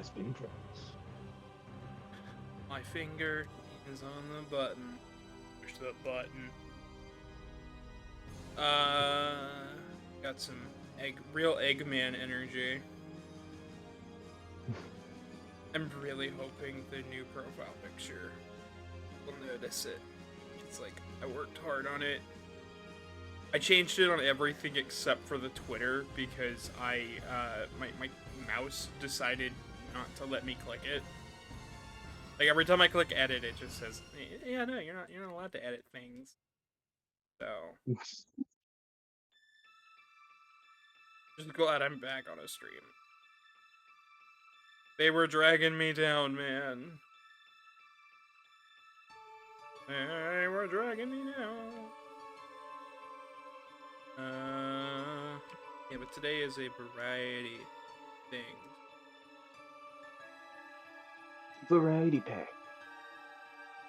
has been pressed. My finger is on the button. Push the button. Got some real Eggman energy. I'm really hoping the new profile picture will notice it. It's like, I worked hard on it. I changed it on everything except for the Twitter because my mouse decided not to let me click it. Like every time I click edit, it just says, "Yeah, no, you're not allowed to edit things." So, just glad I'm back on a stream. They were dragging me down, man. They were dragging me down. Yeah, but today is a variety of things. Variety pack.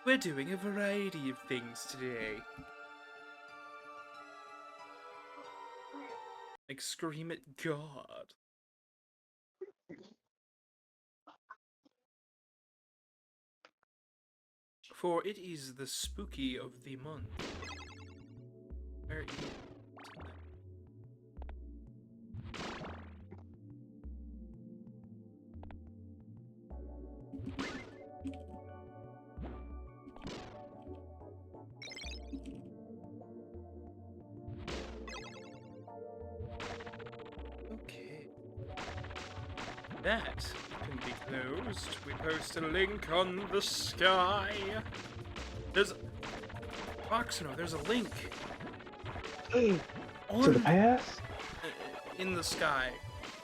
We're doing a variety of things today. Like, scream at God. For it is the spooky of the month. Very okay. That can be closed. We post a link on the sky. There's Oxino, there's a link. To the past? In the sky.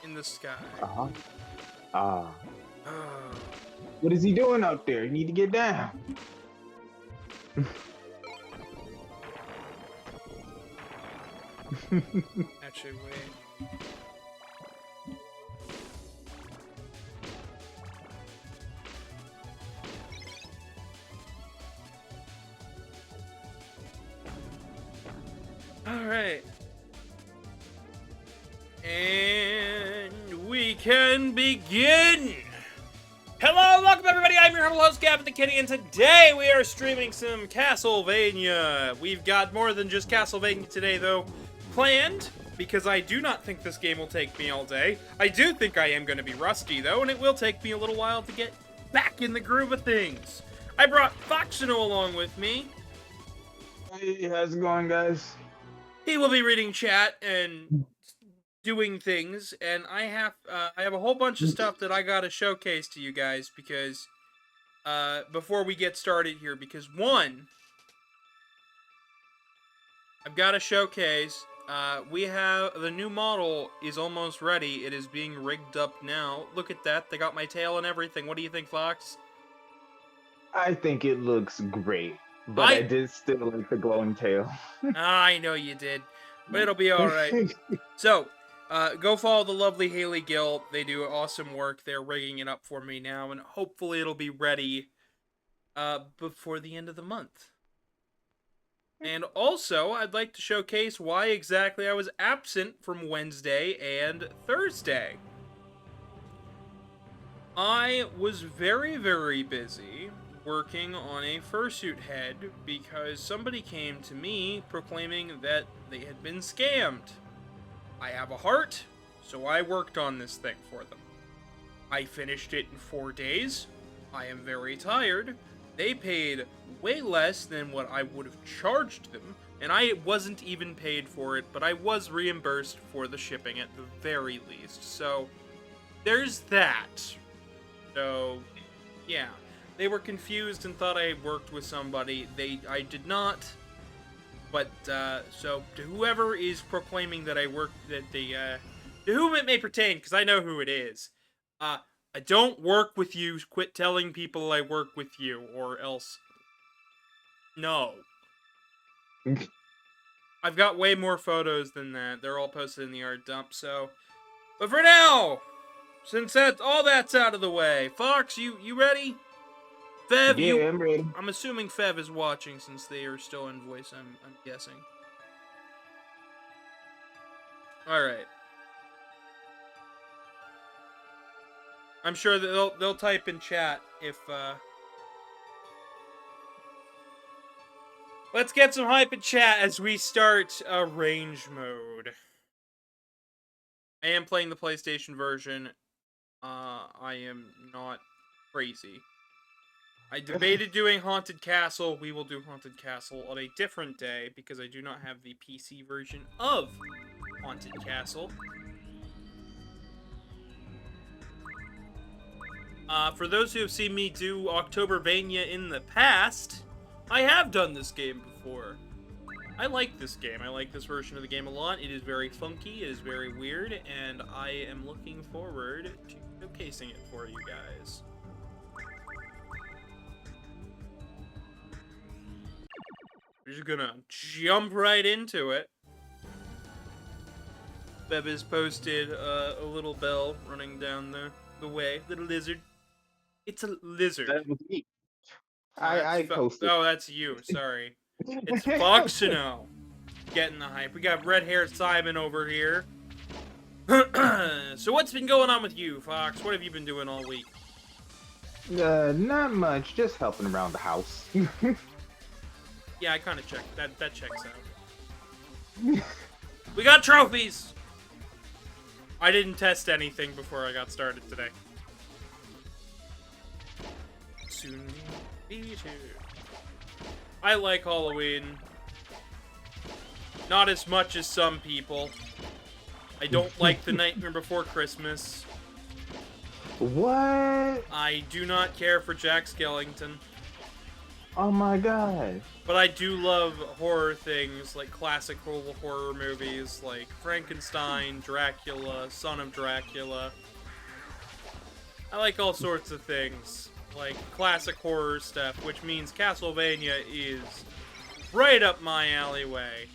In the sky. Uh-huh. What is he doing up there? You need to get down. Actually, wait. Alright. And we can begin! Hello, welcome everybody, I'm your humble host, Gavin the Kitty, and today we are streaming some Castlevania. We've got more than just Castlevania today, though, planned, because I do not think this game will take me all day. I do think I am going to be rusty, though, and it will take me a little while to get back in the groove of things. I brought Foxino along with me. Hey, how's it going, guys? He will be reading chat and doing things, and I have a whole bunch of stuff that I gotta showcase to you guys because before we get started here, because one, I've got to showcase. We have the new model is almost ready. It is being rigged up now. Look at that. They got my tail and everything. What do you think, Fox? I think it looks great, but I did still like the glowing tail. I know you did, but it'll be all right. So, go follow the lovely Haley Gill. They do awesome work. They're rigging it up for me now, and hopefully it'll be ready before the end of the month. And also, I'd like to showcase why exactly I was absent from Wednesday and Thursday. I was very, very busy working on a fursuit head because somebody came to me proclaiming that they had been scammed. I have a heart, so I worked on this thing for them. I finished it in 4 days. I am very tired. They paid way less than what I would have charged them, and I wasn't even paid for it, but I was reimbursed for the shipping at the very least. So, there's that. So, yeah. They were confused and thought I worked with somebody. I did not. But, so, to whoever is proclaiming that I worked, to whom it may pertain, because I know who it is, I don't work with you. Quit telling people I work with you, or else. No. I've got way more photos than that. They're all posted in the art dump, so. But for now, since all that's out of the way, Fox, you ready? Fev, yeah, I'm ready. I'm assuming Fev is watching since they are still in voice, I'm guessing. Alright. I'm sure that they'll type in chat if let's get some hype in chat as we start range mode. I am playing the PlayStation version. I am not crazy. I debated doing Haunted Castle. We will do Haunted Castle on a different day because I do not have the PC version of Haunted Castle. For those who have seen me do Octobervania in the past, I have done this game before. I like this game. I like this version of the game a lot. It is very funky, it is very weird, and I am looking forward to showcasing it for you guys. We're just gonna jump right into it. Bev has posted a little bell running down the way. Little lizard. It's a lizard. That was me. No, I posted. Oh, that's you. Sorry. It's Foxino. Getting the hype. We got red haired Simon over here. So what's been going on with you, Fox? What have you been doing all week? Not much. Just helping around the house. Yeah, I kind of checked. That checks out. We got trophies! I didn't test anything before I got started today. Soon be here. I like Halloween. Not as much as some people. I don't like The Nightmare Before Christmas. What? I do not care for Jack Skellington. Oh my god. But I do love horror things, like classic horror movies, like Frankenstein, Dracula, Son of Dracula. I like all sorts of things, like classic horror stuff, which means Castlevania is right up my alleyway.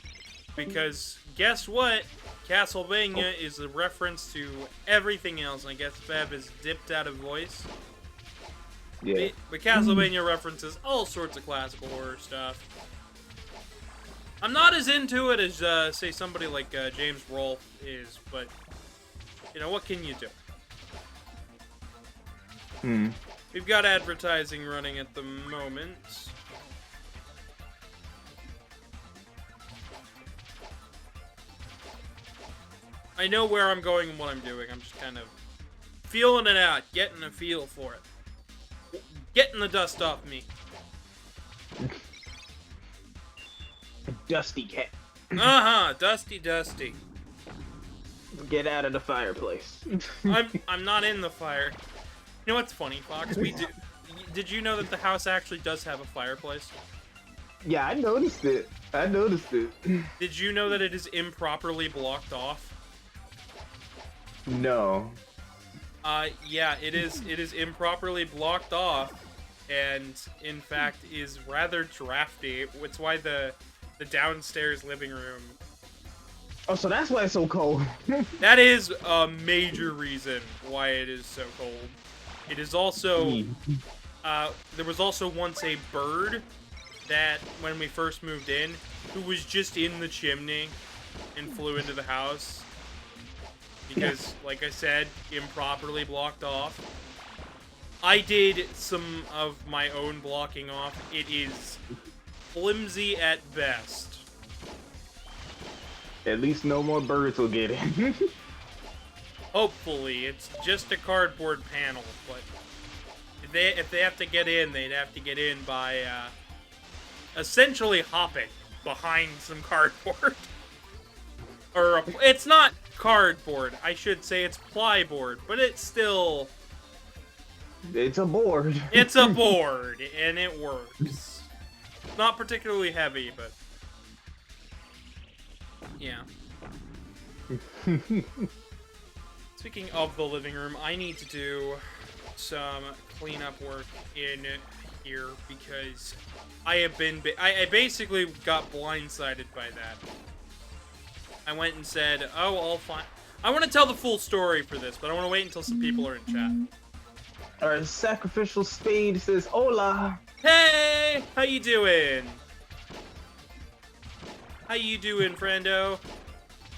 Because, guess what? Castlevania is a reference to everything else, and I guess Bev is dipped out of voice. Yeah. But Castlevania references all sorts of classical horror stuff. I'm not as into it as, say, somebody like James Rolfe is, but, you know, what can you do? We've got advertising running at the moment. I know where I'm going and what I'm doing. I'm just kind of feeling it out, getting a feel for it. Getting the dust off me. Dusty cat. Uh-huh, dusty. Get out of the fireplace. I'm not in the fire. You know what's funny, Fox? Did you know that the house actually does have a fireplace? Yeah, I noticed it. Did you know that it is improperly blocked off? No. Yeah, it is improperly blocked off, and in fact is rather drafty. It's why the downstairs living room. Oh, so that's why it's so cold. That is a major reason why it is so cold. It is also, there was also once a bird that, when we first moved in, who was just in the chimney and flew into the house. Because, like I said, improperly blocked off. I did some of my own blocking off. It is flimsy at best. At least no more birds will get in. Hopefully, it's just a cardboard panel, but if they have to get in, they'd have to get in by essentially hopping behind some cardboard. Or it's not cardboard, I should say it's plyboard, but it's still... It's a board. It's a board, and it works. Not particularly heavy, but... Yeah. Speaking of the living room, I need to do some cleanup work in here because I basically got blindsided by that. I went and said, oh, I'll find... I want to tell the full story for this, but I want to wait until some people are in chat. Our sacrificial spade says, hola. Hey! How you doing? How you doing, friendo?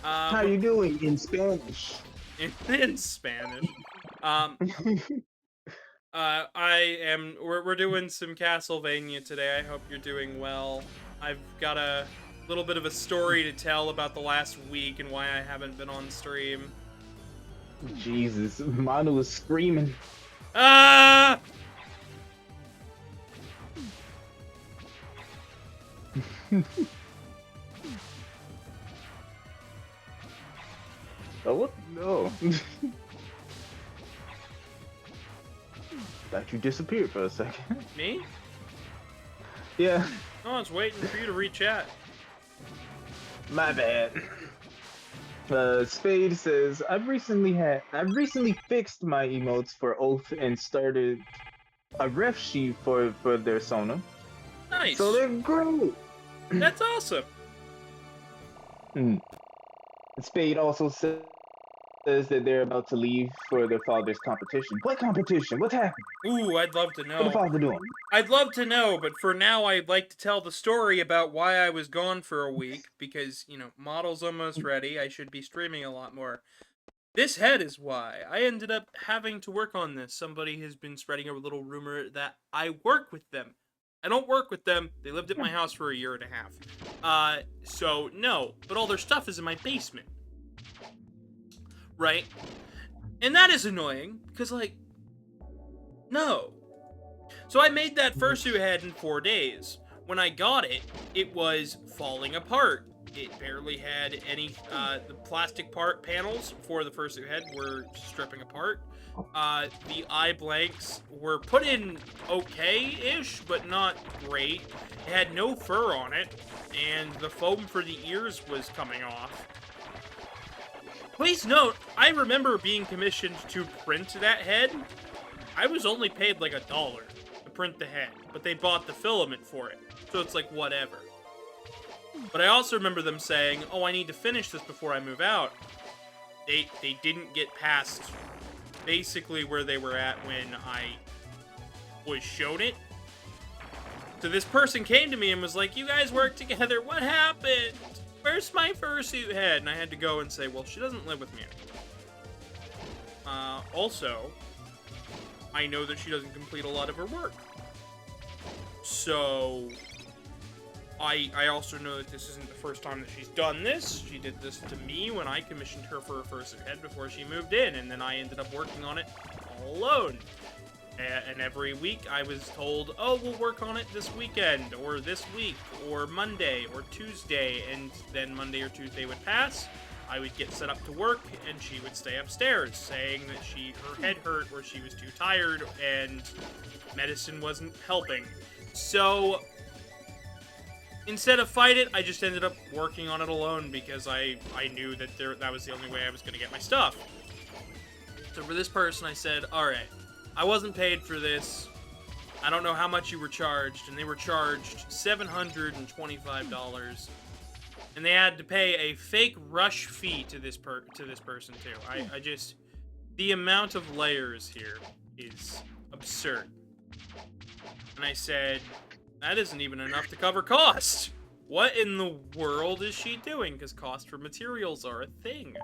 How you doing in Spanish? In Spanish. Um, we're doing some Castlevania today. I hope you're doing well. I've got a little bit of a story to tell about the last week and why I haven't been on stream. Jesus, Manu was screaming. Ah! Oh, what? No. Thought you disappeared for a second. Me? Yeah. Oh, I was waiting for you to re-chat. My bad. Spade says, I've recently fixed my emotes for Oath and started a ref sheet for their Sona. Nice. So they're great. That's awesome. Spade also says that they're about to leave for their father's competition. What competition? What's happening? Ooh, I'd love to know. What the father doing? I'd love to know, but for now, I'd like to tell the story about why I was gone for a week, because, you know, model's almost ready. I should be streaming a lot more. This head is why. I ended up having to work on this. Somebody has been spreading a little rumor that I work with them. I don't work with them. They lived at my house for a year and a half. So, no. But all their stuff is in my basement. Right? And that is annoying, because, like, no. So I made that fursuit head in 4 days. When I got it, it was falling apart. It barely had any, the plastic panels for the fursuit head were stripping apart. The eye blanks were put in okay-ish, but not great. It had no fur on it, and the foam for the ears was coming off. Please note, I remember being commissioned to print that head. I was only paid like $1 to print the head, but they bought the filament for it, so it's like whatever. But I also remember them saying, oh, I need to finish this before I move out. They didn't get past basically where they were at when I was shown it. So this person came to me and was like, you guys work together, what happened? Where's my fursuit head? And I had to go and say, well, she doesn't live with me anymore. Also, I know that she doesn't complete a lot of her work. So, I also know that this isn't the first time that she's done this. She did this to me when I commissioned her for her fursuit head before she moved in, and then I ended up working on it all alone. And every week I was told, oh, we'll work on it this weekend, or this week, or Monday, or Tuesday, and then Monday or Tuesday would pass. I would get set up to work, and she would stay upstairs, saying that her head hurt, or she was too tired, and medicine wasn't helping. So, instead of fight it, I just ended up working on it alone, because I knew that that was the only way I was going to get my stuff. So for this person, I said, alright, I wasn't paid for this. I don't know how much you were charged, and they were charged $725. And they had to pay a fake rush fee to this person too. I just, the amount of layers here is absurd. And I said, that isn't even enough to cover cost. What in the world is she doing? Because cost for materials are a thing.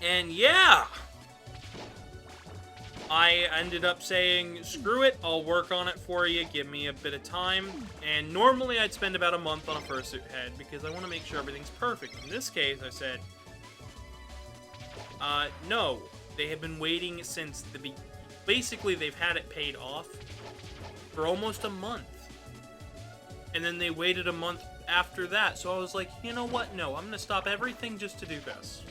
And yeah, I ended up saying, screw it, I'll work on it for you, give me a bit of time. And normally I'd spend about a month on a fursuit head because I want to make sure everything's perfect. In this case, I said, no, they have been waiting since basically they've had it paid off for almost a month. And then they waited a month after that, so I was like, you know what, no, I'm going to stop everything just to do this.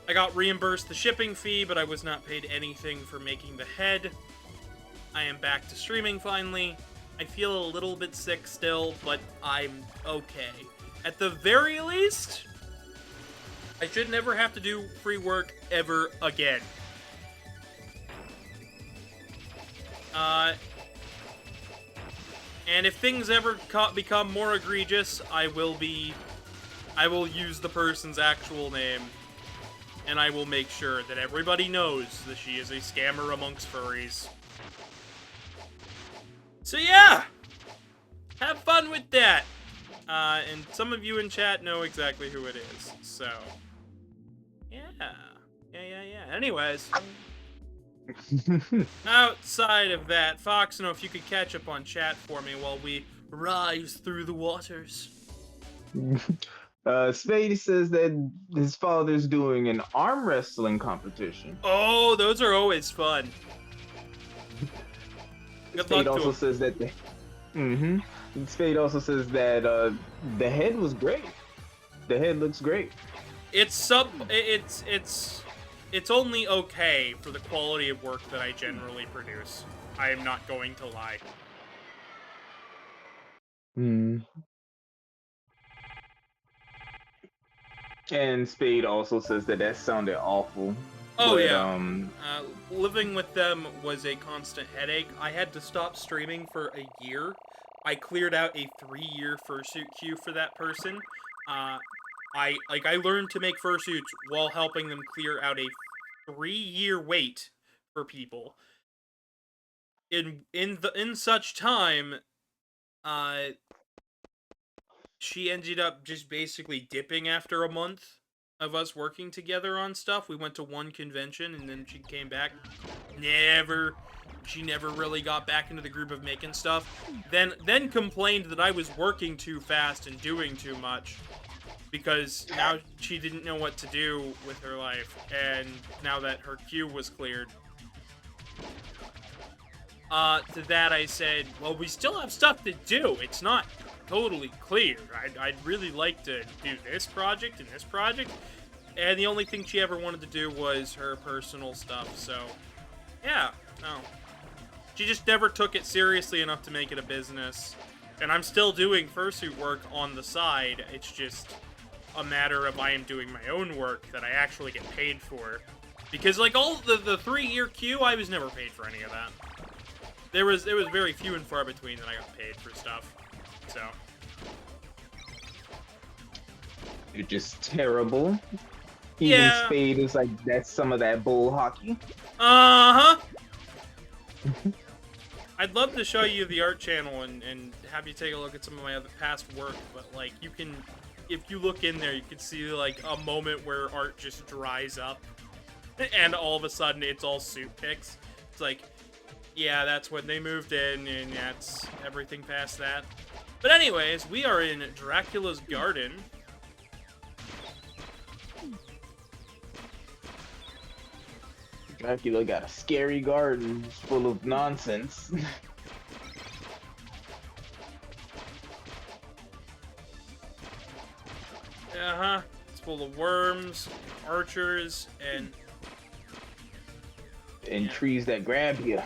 I got reimbursed the shipping fee, but I was not paid anything for making the head. I am back to streaming finally. I feel a little bit sick still, but I'm okay. At the very least, I should never have to do free work ever again. And if things ever become more egregious, I will use the person's actual name. And I will make sure that everybody knows that she is a scammer amongst furries. So yeah! Have fun with that! and some of you in chat know exactly who it is. So, yeah. Anyways, outside of that, Fox, if you could catch up on chat for me while we rise through the waters. Spade says that his father's doing an arm wrestling competition. Oh, those are always fun. Good Spade luck also to him. says that Spade also says that the head was great. The head looks great. It's only okay for the quality of work that I generally produce. I am not going to lie. And Spade also says that sounded awful. Oh, but, yeah. Living with them was a constant headache. I had to stop streaming for a year. I cleared out a 3-year fursuit queue for that person. I learned to make fursuits while helping them clear out a 3-year wait for people. In such time, she ended up just basically dipping after a month of us working together on stuff. We went to one convention and then she came back. She never really got back into the group of making stuff. Then complained that I was working too fast and doing too much. Because now she didn't know what to do with her life. And now that her queue was cleared. To that I said, well, we still have stuff to do. It's not totally clear. I'd really like to do this project and this project. And the only thing she ever wanted to do was her personal stuff. So, yeah, no. She just never took it seriously enough to make it a business. And I'm still doing fursuit work on the side. It's just a matter of I am doing my own work that I actually get paid for. Because, like, all the 3-year queue, I was never paid for any of that. It was very few and far between that I got paid for stuff. So. You're just terrible. Even Yeah. Spade is like, that's some of that bull hockey. Uh-huh. I'd love to show you the art channel and have you take a look at some of my other past work, but, like, you can, if you look in there, you can see, like, a moment where art just dries up, and all of a sudden it's all suit pics. It's like, yeah, that's when they moved in, and that's everything past that. But anyways, we are in Dracula's garden. Dracula got a scary garden full of nonsense. Uh-huh. It's full of worms, archers, and trees that grab you.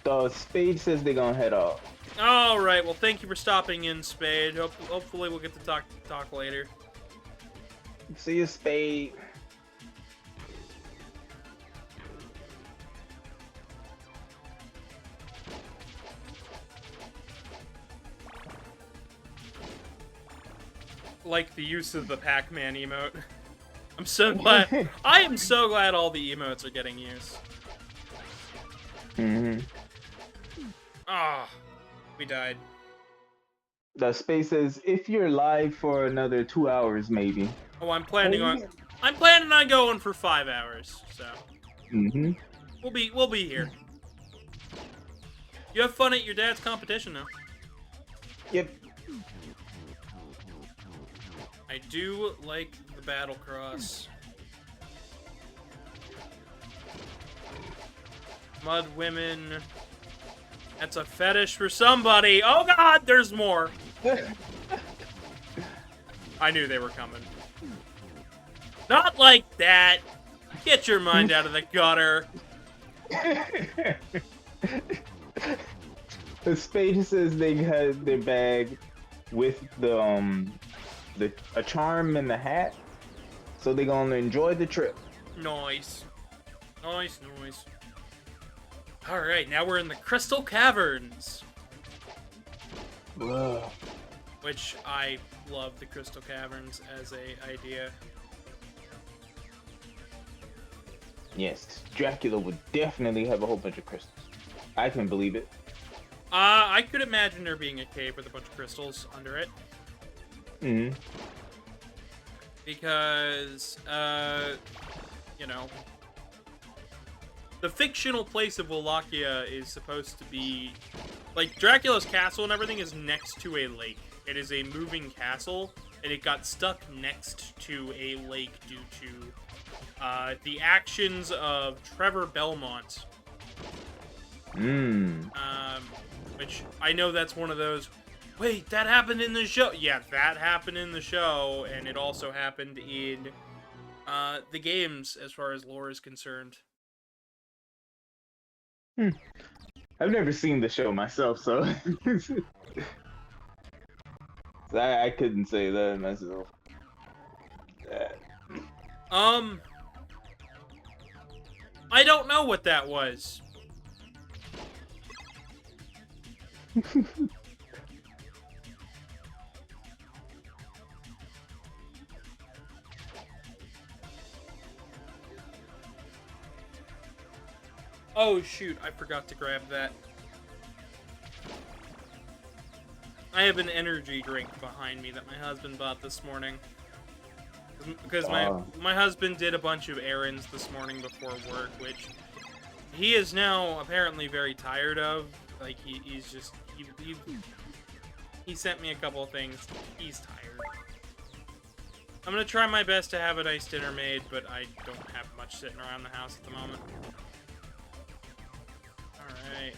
The Spade says they're gonna head off. all right. Well, thank you for stopping in, Spade. Hopefully, we'll get to talk later. See you, Spade. Like the use of the Pac-Man emote. I'm so glad. I am so glad all the emotes are getting used. Ah, we died. The Space says, if you're live for another 2 hours, maybe. Oh, I'm planning on going for 5 hours. So we'll be here. You have fun at your dad's competition now. Yep. I do like the battle cross. Mud women. That's a fetish for somebody. Oh god, there's more. I knew they were coming. Not like that. Get your mind out of the gutter. The Spade says they had their bag with a charm and the hat, so they're gonna enjoy the trip. Nice. Nice. Alright, now we're in the Crystal Caverns. Ugh. Which I love the Crystal Caverns as a idea. Yes, Dracula would definitely have a whole bunch of crystals. I can believe it. I could imagine there being a cave with a bunch of crystals under it. Mm. Because, you know, the fictional place of Wallachia is supposed to be, like, Dracula's castle and everything is next to a lake. It is a moving castle, and it got stuck next to a lake due to the actions of Trevor Belmont. Which, I know that's one of those, wait, that happened in the show. Yeah, that happened in the show, and it also happened in the games, as far as lore is concerned. I've never seen the show myself, so I couldn't say that myself. I don't know what that was. Oh shoot, I forgot to grab that. I have an energy drink behind me that my husband bought this morning. Because my husband did a bunch of errands this morning before work, which he is now apparently very tired of. Like, he's just... He sent me a couple of things. He's tired. I'm gonna try my best to have a nice dinner made, but I don't have much sitting around the house at the moment. Alright.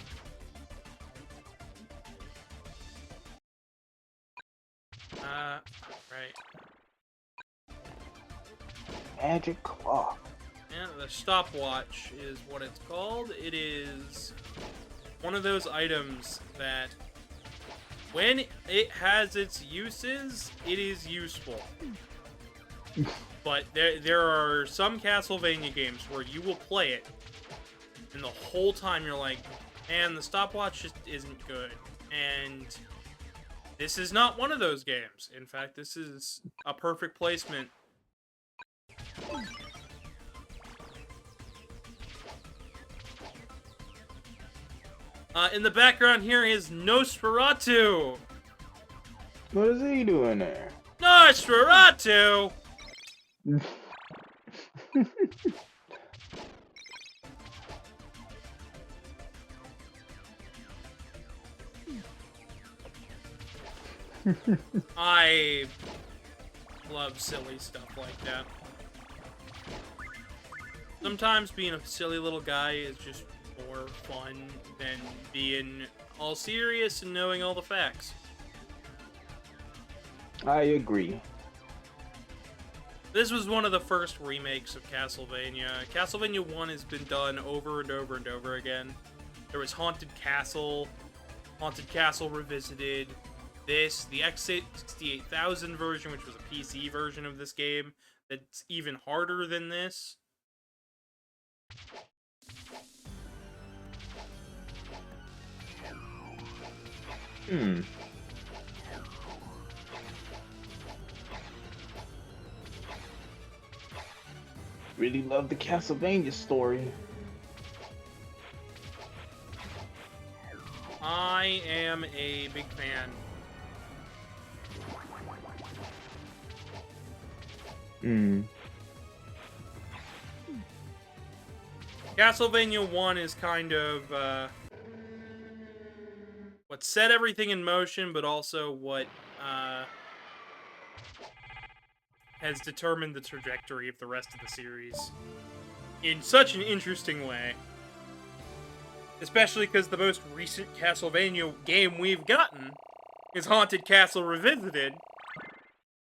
Right. Magic clock. Yeah, the stopwatch is what it's called. It is one of those items that, when it has its uses, it is useful. But there are some Castlevania games where you will play it, and the whole time you're like, man, the stopwatch just isn't good. And this is not one of those games. In fact, this is a perfect placement. In the background here is Nosferatu! What is he doing there? Nosferatu! I love silly stuff like that. Sometimes being a silly little guy is just more fun than being all serious and knowing all the facts. I agree. This was one of the first remakes of Castlevania. Castlevania 1 has been done over and over and over again. There was Haunted Castle Revisited, this, the X68000 version, which was a PC version of this game, that's even harder than this. Really love the Castlevania story. I am a big fan. Castlevania 1 is kind of what set everything in motion, but also what has determined the trajectory of the rest of the series in such an interesting way. Especially because the most recent Castlevania game we've gotten is Haunted Castle Revisited,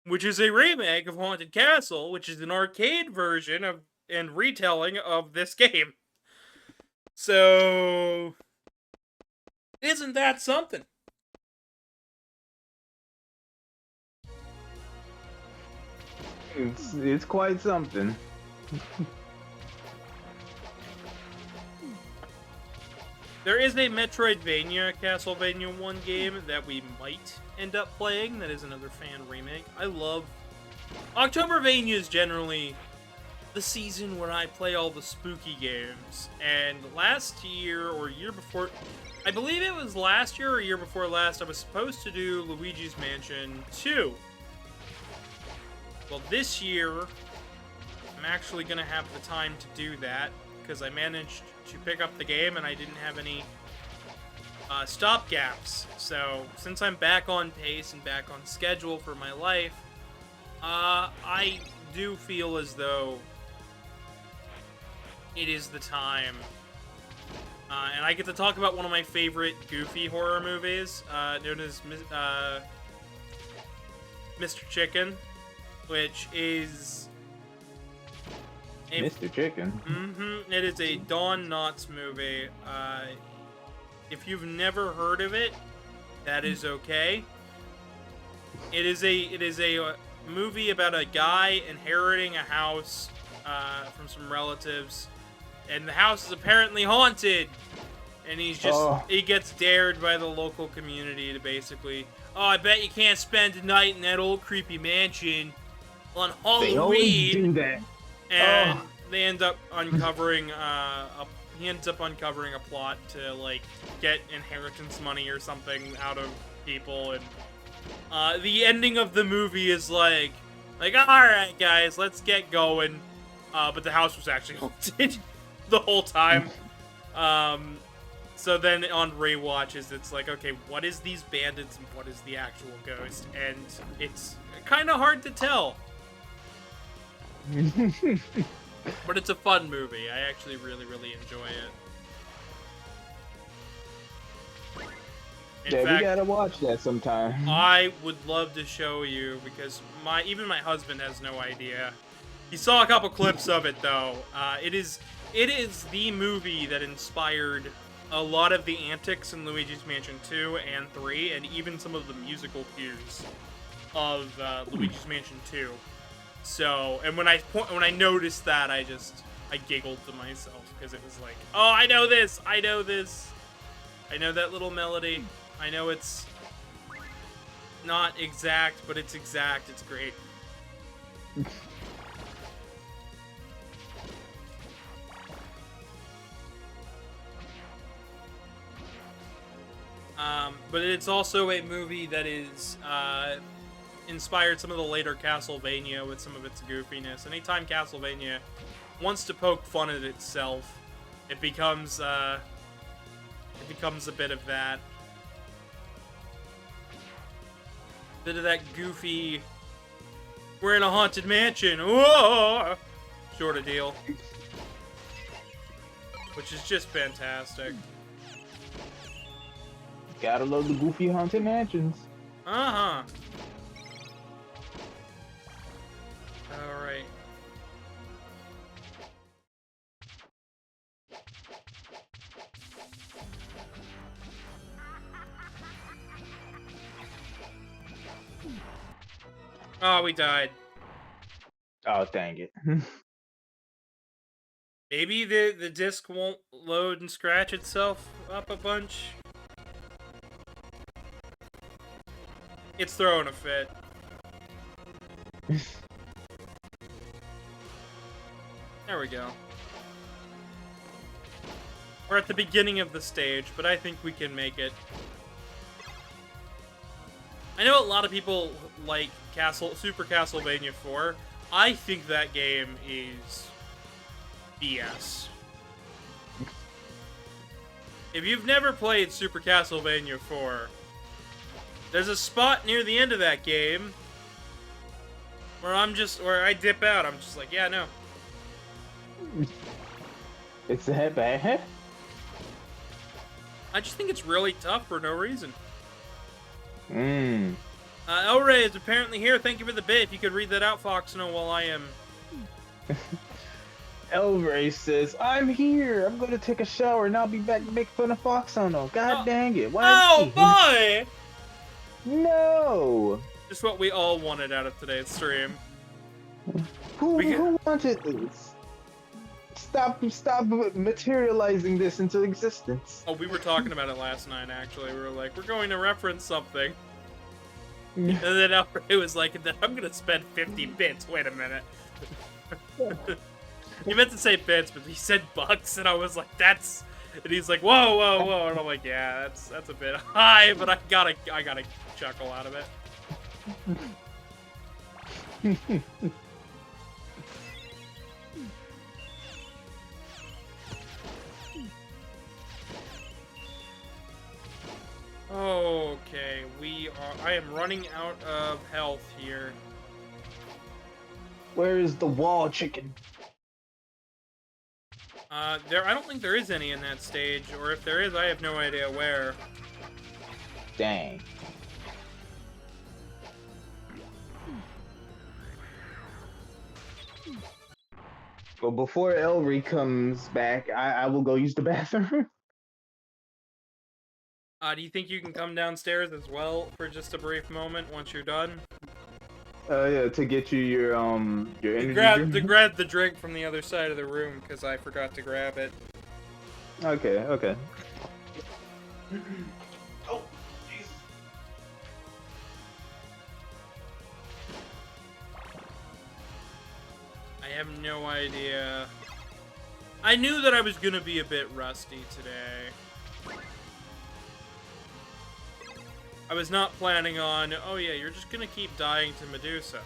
which is a remake of Haunted Castle, which is an arcade version of and retelling of this game. So, isn't that something? It's quite something. There is a Metroidvania Castlevania 1 game that we might end up playing. That is another fan remake. I love... Octobervania is generally the season where I play all the spooky games. And last year, or year before... I believe it was last year or year before last, I was supposed to do Luigi's Mansion 2. Well, this year, I'm actually going to have the time to do that, because I managed to pick up the game and I didn't have any stop gaps. So, since I'm back on pace and back on schedule for my life, I do feel as though it is the time. And I get to talk about one of my favorite goofy horror movies, known as Mr. Chicken, which is Mr. Chicken. It is a Don Knotts movie. If you've never heard of it, that is okay. It is a movie about a guy inheriting a house from some relatives, and the house is apparently haunted. And he gets dared by the local community to basically, oh, I bet you can't spend a night in that old creepy mansion on Halloween. They always do that. And they end up uncovering he ends up uncovering a plot to like get inheritance money or something out of people, and the ending of the movie is like all right guys, let's get going. But the house was actually haunted the whole time. So then on rewatches, it's like, okay, what is these bandits and what is the actual ghost? And it's kind of hard to tell. But it's a fun movie. I actually really, really enjoy it. In fact, we gotta watch that sometime. I would love to show you, because even my husband has no idea. He saw a couple clips of it, though. It is the movie that inspired a lot of the antics in Luigi's Mansion 2 and 3, and even some of the musical cues of Luigi's Mansion 2. So, and when I noticed that, I giggled to myself, because it was like, oh, I know this! I know this! I know that little melody. I know it's not exact, but it's exact. It's great. But it's also a movie that is inspired some of the later Castlevania with some of its goofiness. Anytime Castlevania wants to poke fun at itself, it becomes a bit of that. Bit of that goofy, we're in a haunted mansion, whoa, sort of deal. Which is just fantastic. Gotta love the goofy haunted mansions. Uh-huh. Alright. Oh, we died. Oh, dang it. Maybe the disc won't load and scratch itself up a bunch. It's throwing a fit. There we go. We're at the beginning of the stage, but I think we can make it. I know a lot of people like Super Castlevania 4. I think that game is BS. If you've never played Super Castlevania 4, there's a spot near the end of that game where I dip out. I'm just like, yeah, no. It's that bad? I just think it's really tough for no reason. Mmm. El Rey is apparently here. Thank you for the bit. If you could read that out, Foxno, while I am... El Rey says, I'm here. I'm going to take a shower and I'll be back to make fun of Foxno. God dang it. Oh, boy! No! Just what we all wanted out of today's stream. Who wanted this? Stop materializing this into existence. Oh, we were talking about it last night, actually. We were like, we're going to reference something. And then it was like, I'm going to spend 50 bits. Wait a minute. He meant to say bits, but he said bucks, and I was like, that's And he's like, whoa, whoa, whoa. And I'm like, yeah, that's a bit high, but I gotta chuckle out of it. Okay, I am running out of health here. Where is the wall chicken? I don't think there is any in that stage, or if there is, I have no idea where. Dang. But before Elry comes back, I will go use the bathroom. Do you think you can come downstairs as well for just a brief moment once you're done? Yeah, to get you your energy To drink. grab the drink from the other side of the room, because I forgot to grab it. Okay, okay. Oh, Jesus. I have no idea. I knew that I was gonna be a bit rusty today. I was not planning on, oh yeah, you're just gonna keep dying to Medusa.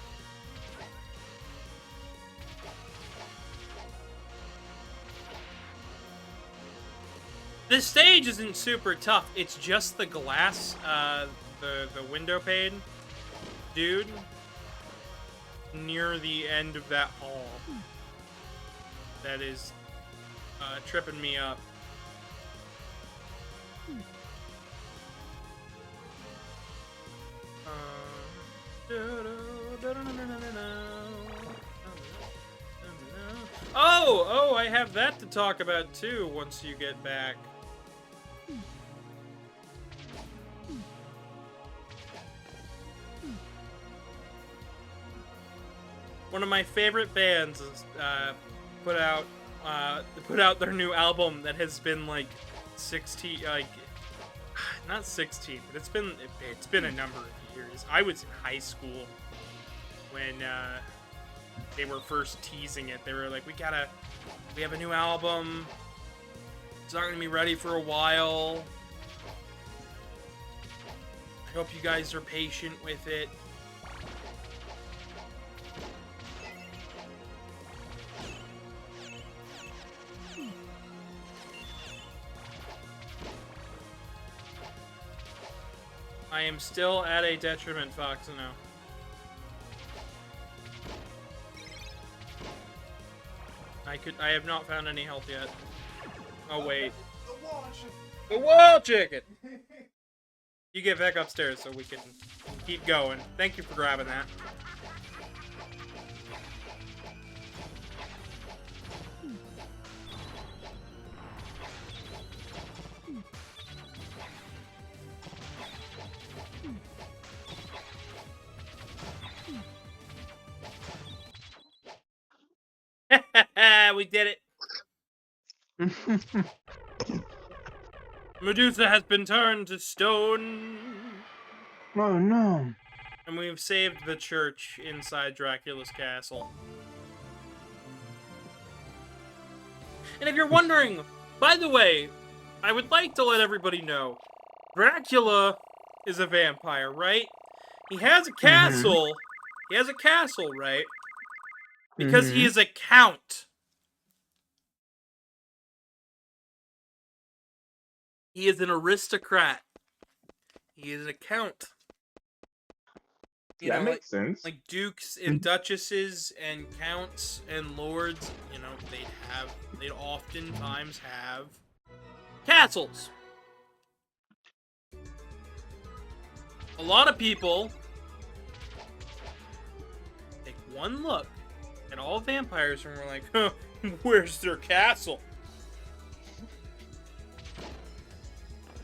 This stage isn't super tough. It's just the glass, the window pane dude near the end of that hall that is tripping me up. Oh, I have that to talk about too once you get back. One of my favorite bands is put out their new album that has been like 16, like not 16, but it's been a number of years. I was in high school when they were first teasing it. They were like, we have a new album. It's not gonna be ready for a while. I hope you guys are patient with it. I am still at a detriment, Foxino. I have not found any health yet. Oh wait. The wall chicken! You get back upstairs so we can keep going. Thank you for grabbing that. We did it. Medusa has been turned to stone. Oh no. And we've saved the church inside Dracula's castle. And if you're wondering, by the way, I would like to let everybody know, Dracula is a vampire, right? He has a castle. He has a castle, right? Because he is a count. He is an aristocrat. He is a count. That makes sense. Like dukes and duchesses and counts and lords, you know, they'd oftentimes have castles. A lot of people take one look at all vampires and we're like, huh, where's their castle?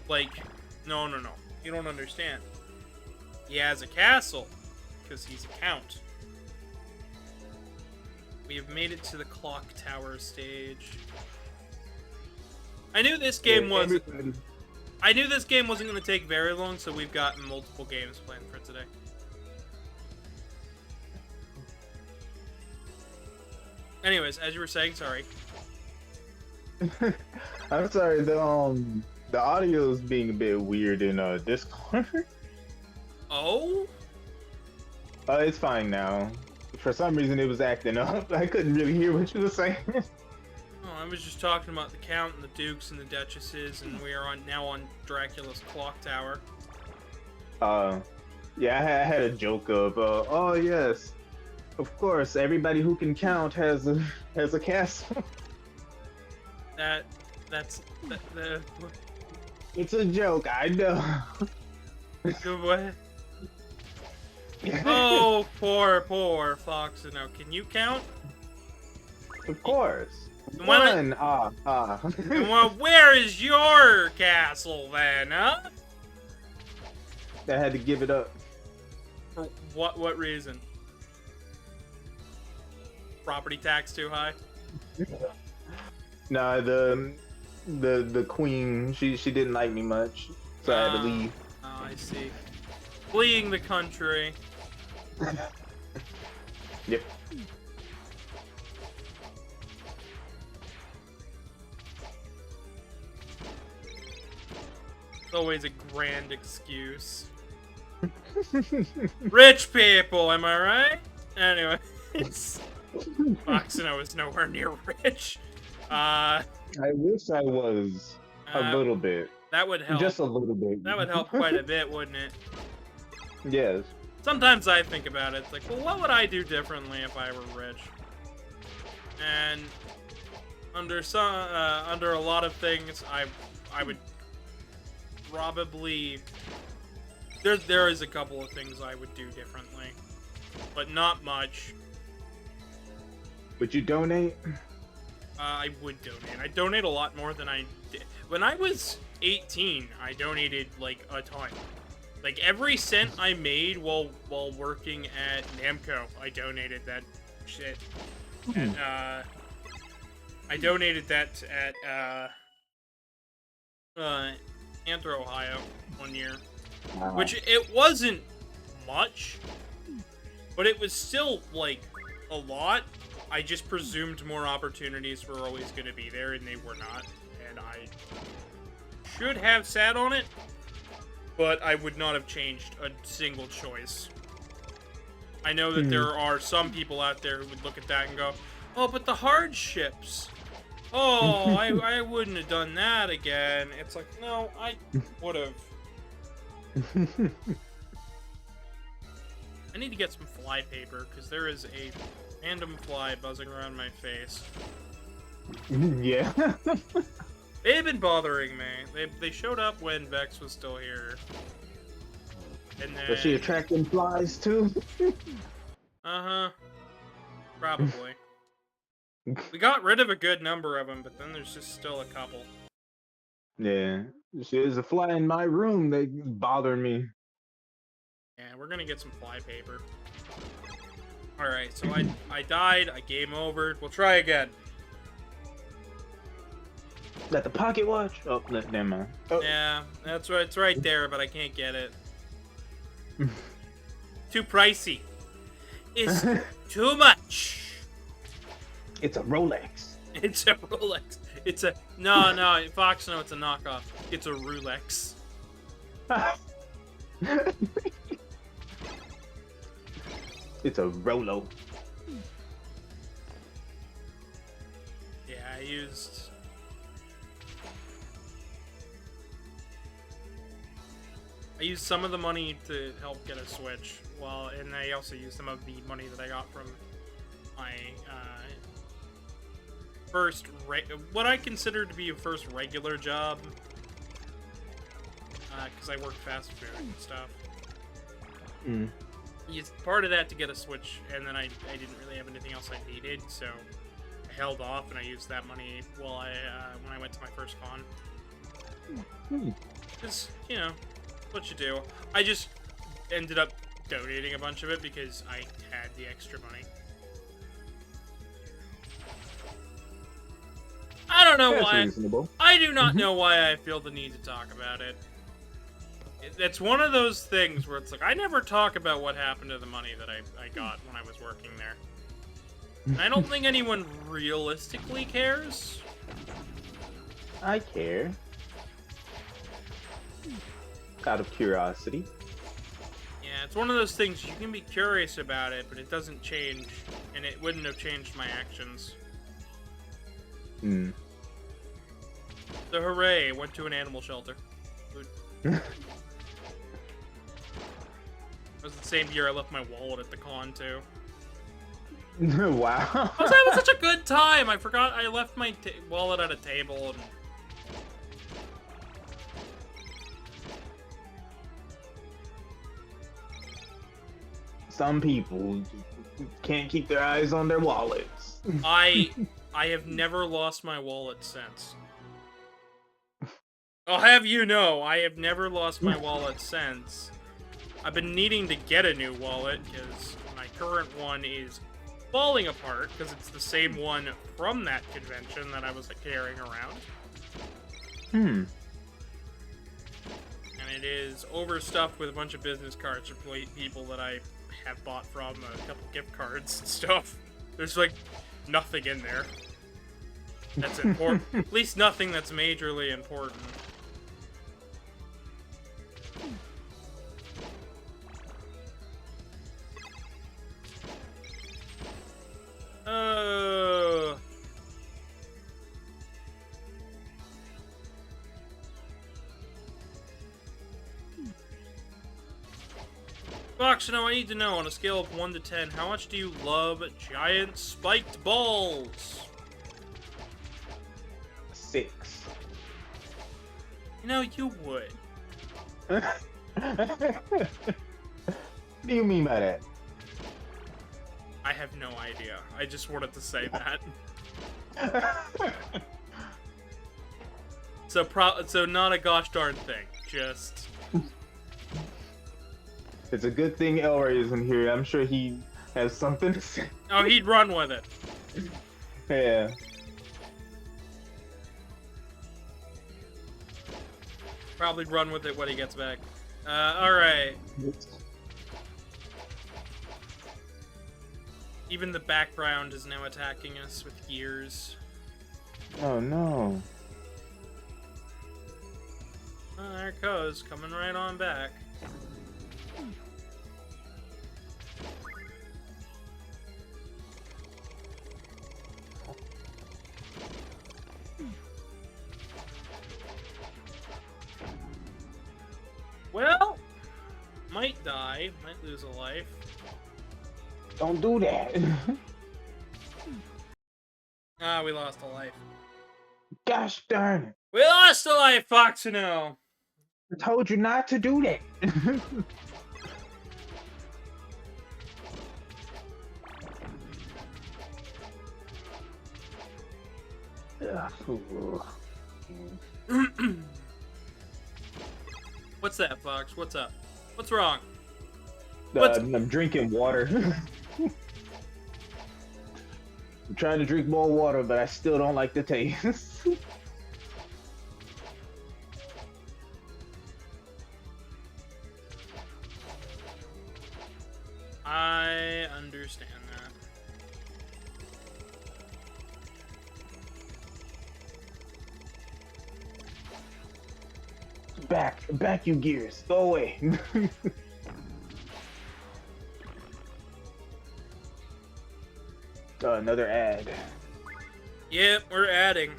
Like, no. You don't understand. He has a castle because he's a count. We have made it to the clock tower stage. I knew this game wasn't going to take very long, so we've got multiple games planned for today. Anyways, as you were saying, sorry. I'm sorry. The audio is being a bit weird in Discord. Oh? It's fine now. For some reason, it was acting up. I couldn't really hear what you were saying. Oh, I was just talking about the Count and the Dukes and the Duchesses, and we are now on Dracula's clock tower. Yeah, I had a joke of, oh yes, of course, everybody who can count has a castle. That's It's a joke, I know. good way. Oh, poor Foxino. Can you count? Of course. Well, One. well, where is your castle then, huh? I had to give it up. For what reason? Property tax too high? Nah, the queen, she didn't like me much, so I had to leave. Oh, I see. Fleeing the country. Yep. It's always a grand excuse. Rich people, am I right? Anyway, Foxino is nowhere near rich. I wish I was a little bit. That would help. Just a little bit. That would help quite a bit, wouldn't it? Yes. Sometimes I think about it. It's like, well, what would I do differently if I were rich? And under a lot of things, I would probably there is a couple of things I would do differently, but not much. Would you donate? I would donate. I donate a lot more than I did when I was 18. I donated like a ton. Like every cent I made while working at Namco, I donated that shit. And I donated that at Anthro, Ohio, one year. Which it wasn't much, but it was still like a lot. I just presumed more opportunities were always going to be there, and they were not. And I should have sat on it, but I would not have changed a single choice. I know that there are some people out there who would look at that and go, oh, but the hardships. Oh, I wouldn't have done that again. It's like, no, I would have. I need to get some fly paper, because there is a random fly buzzing around my face. Yeah. They've been bothering me. They showed up when Vex was still here. And then... Was she attracting flies too? Uh-huh. Probably. We got rid of a good number of them, but then there's just still a couple. Yeah. There's a fly in my room that bothered me. Yeah, we're gonna get some fly paper. Alright, so I died, I game over. We'll try again. Got the pocket watch? Oh, never mind. Oh. Yeah, that's right. It's right there, but I can't get it. Too pricey. It's too much. It's a Rolex. It's a Rolex. It's a... No, Fox, no, it's a knockoff. It's a Rolex. It's a Rolo. Yeah, I used some of the money to help get a Switch, and I also used some of the money that I got from my what I consider to be a first regular job, because I worked fast food and stuff. Used part of that to get a Switch, and then I didn't really have anything else I needed, so I held off and I used that money when I went to my first con. Because, you know, what you do. I just ended up donating a bunch of it because I had the extra money. I don't know why. Reasonable. I do not know why I feel the need to talk about it. It's one of those things where it's like, I never talk about what happened to the money that I got when I was working there. And I don't think anyone realistically cares. I care. Out of curiosity. Yeah, it's one of those things you can be curious about it, but it doesn't change, and it wouldn't have changed my actions. Hmm. So hooray, went to an animal shelter. It was the same year I left my wallet at the con, too. Wow. I was having such a good time! I forgot I left my wallet at a table, and... Some people can't keep their eyes on their wallets. I have never lost my wallet since. I'll have you know, I have never lost my wallet since. I've been needing to get a new wallet, because my current one is falling apart, because it's the same one from that convention that I was carrying around. Hmm. And it is overstuffed with a bunch of business cards for people that I have bought from, a couple gift cards and stuff. There's, like, nothing in there that's important. At least nothing that's majorly important. Foxino, I need to know, on a scale of 1 to 10, how much do you love giant spiked balls? 6. You know, you would. What do you mean by that? I have no idea. I just wanted to say that. So not a gosh darn thing. Just... It's a good thing Elray isn't here. I'm sure he has something to say. Oh, he'd run with it. Yeah. Probably run with it when he gets back. Alright. Even the background is now attacking us with gears. Oh no. Oh, there it goes. Coming right on back. Well, might die, might lose a life. Don't do that. Ah, we lost a life. Gosh darn it. We lost a life, Foxino! I told you not to do that. What's that, Fox? What's up? What's wrong? I'm drinking water. I'm trying to drink more water, but I still don't like the taste. I understand that. Back you gears. Go away. Another ad. Yep, we're adding.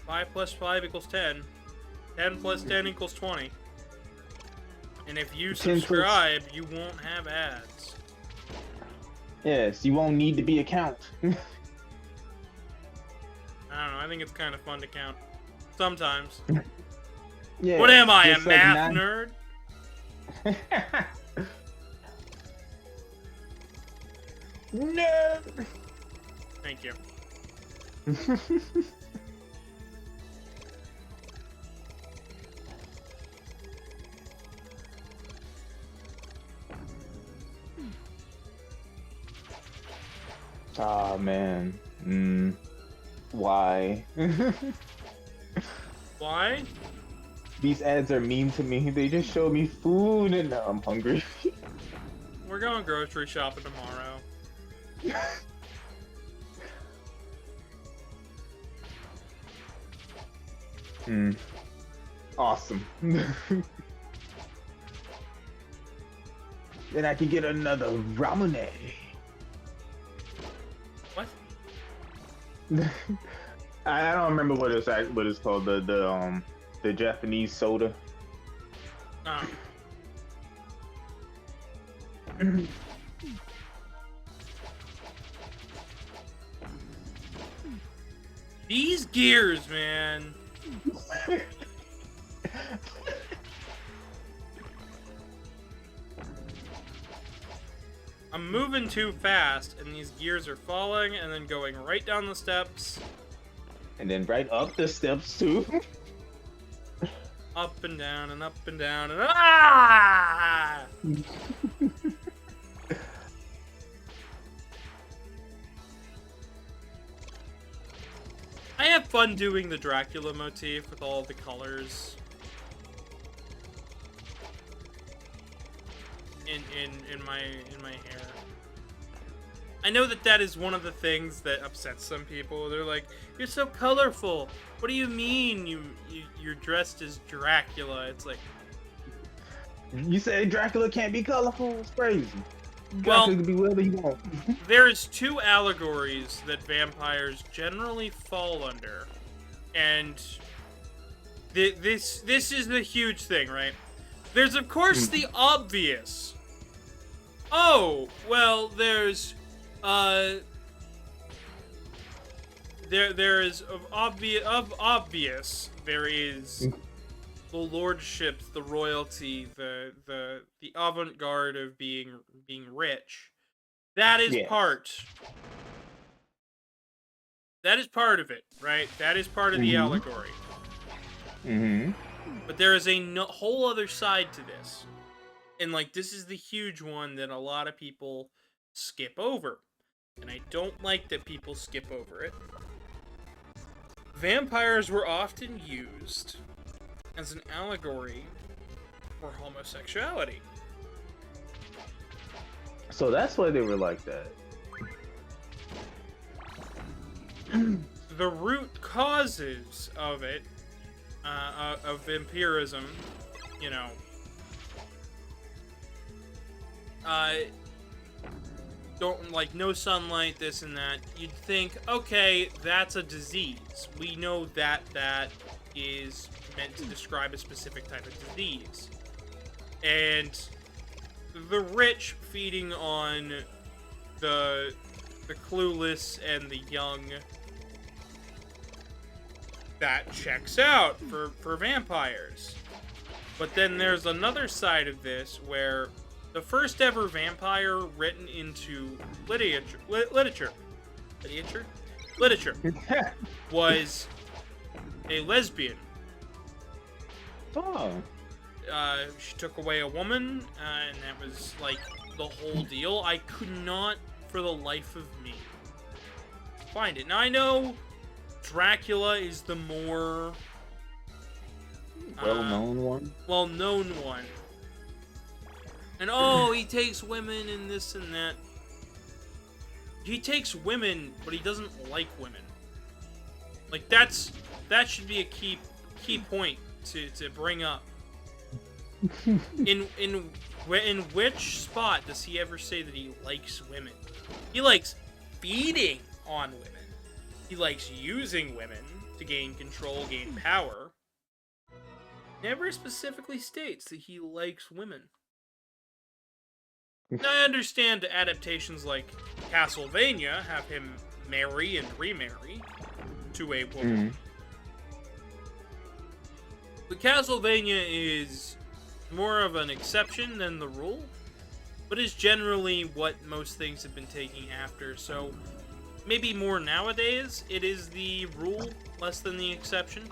5 plus 5 equals 10. 10 plus 10 equals 20. And if you subscribe, you won't have ads. Yes, you won't need to be a count. I don't know, I think it's kind of fun to count. Sometimes. Yeah, what am I, a math nerd? No. Thank you. Oh man. Why? Why? These ads are mean to me. They just show me food and now I'm hungry. We're going grocery shopping tomorrow. Mm. Awesome. Then I can get another ramen. What? I don't remember what it's called. The Japanese soda. Oh. These gears, man. I'm moving too fast, and these gears are falling, and then going right down the steps. And then right up the steps too. Up and down, and up and down, and ah! I have fun doing the Dracula motif with all the colors in my hair. I know that is one of the things that upsets some people. They're like, "You're so colorful. What do you mean you're dressed as Dracula?" It's like, You say Dracula can't be colorful? It's crazy. well, Dracula can be whatever you want. there's two allegories that vampires generally fall under, and this is the huge thing, right? There's of course the obvious. Oh, well, there's there is obvious there is the lordship, the royalty, the avant-garde of being rich. That is part. That is part of it, right? That is part of the allegory. But there is a whole other side to this. And, like, this is the huge one that a lot of people skip over. And I don't like that people skip over it. Vampires were often used as an allegory for homosexuality. So that's why they were like that. The root causes of it, of vampirism, you know, don't, like, no sunlight, this and that, you'd think, okay, that's a disease. We know that is meant to describe a specific type of disease. And the rich feeding on the clueless and the young, that checks out for vampires. But then there's another side of this where the first ever vampire written into literature was a lesbian. Oh. She took away a woman, and that was, like, the whole deal. I could not, for the life of me, find it. Now, I know Dracula is the more well-known one. Well-known one. And, oh, he takes women and this and that. He takes women, but he doesn't like women. Like, that should be a key point to bring up. In which spot does he ever say that he likes women? He likes feeding on women. He likes using women to gain control, gain power. Never specifically states that he likes women. Now, I understand adaptations like Castlevania have him marry and remarry to a woman. But Castlevania is more of an exception than the rule, but is generally what most things have been taking after, so maybe more nowadays it is the rule less than the exception.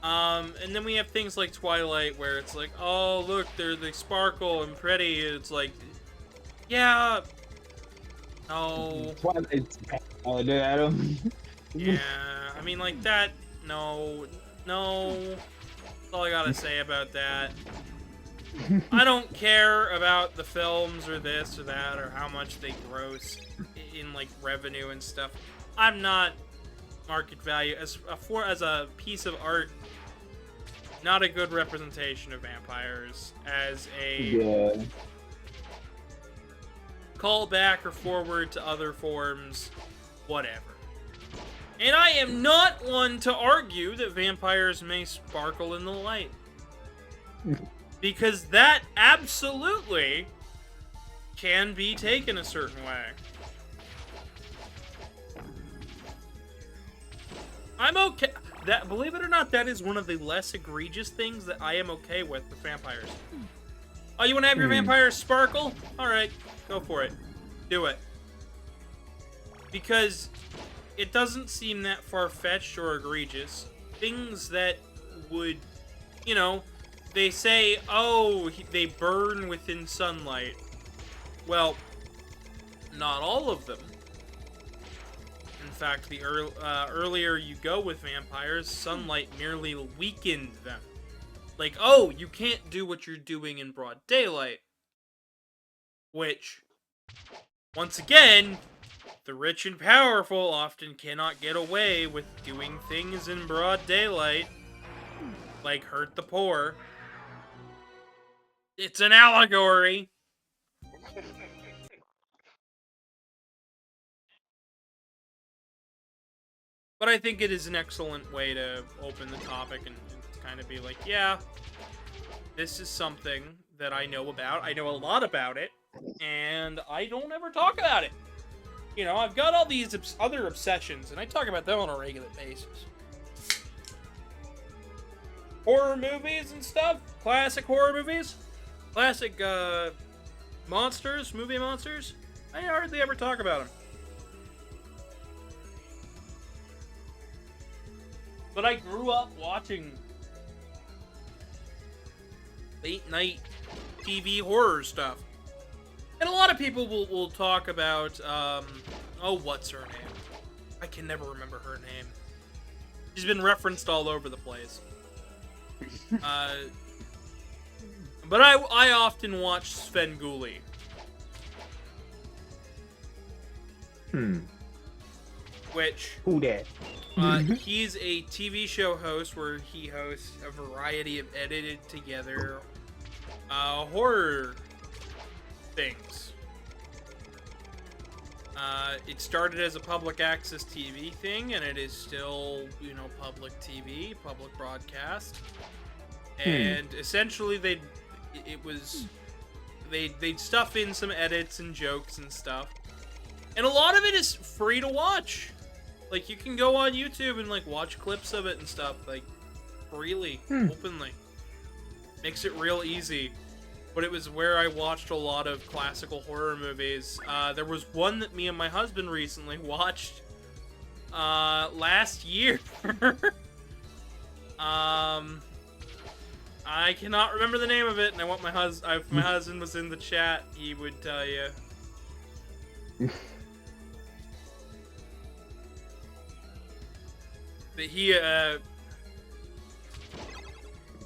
And then we have things like Twilight where it's like, oh, look, they sparkle and pretty. It's like, yeah, no. Twilight's Adam. Yeah, I mean, like that, no. That's all I gotta say about that. I don't care about the films or this or that or how much they gross in, like, revenue and stuff. I'm not market value as a piece of art. Not a good representation of vampires as a callback or forward to other forms, whatever. And I am not one to argue that vampires may sparkle in the light. Because that absolutely can be taken a certain way. I'm okay. That, believe it or not, that is one of the less egregious things that I am okay with vampires. Oh, you want to have your vampires sparkle? Alright, go for it. Do it. Because it doesn't seem that far-fetched or egregious. Things that would, you know, they say, oh, they burn within sunlight. Well, not all of them. In fact, the earlier you go with vampires, sunlight merely weakened them. Like, oh, you can't do what you're doing in broad daylight. Which, once again, the rich and powerful often cannot get away with doing things in broad daylight. Like hurt the poor. It's an allegory. But I think it is an excellent way to open the topic and kind of be like, yeah, this is something that I know about. I know a lot about it, and I don't ever talk about it. You know, I've got all these other obsessions, and I talk about them on a regular basis. Horror movies and stuff. Classic horror movies. Classic, monsters, movie monsters. I hardly ever talk about them. But I grew up watching late night TV horror stuff. And a lot of people will talk about, oh, what's her name? I can never remember her name. She's been referenced all over the place. But I often watch Svengoolie. Which... Who that? He's a TV show host where he hosts a variety of edited together horror things. It started as a public access TV thing, and it is still, you know, public TV, public broadcast. And essentially, they'd stuff in some edits and jokes and stuff, and a lot of it is free to watch. Like, you can go on YouTube and, like, watch clips of it and stuff, like, freely, openly. Makes it real easy. But it was where I watched a lot of classical horror movies. There was one that me and my husband recently watched last year. I cannot remember the name of it, and I want my husband. If my husband was in the chat, he would tell you. That he,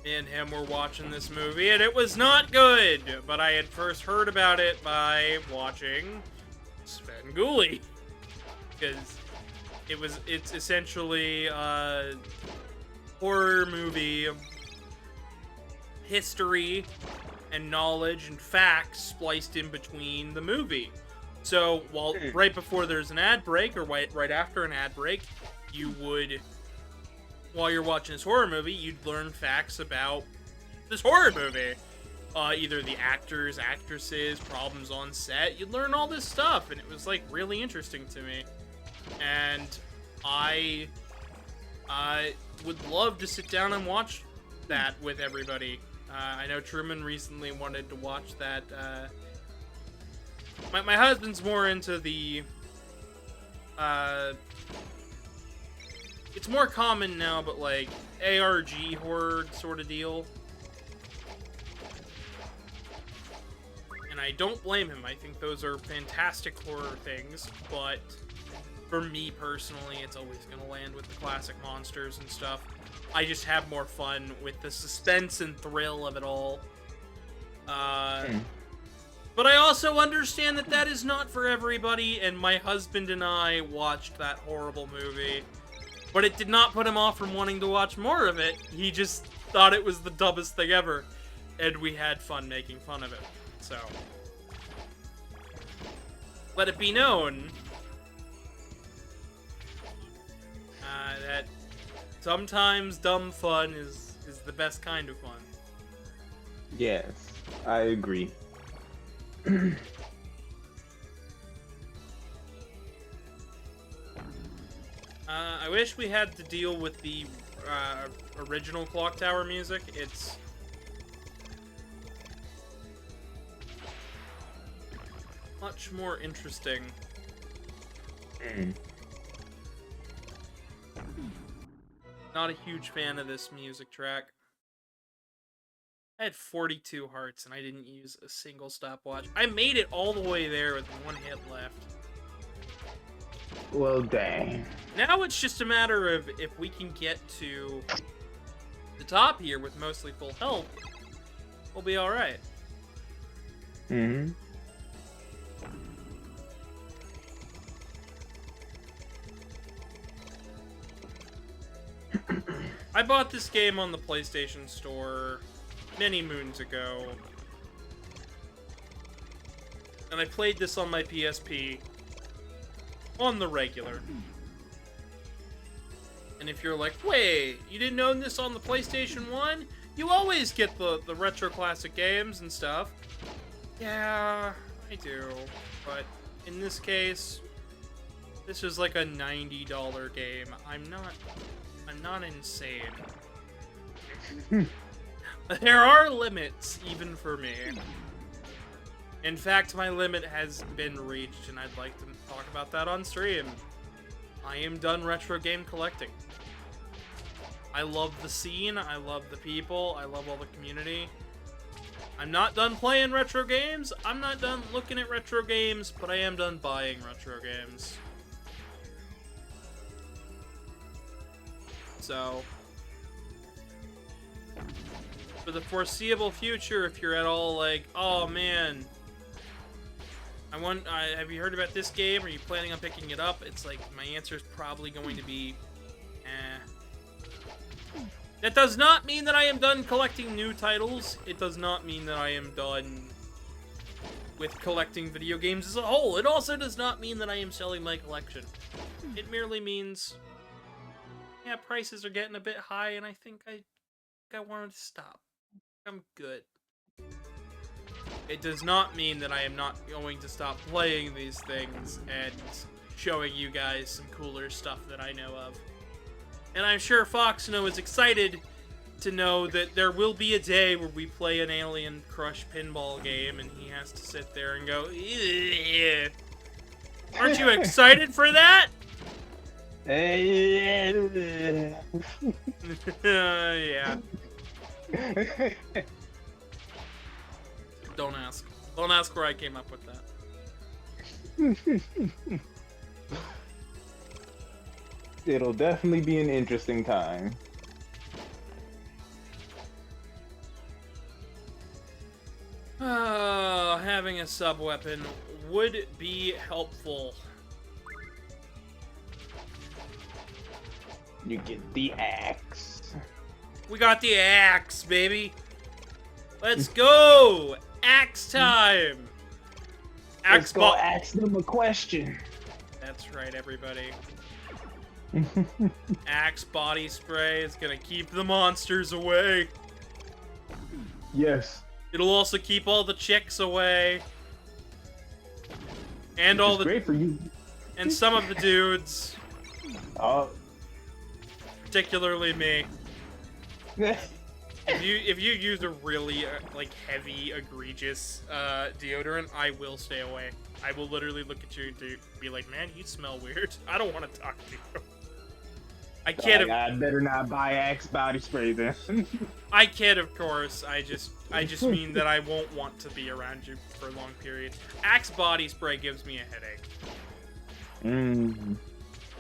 me and him were watching this movie, and it was not good, but I had first heard about it by watching Svengoolie, because it's essentially a horror movie history and knowledge and facts spliced in between the movie. So, right before there's an ad break, or right after an ad break, you would, while you're watching this horror movie, you'd learn facts about this horror movie. Either the actors, actresses, problems on set. You'd learn all this stuff, and it was, like, really interesting to me. And I would love to sit down and watch that with everybody. I know Truman recently wanted to watch that. My husband's more into the... it's more common now, but like ARG horror sort of deal. And I don't blame him. I think those are fantastic horror things, but for me personally, it's always going to land with the classic monsters and stuff. I just have more fun with the suspense and thrill of it all. But I also understand that that is not for everybody, and my husband and I watched that horrible movie. But it did not put him off from wanting to watch more of it. He just thought it was the dumbest thing ever. And we had fun making fun of it. So, let it be known that sometimes dumb fun is the best kind of fun. Yes, I agree. I wish we had to deal with the original Clock Tower music. It's much more interesting. Not a huge fan of this music track. I had 42 hearts and I didn't use a single stopwatch. I made it all the way there with one hit left. Well, dang. Now it's just a matter of if we can get to the top here with mostly full health, we'll be alright. Mm-hmm. I bought this game on the PlayStation Store many moons ago. And I played this on my PSP on the regular. And if you're like, wait, you didn't own this on the PlayStation 1? You always get the retro classic games and stuff. Yeah, I do. But in this case, this is like a $90 game. I'm not insane. There are limits, even for me. In fact, my limit has been reached, and I'd like to talk about that on stream. I am done retro game collecting. I love the scene, I love the people, I love all the community. I'm not done playing retro games, I'm not done looking at retro games, but I am done buying retro games. So, for the foreseeable future, if you're at all like, oh man, have you heard about this game? Are you planning on picking it up? It's like, my answer is probably going to be, That does not mean that I am done collecting new titles. It does not mean that I am done with collecting video games as a whole. It also does not mean that I am selling my collection. It merely means, yeah, prices are getting a bit high, and I think I wanted to stop. I'm good. It does not mean that I am not going to stop playing these things and showing you guys some cooler stuff that I know of. And I'm sure Foxno is excited to know that there will be a day where we play an Alien Crush pinball game and he has to sit there and go, "Ugh." Aren't you excited for that? Yeah. Don't ask. Don't ask where I came up with that. It'll definitely be an interesting time. Having a sub-weapon would be helpful. You get the axe. We got the axe, baby. Let's go! Axe time! Let's go ask them a question. That's right, everybody. Axe body spray is gonna keep the monsters away. Yes. It'll also keep all the chicks away. And all the great for you. And some of the dudes. Oh. Particularly me. If you use a really like heavy, egregious deodorant, I will stay away. I will literally look at you and be like, "Man, you smell weird. I don't want to talk to you." I can't. I better not buy Axe body spray then. I kid, of course. I just mean that I won't want to be around you for a long period. Axe body spray gives me a headache.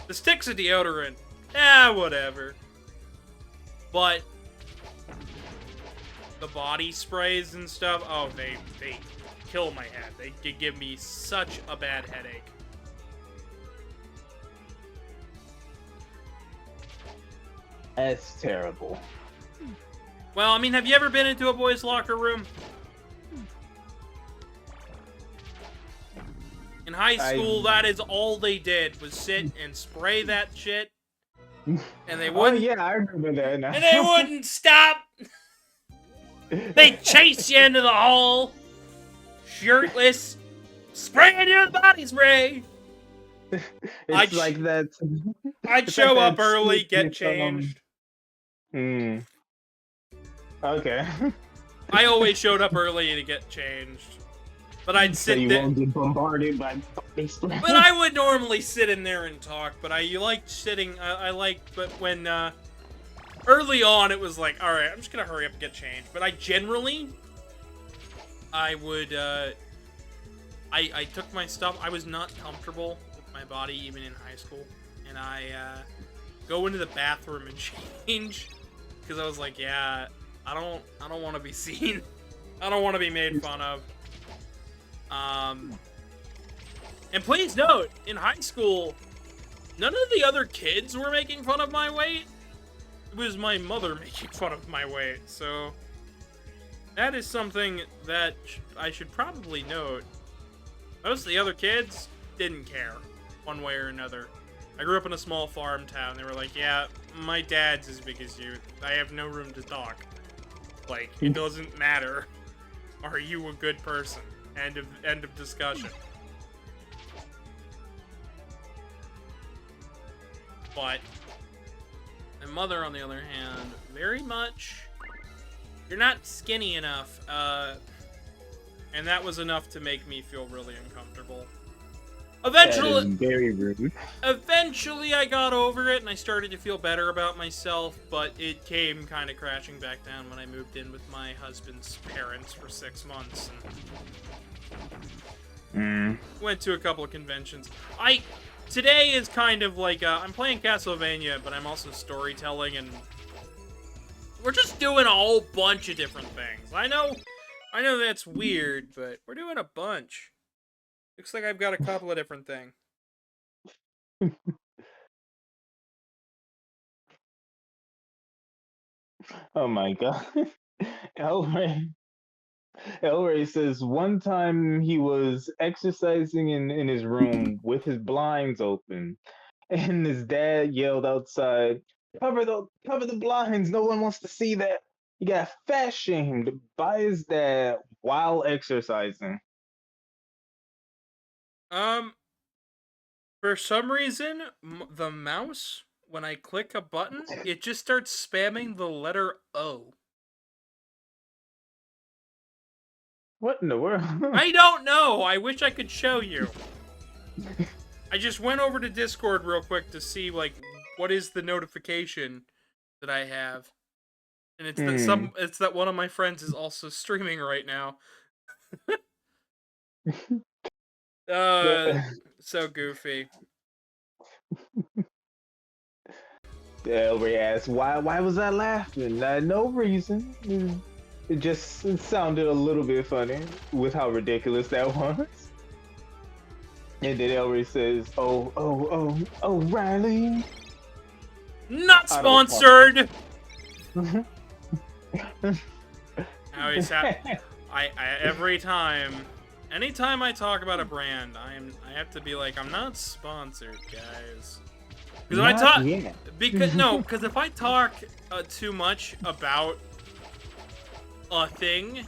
The sticks of deodorant, whatever. But the body sprays and stuff, oh, they kill my head. They give me such a bad headache. That's terrible. Well, I mean, have you ever been into a boys' locker room? In high school, that is all they did was sit and spray that shit, and they Oh wouldn't. yeah, I remember that now. And they wouldn't stop. They'd chase you into the hall, shirtless, spraying you with body spray. It's like that. I'd It's like show up that early, skit get with, changed. Okay. I always showed up early to get changed. But I'd So sit you there. won't get bombarded by body spray. But I would normally sit in there and talk. But you liked sitting. I liked. But when early on, it was like, all right, I'm just gonna hurry up and get changed. But I generally, I would. I took my stuff. I was not comfortable with my body even in high school, and I go into the bathroom and change because I was like, yeah, I don't want to be seen. I don't want to be made fun of. And please note, in high school, none of the other kids were making fun of my weight. It was my mother making fun of my weight, so that is something that I should probably note. Most of the other kids didn't care, one way or another. I grew up in a small farm town. They were like, yeah, my dad's as big as you. I have no room to talk. Like, it doesn't matter. Are you a good person? End of discussion. But my mother, on the other hand, very much, you're not skinny enough, and that was enough to make me feel really uncomfortable. Eventually, that is very rude. Eventually, I got over it, and I started to feel better about myself, but it came kind of crashing back down when I moved in with my husband's parents for 6 months. And went to a couple of conventions. Today is kind of like, I'm playing Castlevania, but I'm also storytelling, and we're just doing a whole bunch of different things. I know that's weird, but we're doing a bunch. Looks like I've got a couple of different things. Oh my god. Elray says one time he was exercising in his room with his blinds open, and his dad yelled outside, cover the blinds, no one wants to see that. He got fat shamed by his dad while exercising. For some reason, the mouse, when I click a button, it just starts spamming the letter O. What in the world? I don't know. I wish I could show you. I just went over to Discord real quick to see, like, what is the notification that I have. And it's it's that one of my friends is also streaming right now. So goofy. Elray asked, why was I laughing? No reason. It sounded a little bit funny with how ridiculous that was. And then Elray says, oh, Riley. Not sponsored! Anytime I talk about a brand, I have to be like, I'm not sponsored, guys. Because if I talk too much about a thing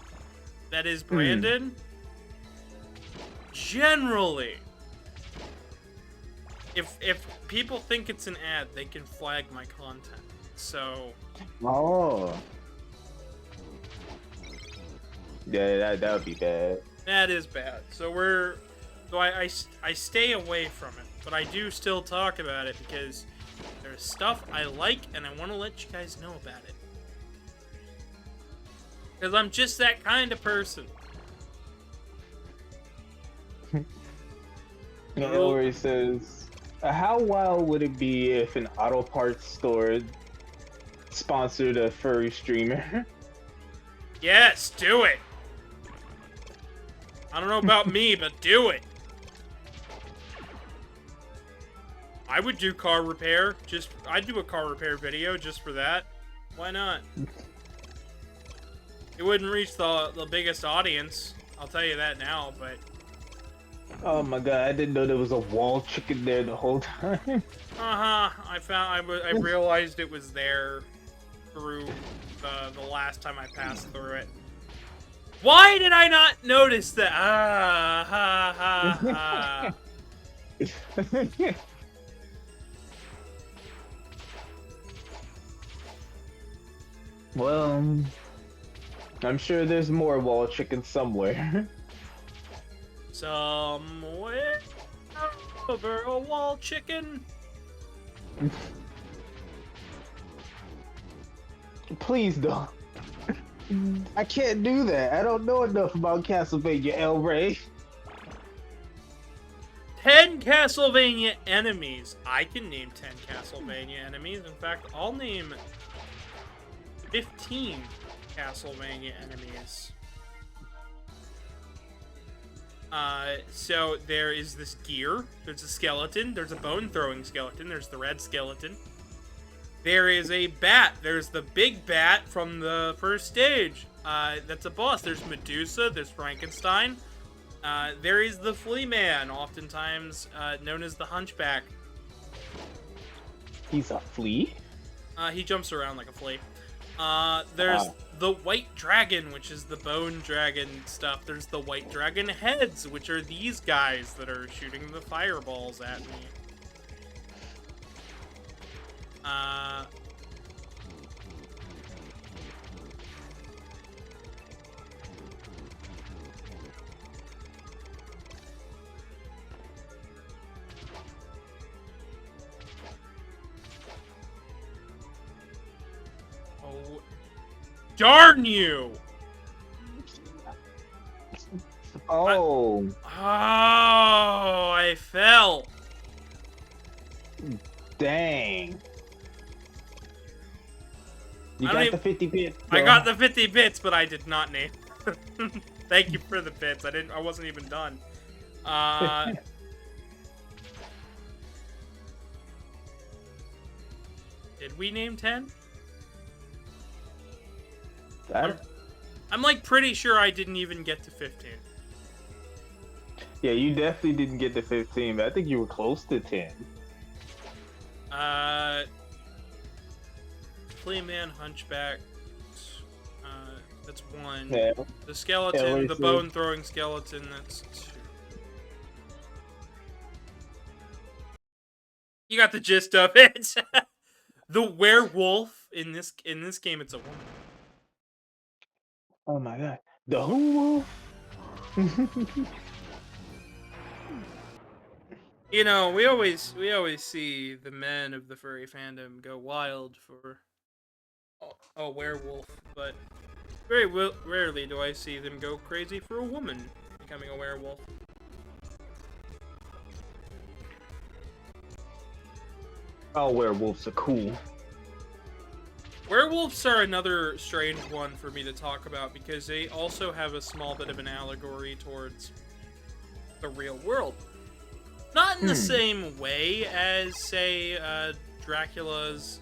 that is branded, generally, if people think it's an ad, they can flag my content. So. Oh. Yeah, that would be bad. That is bad. So I stay away from it, but I do still talk about it because there's stuff I like and I want to let you guys know about it. Because I'm just that kind of person. Elray says, how wild would it be if an auto parts store sponsored a furry streamer? Yes, do it. I don't know about me, but do it. I would do car repair. I'd do a car repair video just for that. Why not? It wouldn't reach the biggest audience. I'll tell you that now, but... Oh my god, I didn't know there was a wall chicken there the whole time. I realized it was there through the last time I passed through it. Why did I not notice that? Well, I'm sure there's more wall chicken somewhere. Somewhere over a wall chicken. Please don't. I can't do that. I don't know enough about Castlevania, El Rey. 10 Castlevania enemies. I can name 10 Castlevania enemies. In fact, I'll name 15 Castlevania enemies. So there is this gear. There's a skeleton. There's a bone-throwing skeleton. There's the red skeleton. There is a bat. There's the big bat from the first stage. That's a boss. There's Medusa. There's Frankenstein. There is the Flea Man, oftentimes known as the Hunchback. He's a flea? He jumps around like a flea. There's the White Dragon, which is the bone dragon stuff. There's the White Dragon heads, which are these guys that are shooting the fireballs at me. Oh, darn you! Oh. I fell. Dang. You got the 50 bits. I got the 50 bits, but I did not name. Thank you for the bits. I wasn't even done. Did we name 10? I'm like pretty sure I didn't even get to 15. Yeah, you definitely didn't get to 15, but I think you were close to 10. Flea Man, Hunchback. That's one. Yeah. The skeleton, the bone-throwing skeleton. That's two. You got the gist of it. The werewolf in this game, it's a woman. Oh my god, the who? You know, we always see the men of the furry fandom go wild for a werewolf, but very rarely do I see them go crazy for a woman becoming a werewolf. All werewolves are cool. Werewolves are another strange one for me to talk about because they also have a small bit of an allegory towards the real world. Not in the same way as, say, Dracula's...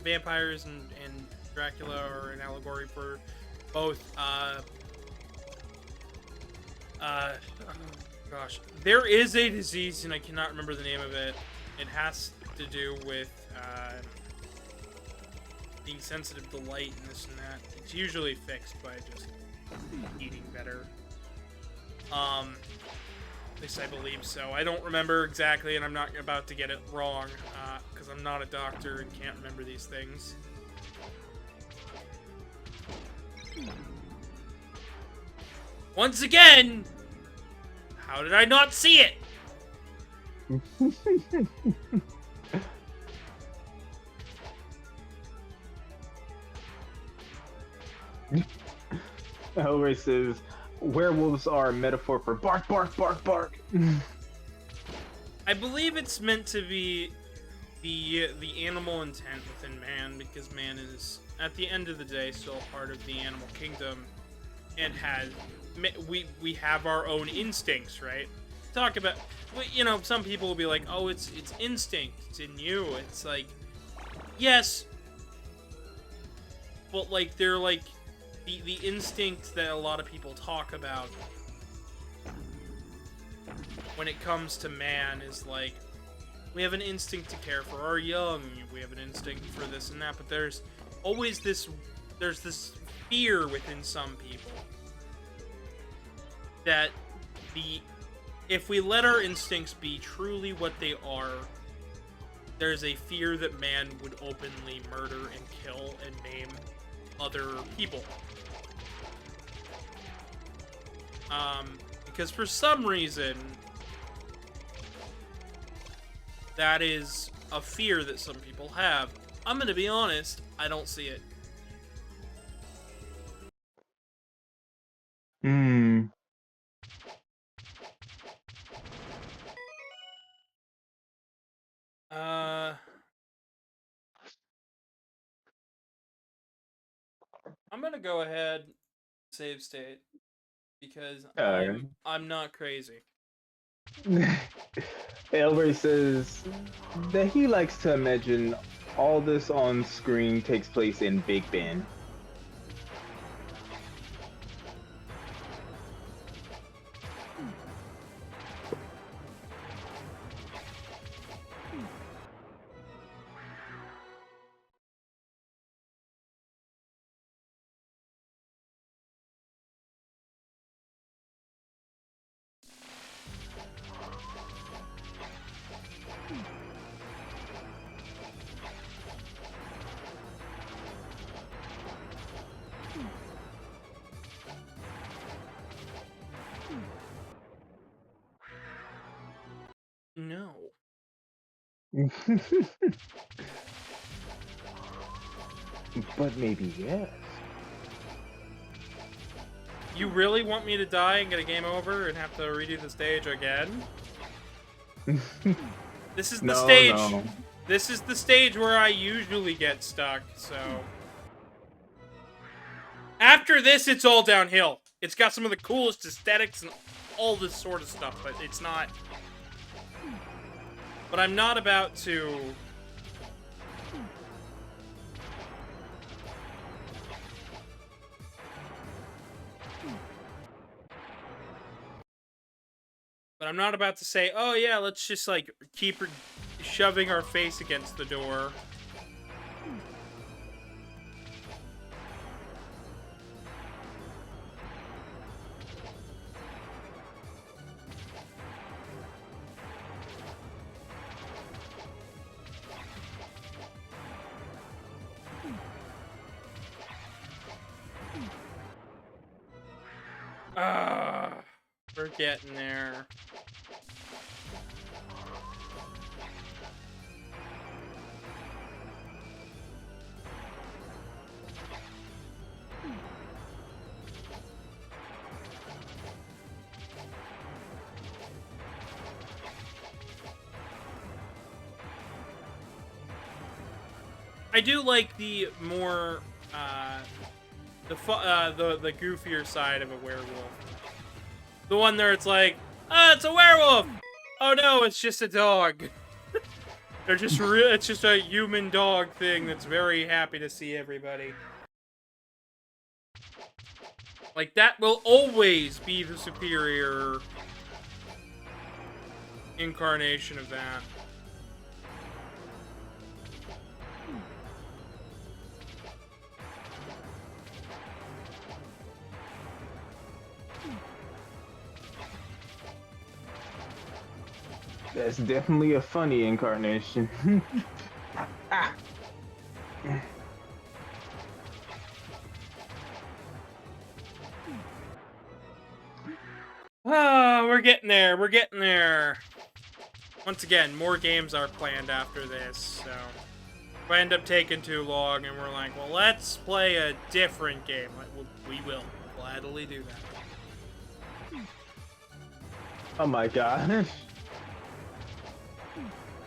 vampires and Dracula are an allegory for both, oh gosh. There is a disease, and I cannot remember the name of it. It has to do with, being sensitive to light and this and that. It's usually fixed by just eating better. At least I believe so. I don't remember exactly, and I'm not about to get it wrong, because I'm not a doctor and can't remember these things. Once again, how did I not see it? However, it says werewolves are a metaphor for bark, bark, bark, bark. I believe it's meant to be the animal intent within man, because man is, at the end of the day, still part of the animal kingdom, and we have our own instincts, right? talk about, you know, some people will be like, oh, it's instinct, it's in you. It's like, yes, but like they're like the instinct that a lot of people talk about when it comes to man is like, we have an instinct to care for our young, we have an instinct for this and that, but there's always this fear within some people that if we let our instincts be truly what they are, there's a fear that man would openly murder and kill and maim other people. Because for some reason, that is a fear that some people have. I'm gonna be honest, I don't see it. Hmm. I'm gonna go ahead, save state, because Alright. I'm not crazy. Elray says that he likes to imagine all this on screen takes place in Big Ben. No. But maybe yes. You really want me to die and get a game over and have to redo the stage again? This is the stage. No. This is the stage where I usually get stuck, so. After this, it's all downhill. It's got some of the coolest aesthetics and all this sort of stuff, but it's not. But I'm not about to. But I'm not about to say, oh yeah, let's just like keep shoving our face against the door. We're getting there. I do like the more the goofier side of a werewolf. The one there, it's like, it's a werewolf. Oh no, it's just a dog. They're just it's just a human dog thing that's very happy to see everybody. Like, that will always be the superior incarnation of that. That's definitely a funny incarnation. We're getting there. We're getting there. Once again, more games are planned after this, so if I end up taking too long and we're like, well, let's play a different game, we will gladly do that. Oh my gosh.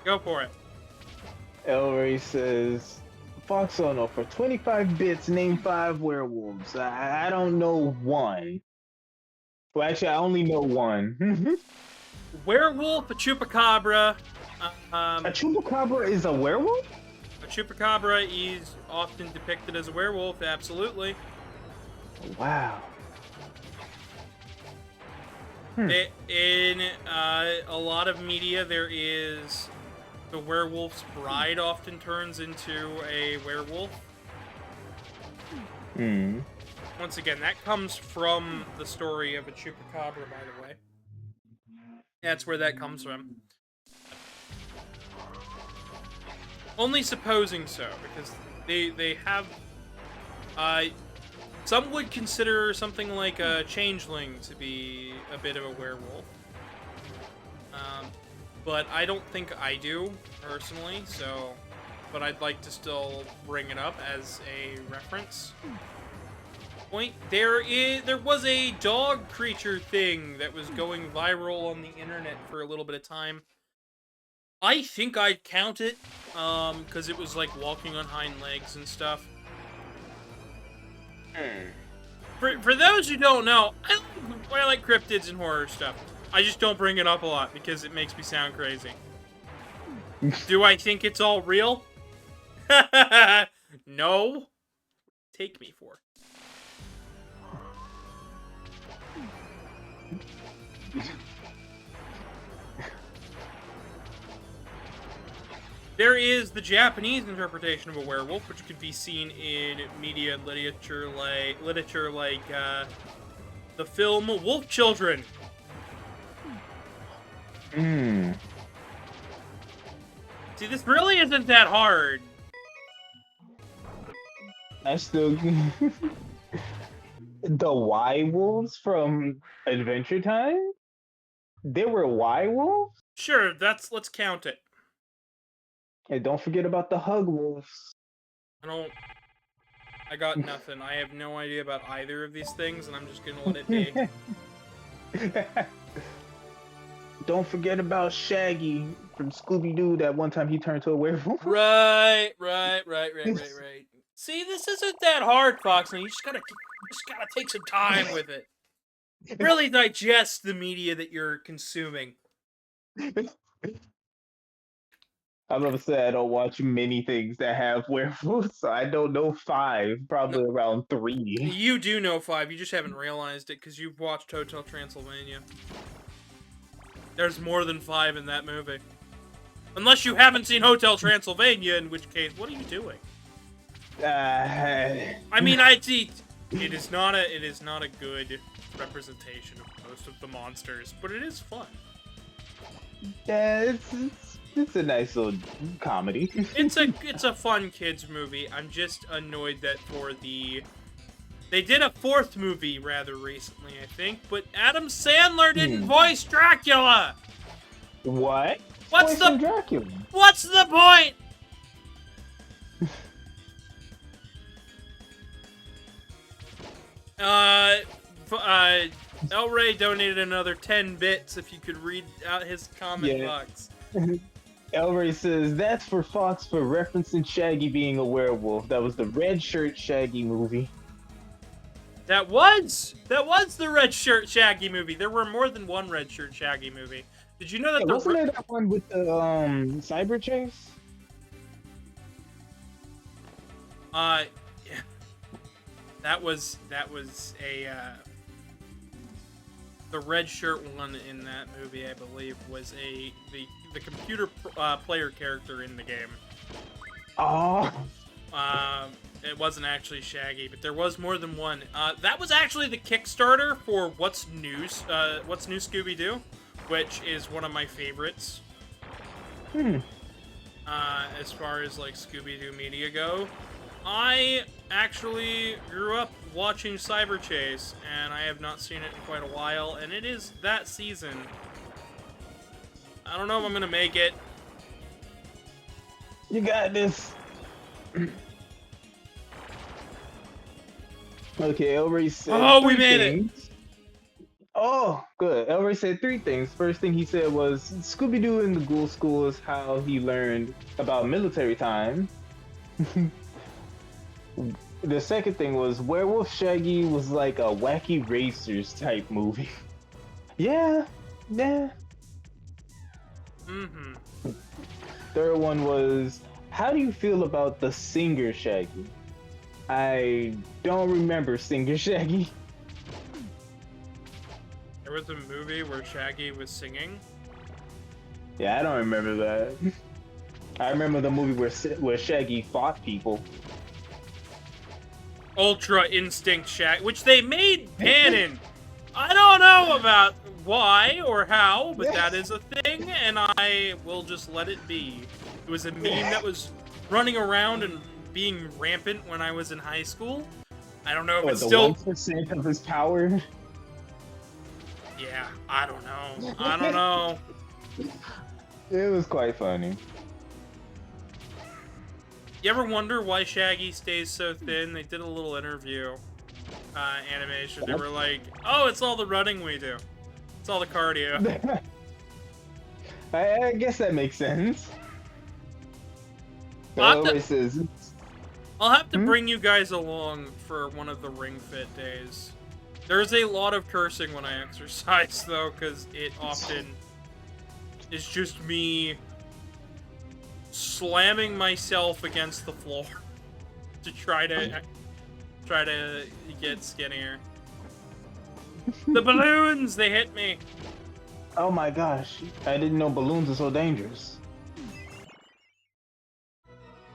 Go for it. Elray says, Fox Ono, for 25 bits, name 5 werewolves. I don't know one. Well, actually, I only know one. werewolf, a chupacabra. A chupacabra is a werewolf? A chupacabra is often depicted as a werewolf, absolutely. Wow. In a lot of media, there is the werewolf's bride often turns into a werewolf. Once again, that comes from the story of a chupacabra, by the way. That's where that comes from. Only supposing so, because they have... some would consider something like a changeling to be a bit of a werewolf. But I don't think I do, personally, so... But I'd like to still bring it up as a reference point. There was a dog creature thing that was going viral on the internet for a little bit of time. I think I'd count it, because it was like walking on hind legs and stuff. For those who don't know, I like cryptids and horror stuff. I just don't bring it up a lot because it makes me sound crazy. Do I think it's all real? No. Take me for. There is the Japanese interpretation of a werewolf, which can be seen in media and literature like the film Wolf Children. See, this really isn't that hard. I still... The Y-Wolves from Adventure Time? They were Y-Wolves? Sure, let's count it. Hey, don't forget about the Hug Wolves. I got nothing. I have no idea about either of these things, and I'm just gonna let it be. Don't forget about Shaggy from Scooby-Doo. That one time he turned to a werewolf. Right. See, this isn't that hard, Fox. You just gotta take some time with it. Really digest the media that you're consuming. I'm gonna say I don't watch many things that have werewolves, so I don't know 5, probably around 3. You do know 5, you just haven't realized it because you've watched Hotel Transylvania. There's more than 5 in that movie. Unless you haven't seen Hotel Transylvania, in which case, what are you doing? I mean, it is not a good representation of most of the monsters, but it is fun. Yeah, it's a nice little comedy. It's a fun kids movie. I'm just annoyed that they did a 4th movie rather recently, I think, but Adam Sandler didn't voice Dracula. What? What's the Dracula? What's the point? El Rey donated another 10 bits if you could read out his comment box. El Rey says, that's for Fox for referencing Shaggy being a werewolf. That was the Red Shirt Shaggy movie. That was the Red Shirt Shaggy movie. There were more than one Red Shirt Shaggy movie. Did you know that wasn't there that one with the cyber chase? That was a the red shirt one in that movie, I believe, was the computer player character in the game. Oh. It wasn't actually Shaggy, but there was more than one. That was actually the Kickstarter for What's New Scooby-Doo, which is one of my favorites. As far as like Scooby-Doo media go. I actually grew up watching Cyber Chase, and I have not seen it in quite a while, and it is that season. I don't know if I'm gonna make it. You got this. Okay, Elray said we made it! Oh, good. Elray said 3 things. First thing he said was, Scooby-Doo in the Ghoul School is how he learned about military time. The second thing was, Werewolf Shaggy was like a Wacky Racers type movie. Yeah. Mm-hmm. Third one was, how do you feel about the singer Shaggy? I don't remember singer Shaggy. There was a movie where Shaggy was singing. Yeah, I don't remember that. I remember the movie where Shaggy fought people. Ultra Instinct Shaggy, which they made canon. I don't know about why or how, but that is a thing, and I will just let it be. It was a meme that was running around and being rampant when I was in high school. I don't know if What, it's the still... 1% of his power? Yeah, I don't know. I don't know. It was quite funny. You ever wonder why Shaggy stays so thin? They did a little interview animation. They were like, oh, it's all the running we do. It's all the cardio. I guess that makes sense. I'll have to bring you guys along for one of the Ring Fit days. There's a lot of cursing when I exercise, though, because it often is just me slamming myself against the floor to try to get skinnier. The balloons, they hit me. Oh my gosh, I didn't know balloons are so dangerous.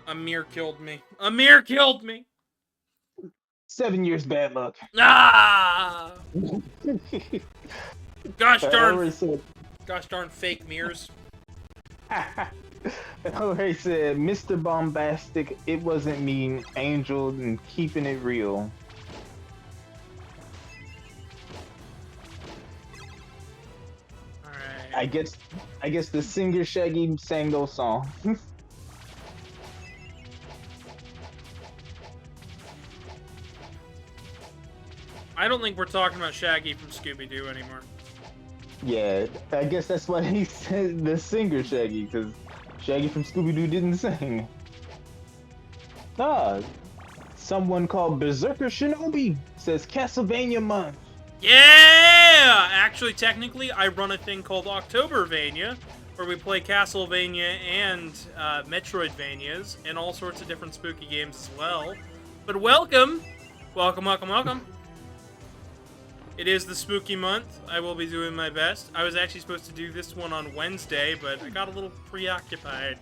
Amir killed me. Amir killed me. 7 years bad luck. Ah! Gosh darn fake mirrors. I already said, Mr. Bombastic, it wasn't me, Angel, and keeping it real. Alright. I guess the singer Shaggy sang those songs. I don't think we're talking about Shaggy from Scooby-Doo anymore. Yeah, I guess that's why he said the singer Shaggy, because Shaggy from Scooby-Doo didn't sing. Ah, someone called Berserker Shinobi says Castlevania month. Yeah! Actually, technically, I run a thing called Octobervania, where we play Castlevania and Metroidvanias, and all sorts of different spooky games as well. But welcome! Welcome, welcome, welcome. It is the spooky month. I will be doing my best. I was actually supposed to do this one on Wednesday, but I got a little preoccupied.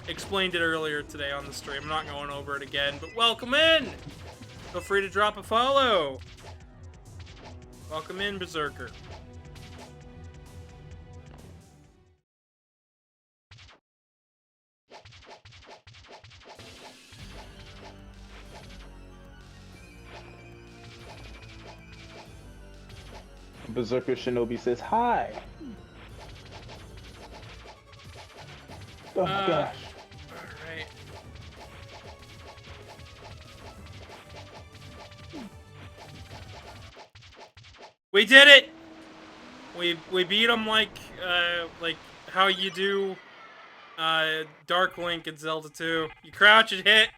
Explained it earlier today on the stream. I'm not going over it again, but welcome in! Feel free to drop a follow. Welcome in, Berserker. Berserker Shinobi says hi. Oh my gosh. Alright. We did it! We beat him like how you do Dark Link in Zelda 2. You crouch and hit.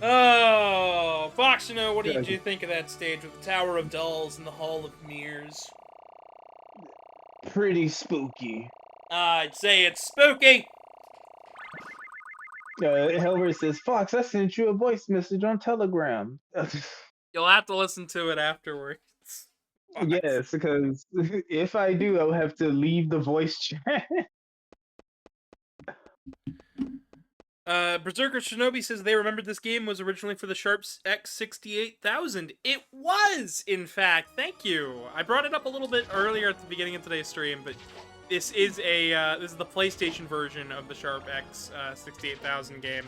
Oh, Fox, what did you think of that stage with the Tower of Dolls and the Hall of Mirrors? Pretty spooky. I'd say it's spooky! Helver says, Fox, I sent you a voice message on Telegram. You'll have to listen to it afterwards. Fox. Yes, because if I do, I'll have to leave the voice chat. Berserker Shinobi says they remembered this game was originally for the Sharp-X 68000. It was, in fact. Thank you. I brought it up a little bit earlier at the beginning of today's stream, but this is the PlayStation version of the Sharp-X 68000 game.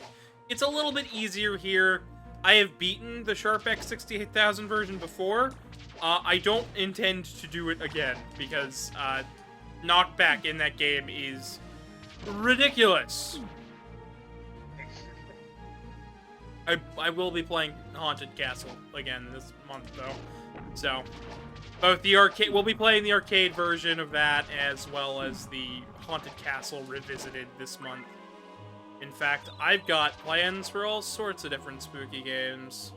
It's a little bit easier here. I have beaten the Sharp-X 68000 version before. I don't intend to do it again because knockback in that game is ridiculous. I will be playing Haunted Castle again this month, though. So, both the arcade... We'll be playing the arcade version of that, as well as the Haunted Castle Revisited this month. In fact, I've got plans for all sorts of different spooky games.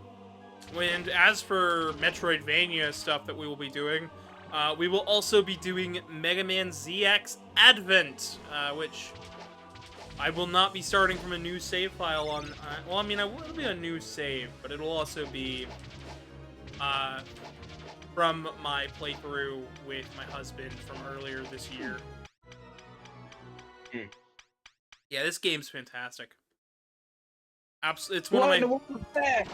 And as for Metroidvania stuff that we will be doing, We will also be doing Megaman.exe Advent, which I will not be starting from a new save file on... well, I mean, it will be a new save, but it'll also be from my playthrough with my husband from earlier this year. Yeah, this game's fantastic. It's one What? of What was that?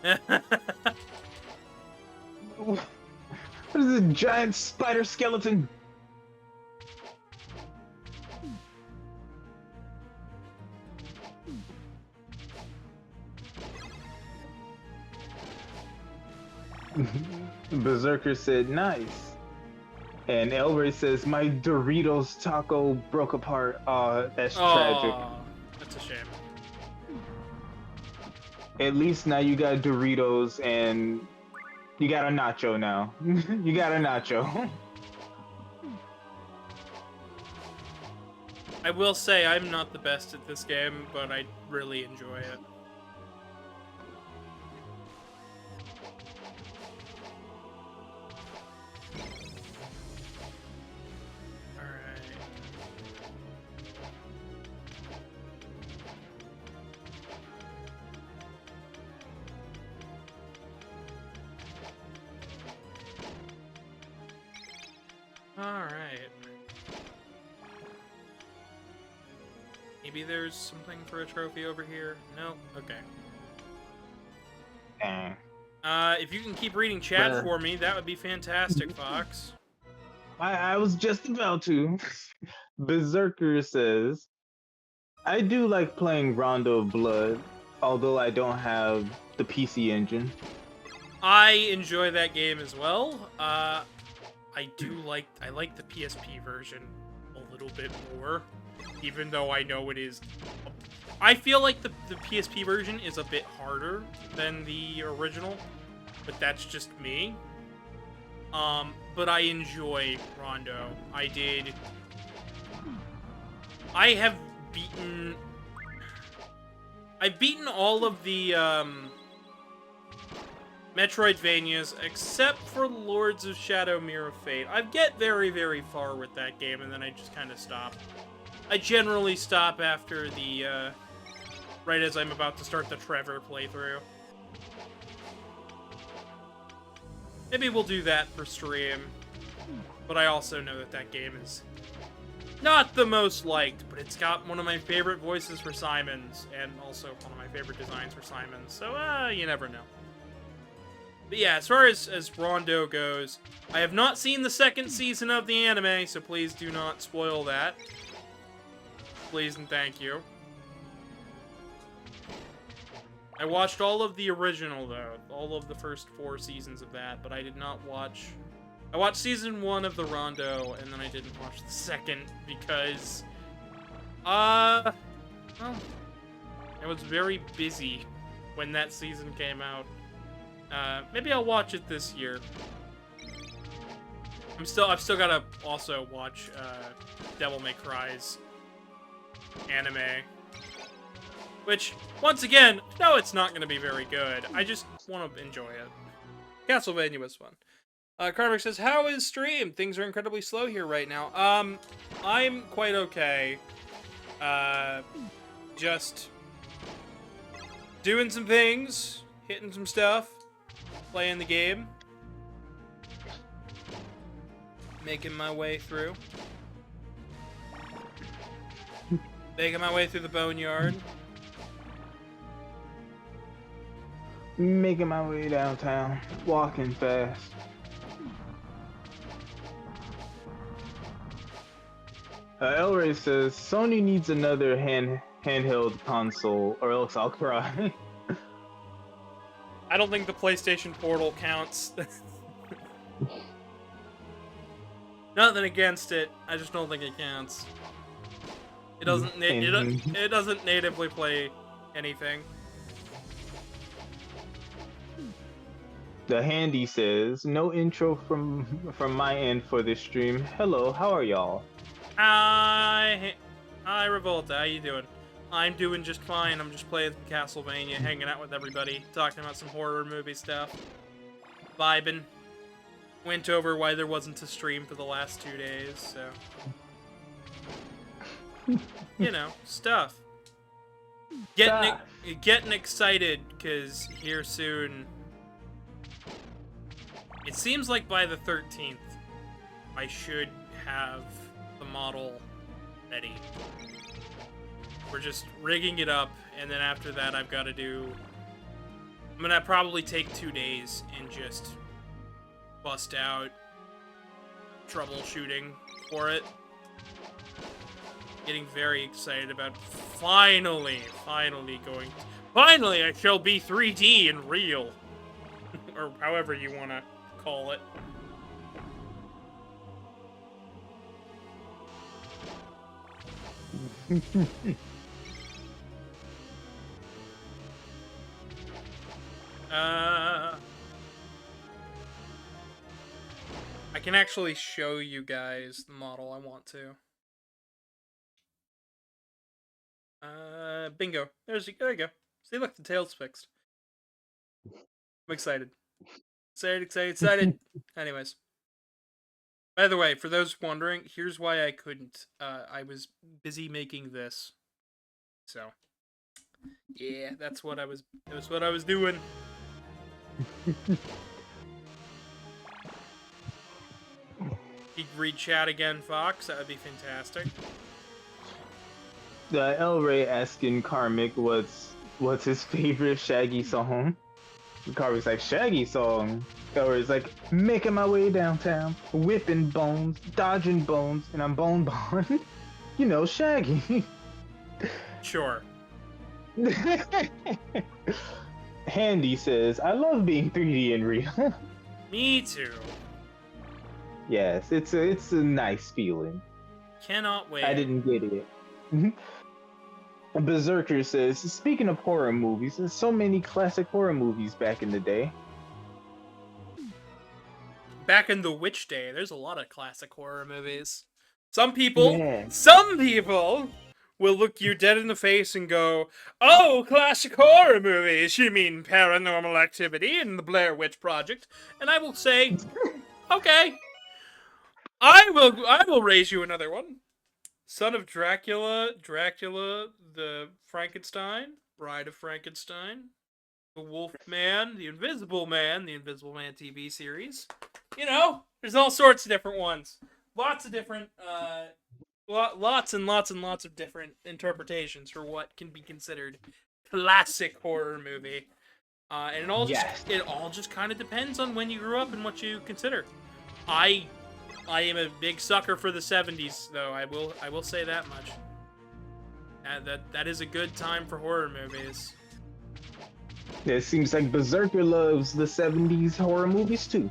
my... What is a giant spider skeleton? Berserker said, nice. And Elray says, my Doritos taco broke apart. That's tragic. That's a shame. At least now you got Doritos and you got a nacho now. You got a nacho. I will say I'm not the best at this game, but I really enjoy it. Alright. Maybe there's something for a trophy over here? No? Okay. If you can keep reading chat for me, that would be fantastic, Fox. I was just about to. Berserker says, I do like playing Rondo of Blood, although I don't have the PC engine. I enjoy that game as well. I like the PSP version a little bit more, even though I know it is... I feel like the PSP version is a bit harder than the original, but that's just me. But I enjoy Rondo. I've beaten all of the, Metroidvanias, except for Lords of Shadow Mirror of Fate. I get very, very far with that game, and then I just kind of stop. I generally stop after the, right as I'm about to start the Trevor playthrough. Maybe we'll do that for stream. But I also know that that game is not the most liked, but it's got one of my favorite voices for Simons, and also one of my favorite designs for Simons, so, you never know. But yeah, as far as Rondo goes, I have not seen the second season of the anime, so please do not spoil that. Please and thank you. I watched all of the original, though. All of the first 4 seasons of that, but I did not watch... I watched season 1 of the Rondo, and then I didn't watch the second, because... well, I was very busy when that season came out. Maybe I'll watch it this year. I've still gotta also watch, Devil May Cry's anime. Which, once again, no, it's not gonna be very good. I just want to enjoy it. Castlevania was fun. Carver says, how is stream? Things are incredibly slow here right now. I'm quite okay. Just doing some things, hitting some stuff, playing the game, making my way through. Making my way through the boneyard. Making my way downtown, walking fast. Elray says, Sony needs another handheld console, or else I'll cry. I don't think the PlayStation Portal counts. Nothing against it, I just don't think it counts. It doesn't. It doesn't natively play anything. The Handy says, no intro from my end for this stream. Hello, how are y'all? Hi, Revolta, how you doing? I'm doing just fine. I'm just playing Castlevania, hanging out with everybody, talking about some horror movie stuff, vibing. Went over why there wasn't a stream for the last 2 days, so... You know, stuff. Getting excited, because here soon... It seems like by the 13th, I should have the model ready. We're just rigging it up, and then after that I've got to do... I'm gonna probably take 2 days and just bust out troubleshooting for it. Getting very excited about finally I shall be 3D and real. Or however you want to call it. I can actually show you guys the model I want to. Bingo. There you go. See, look, the tail's fixed. I'm excited. Excited. Anyways. By the way, for those wondering, here's why I couldn't. I was busy making this. So. Yeah, that's what I was doing. You can read chat again, Fox. That would be fantastic. El Ray asking Karmic what's his favorite Shaggy song. Karmic's like, Shaggy song. El Ray's like, making my way downtown, whipping bones, dodging bones, and I'm bone. You know, Shaggy. Sure. Handy says, I love being 3D and real. Me too. Yes, it's a nice feeling. Cannot wait. I didn't get it. Berserker says, speaking of horror movies, there's so many classic horror movies back in the day. Back in the witch day, there's a lot of classic horror movies. Some people will look you dead in the face and go, oh, classic horror movies, you mean Paranormal Activity and the Blair Witch Project? And I will say, okay, I will raise you another one. Son of Dracula, the Frankenstein, Bride of Frankenstein, the Wolf Man, the Invisible Man TV series. You know, there's all sorts of different ones. Lots of different, lots and lots of different interpretations for what can be considered classic horror movie. And it all just kind of depends on when you grew up and what you consider. I am a big sucker for the 70s, though. I will say that much. That is a good time for horror movies. Yeah, it seems like Berserker loves the 70s horror movies too.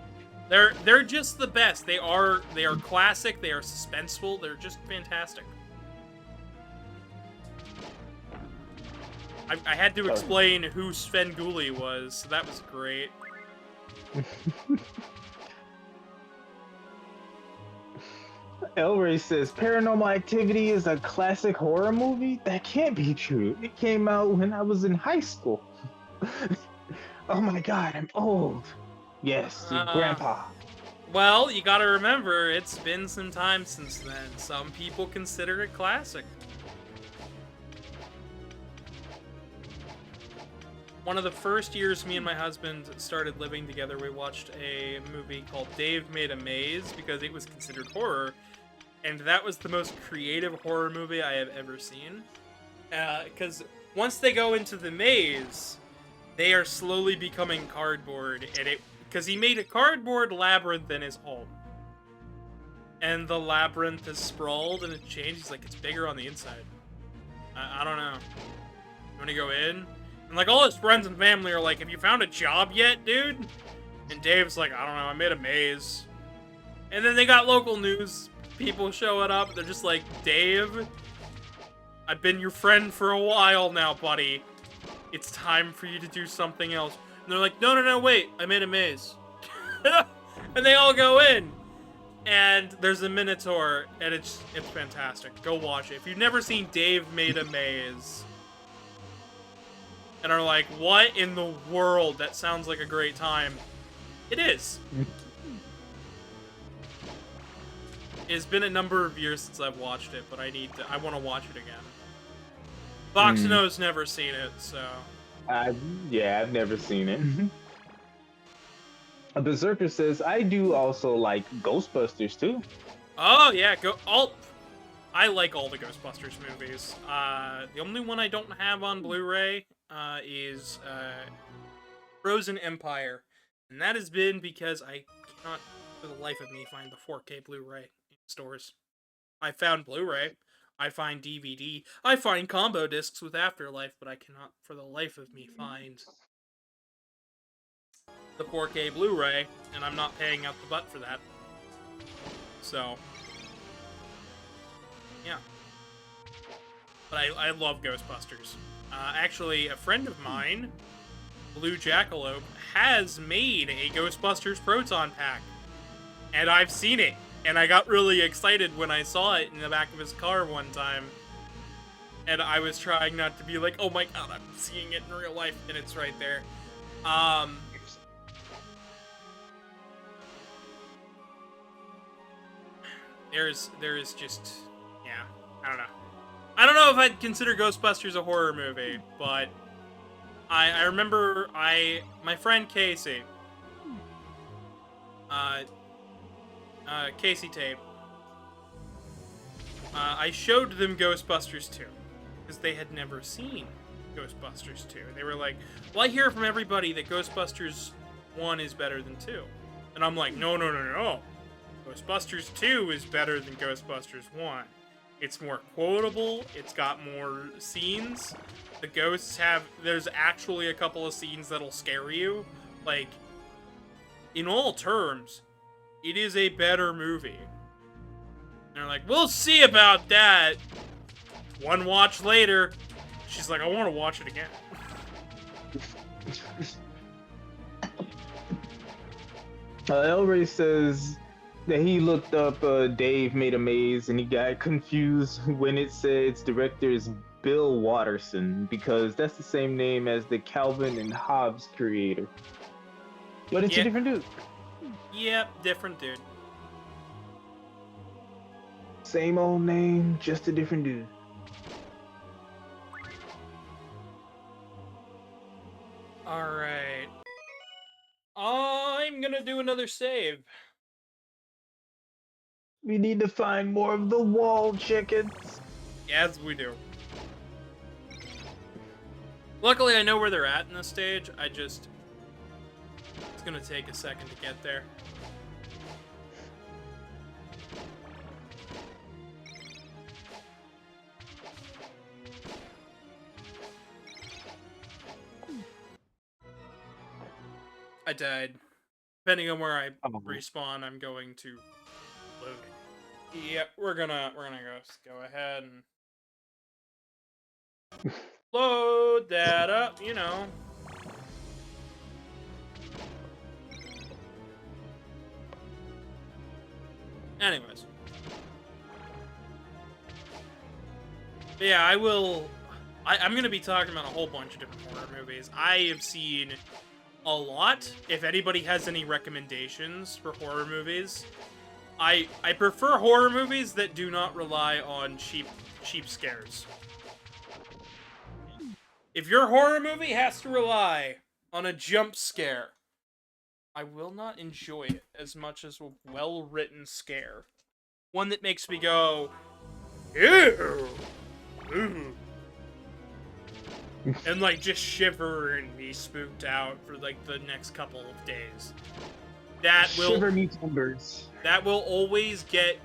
They're just the best. They are classic. They are suspenseful. They're just fantastic. I had to explain who Svengoolie was. So that was great. El Ray says, Paranormal Activity is a classic horror movie? That can't be true. It came out when I was in high school. Oh my god, I'm old. Yes, Grandpa. Well, you gotta remember, it's been some time since then. Some people consider it classic. One of the first years me and my husband started living together, we watched a movie called Dave Made a Maze because it was considered horror. And that was the most creative horror movie I have ever seen. Because once they go into the maze, they are slowly becoming cardboard. Because he made a cardboard labyrinth in his home. And the labyrinth is sprawled and it changed. He's like, it's bigger on the inside. I don't know. You want to go in? And like all his friends and family are like, have you found a job yet, dude? And Dave's like, I don't know, I made a maze. And then they got local news people showing up. They're just like, Dave, I've been your friend for a while now, buddy. It's time for you to do something else. And they're like, no, wait, I made a maze. And they all go in. And there's a Minotaur, and it's fantastic. Go watch it. If you've never seen Dave Made a Maze, and are like, what in the world? That sounds like a great time. It is. It's been a number of years since I've watched it, but I want to watch it again. Boxino's never seen it, so. Yeah, I've never seen it. A Berserker says, I do also like Ghostbusters too. Oh yeah, I like all the Ghostbusters movies. The only one I don't have on Blu-ray is Frozen Empire, and that has been because I cannot, for the life of me, find the 4K Blu-ray in stores. I found Blu-ray, I find DVD, I find combo discs with Afterlife, but I cannot, for the life of me, find the 4K Blu-ray, and I'm not paying out the butt for that. So, yeah. But I love Ghostbusters. Actually, a friend of mine, Blue Jackalope, has made a Ghostbusters Proton Pack. And I've seen it. And I got really excited when I saw it in the back of his car one time. And I was trying not to be like, oh my god, I'm seeing it in real life. And it's right there. There is just, yeah, I don't know. I don't know if I'd consider Ghostbusters a horror movie, but I remember my friend Casey, Casey Tape, I showed them Ghostbusters 2, because they had never seen Ghostbusters 2. They were like, well, I hear from everybody that Ghostbusters 1 is better than 2. And I'm like, no. Ghostbusters 2 is better than Ghostbusters 1. It's more quotable, it's got more scenes. The ghosts there's actually a couple of scenes that'll scare you. Like, in all terms, it is a better movie. And they're like, we'll see about that. One watch later, she's like, I want to watch it again. Elray says that he looked up Dave Made a Maze and he got confused when it said its director is Bill Watterson, because that's the same name as the Calvin and Hobbes creator. But it's a different dude. Yep, different dude. Same old name, just a different dude. Alright. I'm gonna do another save. We need to find more of the wall chickens. Yes, we do. Luckily, I know where they're at in this stage. It's gonna take a second to get there. I died. Depending on where I respawn, I'm going to load. Yep, we're gonna go ahead and load that up, you know. Anyways. But yeah, I'm going to be talking about a whole bunch of different horror movies. I have seen a lot. If anybody has any recommendations for horror movies, I prefer horror movies that do not rely on cheap scares. If your horror movie has to rely on a jump scare, I will not enjoy it as much as a well-written scare. One that makes me go, ew, ooh, and like just shiver and be spooked out for like the next couple of days. That will shiver me timbers. That will always get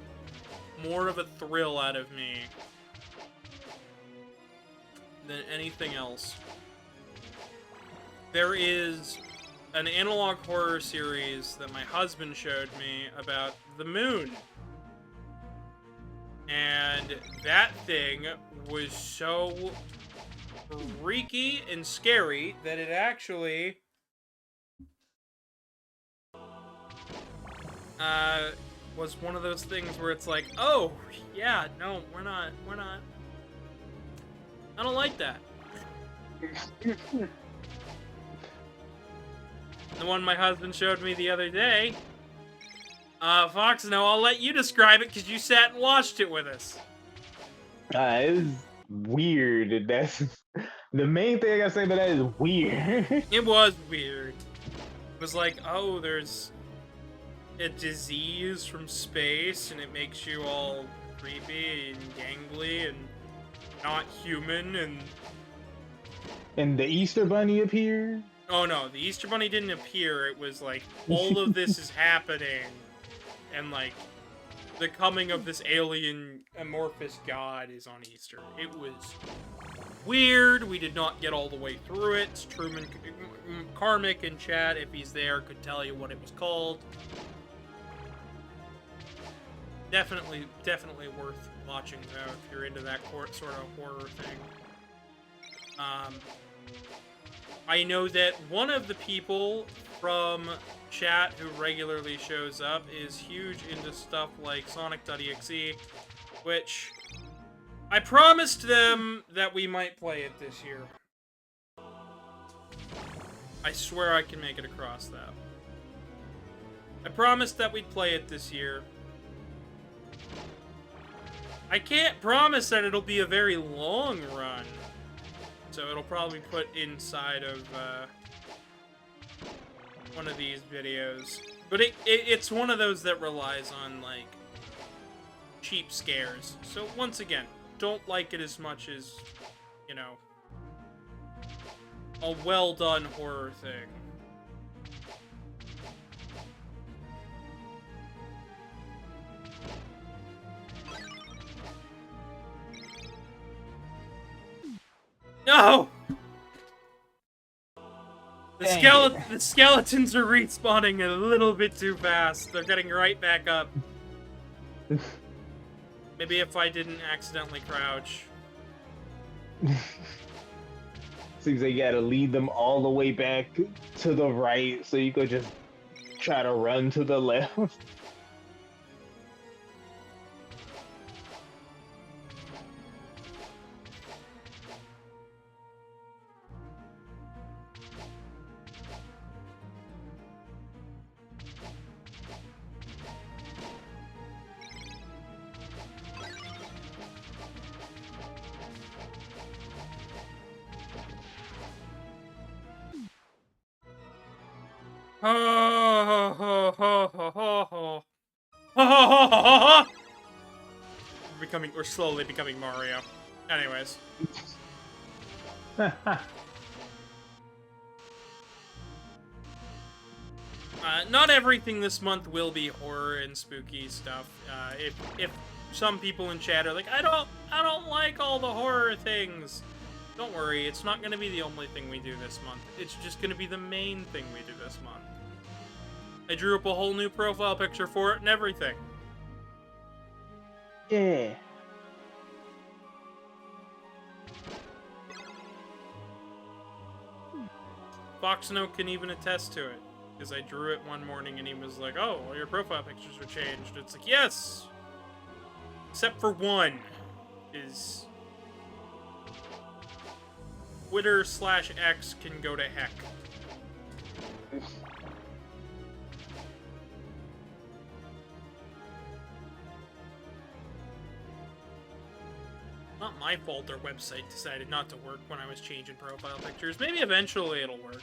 more of a thrill out of me than anything else. There is an analog horror series that my husband showed me about the moon. And that thing was so freaky and scary that it actually was one of those things where it's like, oh, yeah, no, we're not. I don't like that. The one my husband showed me the other day, Fox, no, I'll let you describe it because you sat and watched it with us. It was weird. That's the main thing I gotta say about that is weird. It was weird. It was like, oh, there's a disease from space and it makes you all creepy and gangly and not human and... And the Easter Bunny appeared. Oh no, the Easter Bunny didn't appear. It was like, all of this is happening. And like, the coming of this alien amorphous god is on Easter. It was weird. We did not get all the way through it. Truman, Karmic in chat, if he's there, could tell you what it was called. Definitely worth watching though if you're into that sort of horror thing. I know that one of the people from chat who regularly shows up is huge into stuff like Sonic.exe, which I promised them that we might play it this year. I swear I can make it across that. I promised that we'd play it this year. I can't promise that it'll be a very long run, so it'll probably put inside of one of these videos. But it's one of those that relies on, like, cheap scares. So, once again, don't like it as much as, you know, a well-done horror thing. No! The skeletons are respawning a little bit too fast. They're getting right back up. Maybe if I didn't accidentally crouch. Seems like you gotta lead them all the way back to the right so you could just try to run to the left. We're slowly becoming Mario. Anyways. Not everything this month will be horror and spooky stuff. If some people in chat are like, I don't like all the horror things. Don't worry, it's not going to be the only thing we do this month. It's just going to be the main thing we do this month. I drew up a whole new profile picture for it and everything. Yeah. Foxno can even attest to it. Because I drew it one morning and he was like, oh, all your profile pictures are changed. It's like, yes! Except for one. Is... Twitter/X can go to heck. Not my fault their website decided not to work when I was changing profile pictures. Maybe eventually it'll work.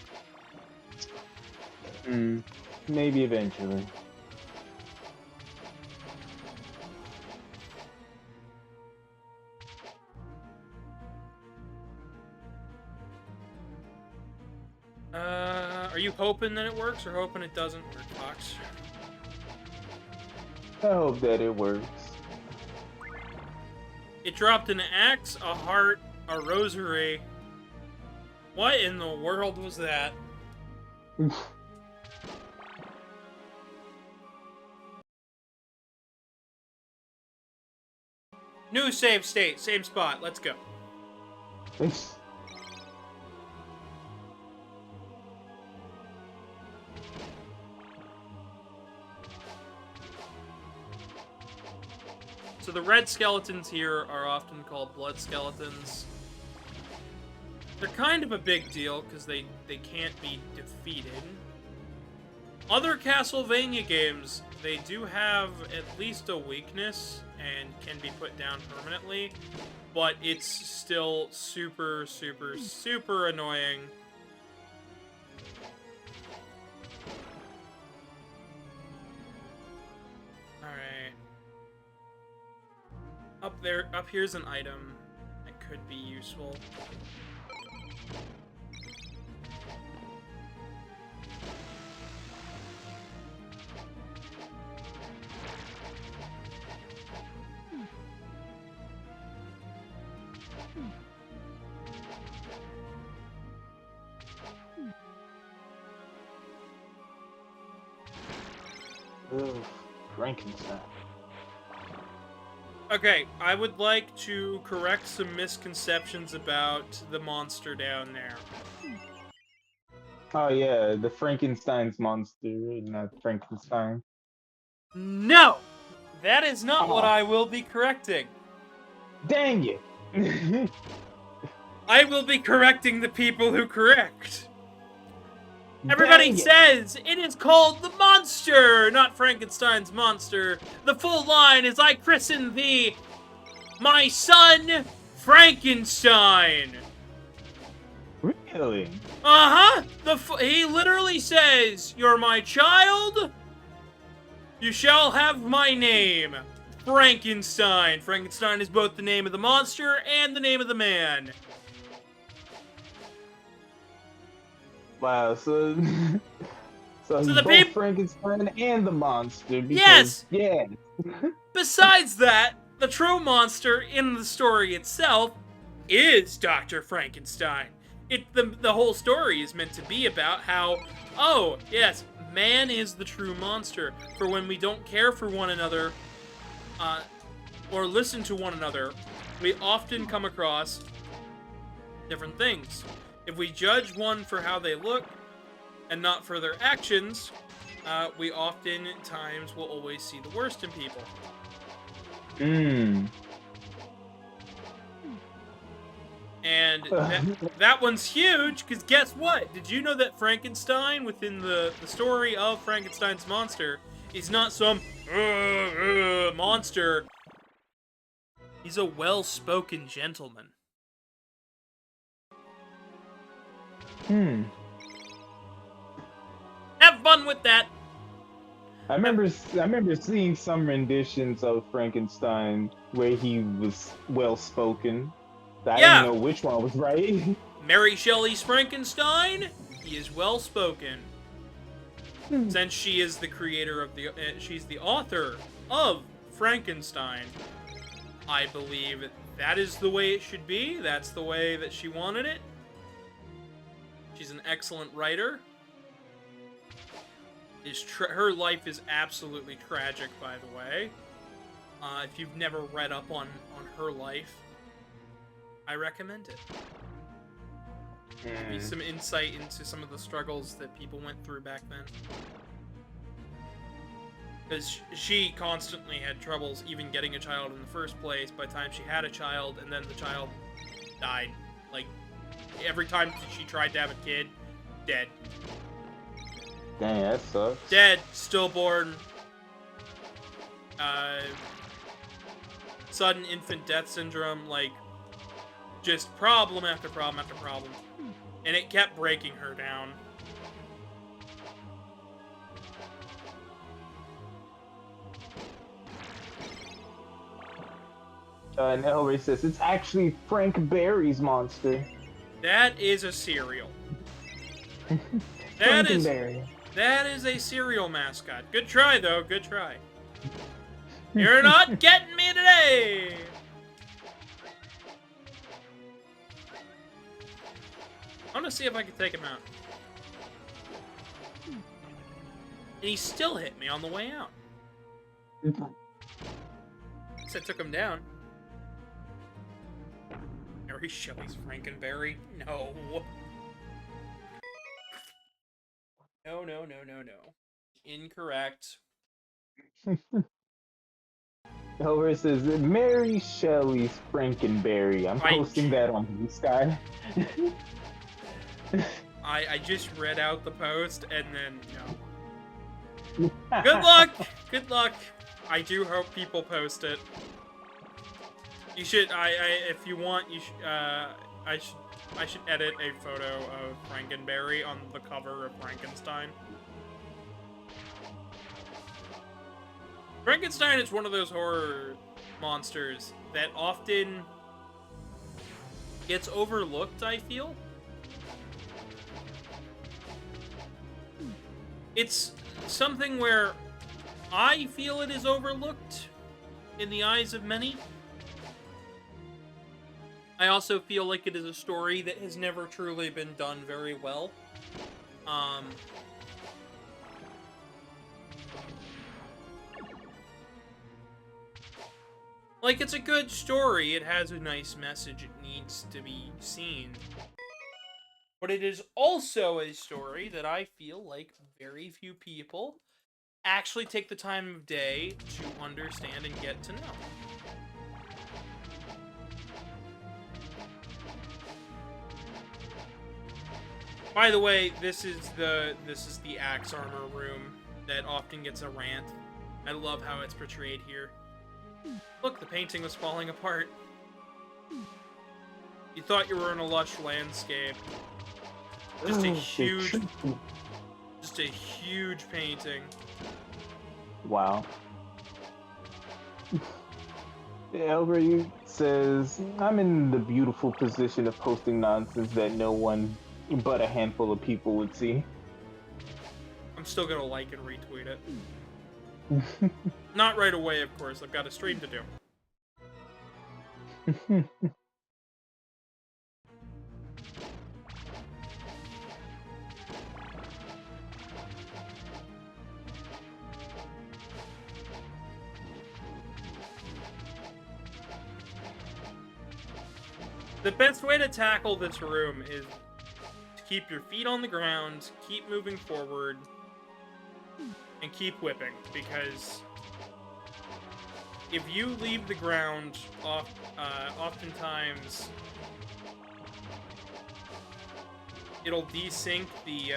Maybe eventually. Are you hoping that it works or hoping it doesn't work, Fox? I hope that it works. It dropped an axe, a heart, a rosary. What in the world was that? New save state, same spot. Let's go. So the red skeletons here are often called blood skeletons. They're kind of a big deal because they can't be defeated. Other Castlevania games, they do have at least a weakness and can be put down permanently, but it's still super, super, super annoying. Alright. Up here's an item that could be useful. Ugh, Frankenstein. Okay, I would like to correct some misconceptions about the monster down there. Oh yeah, the Frankenstein's monster, not Frankenstein. No! That is not what Oh. I will be correcting. Dang it! I will be correcting the people who correct. Everybody Dang it. says it is called the monster, not Frankenstein's monster. The full line is I christen thee, my son, Frankenstein. Really? Uh-huh. He literally says, you're my child. You shall have my name, Frankenstein. Frankenstein is both the name of the monster and the name of the man. Wow, so he's the both Frankenstein and the monster. Yes! Because, yeah. Besides that, the true monster in the story itself is Dr. Frankenstein. The whole story is meant to be about how, oh, yes, man is the true monster. For when we don't care for one another, or listen to one another, we often come across different things. If we judge one for how they look, and not for their actions, we oftentimes will always see the worst in people. And that one's huge, because guess what? Did you know that Frankenstein, within the story of Frankenstein's monster, is not some monster. He's a well-spoken gentleman. Have fun with that! I remember seeing some renditions of Frankenstein where he was well-spoken. I didn't know which one was right. Mary Shelley's Frankenstein, he is well-spoken. Since she is the creator of she's the author of Frankenstein, I believe that is the way it should be. That's the way that she wanted it. She's an excellent writer. Her life is absolutely tragic, by the way. If you've never read up on her life, I recommend it. Give me some insight into some of the struggles that people went through back then. Because she constantly had troubles even getting a child in the first place by the time she had a child, and then the child died. Like, every time she tried to have a kid, dead. Dang, that sucks. Dead, stillborn, sudden infant death syndrome, like, just problem after problem after problem. And it kept breaking her down. And Elray says, it's actually Frank Berry's monster. That is a cereal. That is a cereal mascot. Good try, though. Good try. You're not getting me today! I want to see if I can take him out. And he still hit me on the way out. So I took him down. Mary Shelley's Frankenberry? No. No, no, no, no, no. Incorrect. Elray says, Mary Shelley's Frankenberry. I'm posting that on Blue Sky. I just read out the post, and then, no. Good luck! Good luck! I do hope people post it. You should, if you want, you should, I should edit a photo of Frankenberry on the cover of Frankenstein. Frankenstein is one of those horror monsters that often gets overlooked, I feel. It's something where I feel it is overlooked in the eyes of many. I also feel like it is a story that has never truly been done very well. Like, it's a good story. It has a nice message. It needs to be seen. But it is also a story that I feel like very few people actually take the time of day to understand and get to know. By the way, this is the axe armor room that often gets a rant. I love how it's portrayed here. Look, the painting was falling apart. You thought you were in a lush landscape. Just a huge painting. Wow. Elbury says, I'm in the beautiful position of posting nonsense that no one but a handful of people would see. I'm still gonna like and retweet it. Not right away, of course. I've got a stream to do. The best way to tackle this room is to keep your feet on the ground, keep moving forward, and keep whipping, because if you leave the ground, oftentimes it'll desync the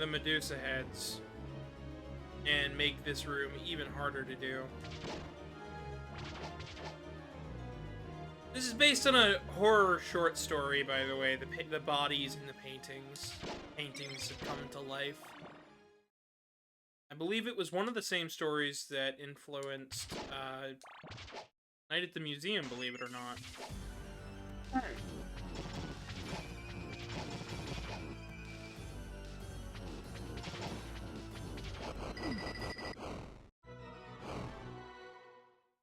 Medusa heads and make this room even harder to do. This is based on a horror short story, by the way. The bodies in the paintings have come to life. I believe it was one of the same stories that influenced Night at the Museum, believe it or not.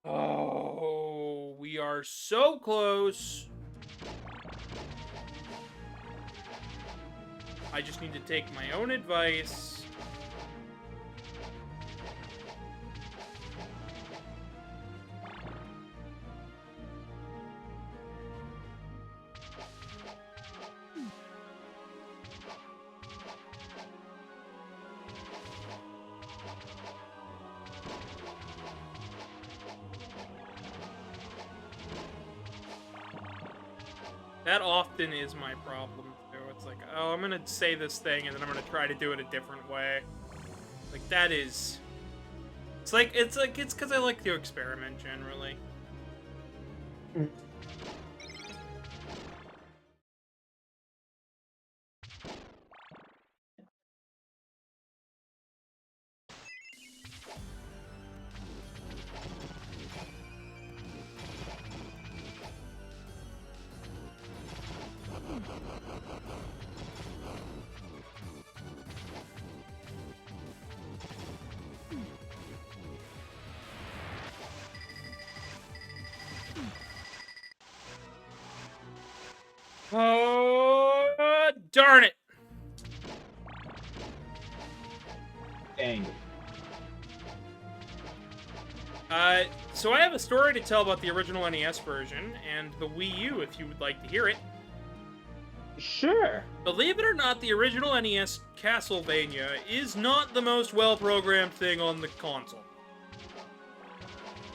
Oh, we are so close. I just need to take my own advice. That often is my problem, too. It's like, oh, I'm gonna say this thing, and then I'm gonna try to do it a different way. Like, that is... It's because I like to experiment, generally. Oh, darn it! Dang it. So I have a story to tell about the original NES version and the Wii U, if you would like to hear it. Sure. Believe it or not, the original NES Castlevania is not the most well-programmed thing on the console.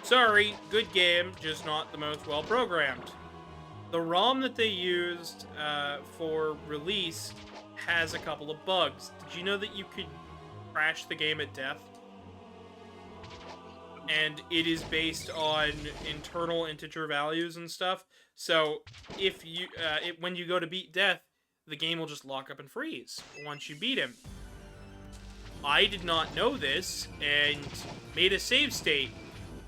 Sorry, good game, just not the most well-programmed. The ROM that they used for release has a couple of bugs. Did you know that you could crash the game at death? And it is based on internal integer values and stuff. So if you when you go to beat death, the game will just lock up and freeze once you beat him. I did not know this and made a save state.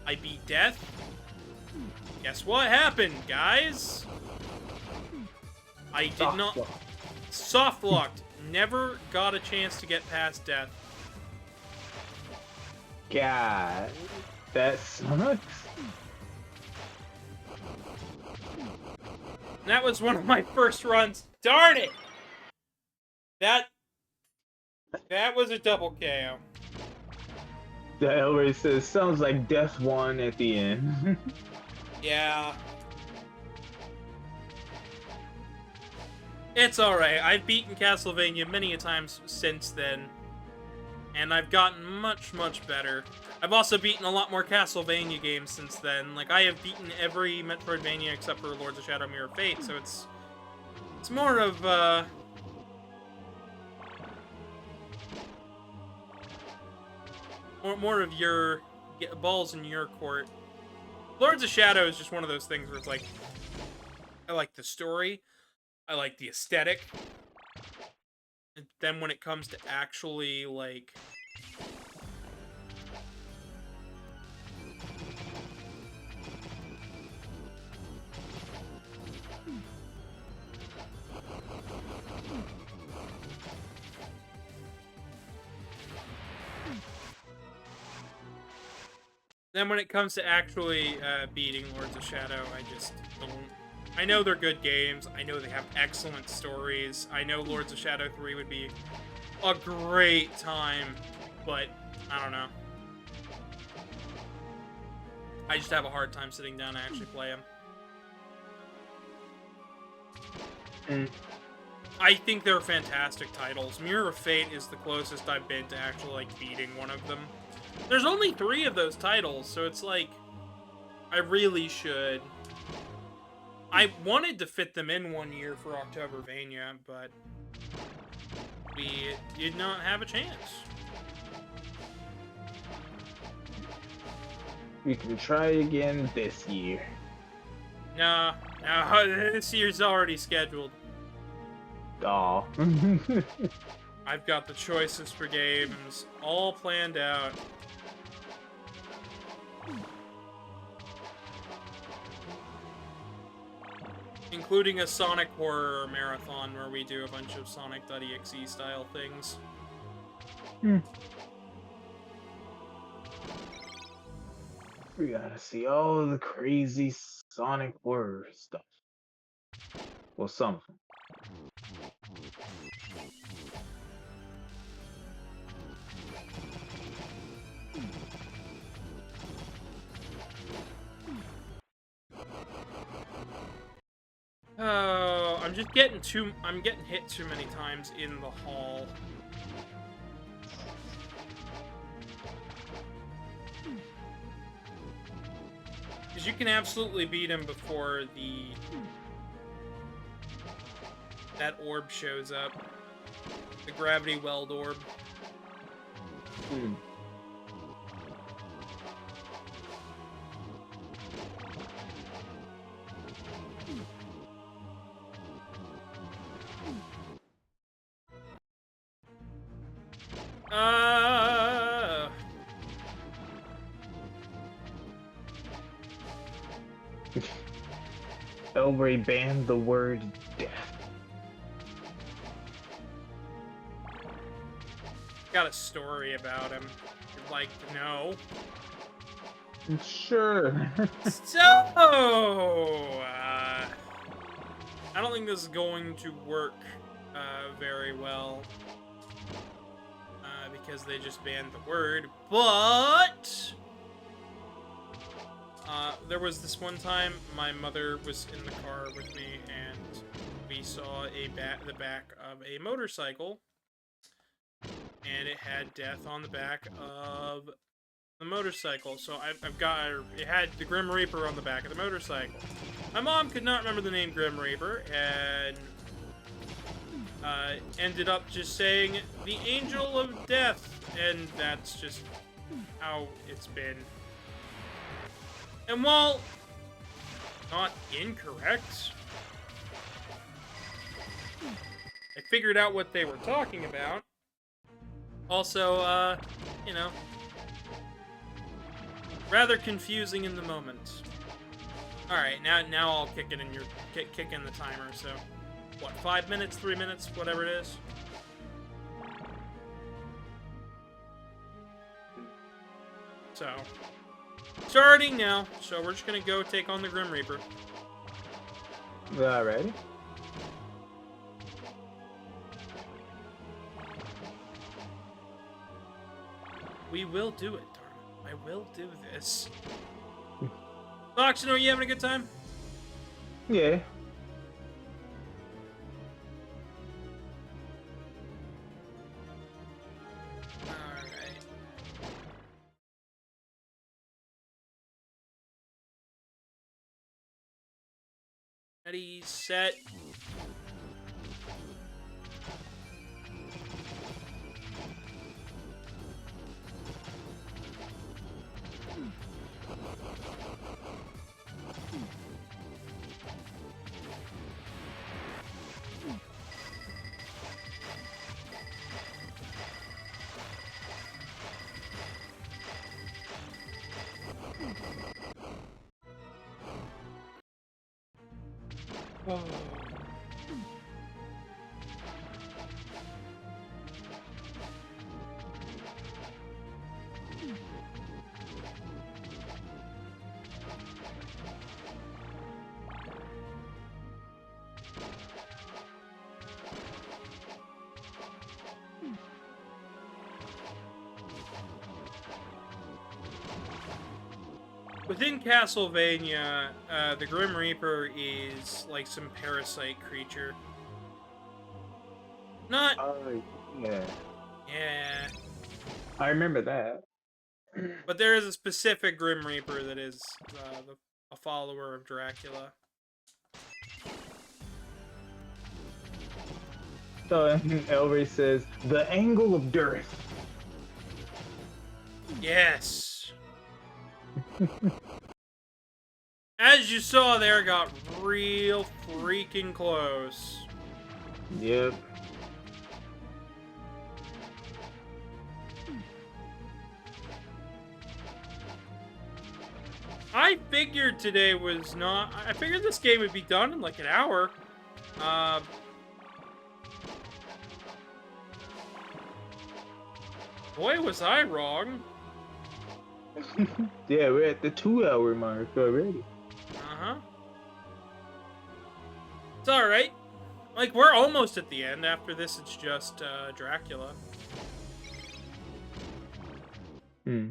I beat death. Guess what happened, guys? I did not... Soft locked. Never got a chance to get past death. God, that sucks. That was one of my first runs. Darn it! That was a double KO. The Elray says, sounds like Death won at the end. Yeah. It's alright. I've beaten Castlevania many a times since then. And I've gotten much, much better. I've also beaten a lot more Castlevania games since then. Like, I have beaten every Metroidvania except for Lords of Shadow Mirror Fate, so it's more of, more of your balls in your court. Lords of Shadow is just one of those things where it's like, I like the story, I like the aesthetic, and then when it comes to actually, like, beating Lords of Shadow, I just don't. I know they're good games. I know they have excellent stories. I know Lords of Shadow 3 would be a great time, but I don't know. I just have a hard time sitting down and actually play them. I think they're fantastic titles. Mirror of Fate is the closest I've been to actually, like, beating one of them. There's only 3 of those titles, so it's like, I really should. I wanted to fit them in one year for Octobervania, but we did not have a chance. We can try again this year. No, this year's already scheduled. Aw. I've got the choices for games all planned out. Including a Sonic Horror Marathon where we do a bunch of Sonic.exe style things. We gotta see all the crazy Sonic Horror stuff. Well, some of them. Oh, I'm getting hit too many times in the hall. Because you can absolutely beat him before that orb shows up. The gravity weld orb. Elray banned the word death. Got a story about him. You'd like to know? Sure. So, I don't think this is going to work very well. Because they just banned the word, but there was this one time my mother was in the car with me and we saw the back of a motorcycle and it had death on the back of the motorcycle. So I've got, it had the Grim Reaper on the back of the motorcycle. My mom could not remember the name Grim Reaper, and ended up just saying the Angel of Death, and that's just how it's been. And while not incorrect, I figured out what they were talking about. Also, you know, rather confusing in the moment. All right, now I'll kick it in your kick in the timer. So, what? 5 minutes, 3 minutes, whatever it is. So, starting now. So we're just gonna go take on the Grim Reaper. Alrighty. We will do it, darn it. I will do this. Oxen, are you having a good time? Yeah. Alright. Ready, set. Oh. Within Castlevania, the Grim Reaper is like some parasite creature. Not. Yeah. Yeah. I remember that. But there is a specific Grim Reaper that is a follower of Dracula. So Elray says, the angle of dearth. Yes. As you saw there, got real freaking close. Yep. I figured today was not... I figured this game would be done in like an hour. Boy, was I wrong. Yeah, we're at the 2-hour mark already. Uh-huh. It's alright. Like, we're almost at the end. After this, it's just, Dracula. Hmm.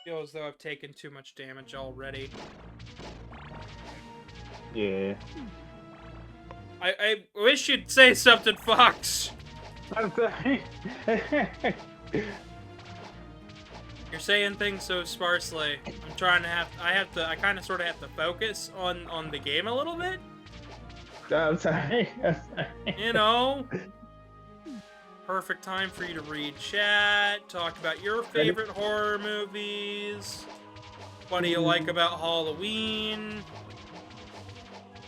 Feel as though I've taken too much damage already. Yeah. I wish you'd say something, Fox. I'm sorry. You're saying things so sparsely. I'm trying to I kind of sort of have to focus on the game a little bit. I'm sorry. You know, perfect time for you to read chat, talk about your favorite horror movies. What do you like about Halloween?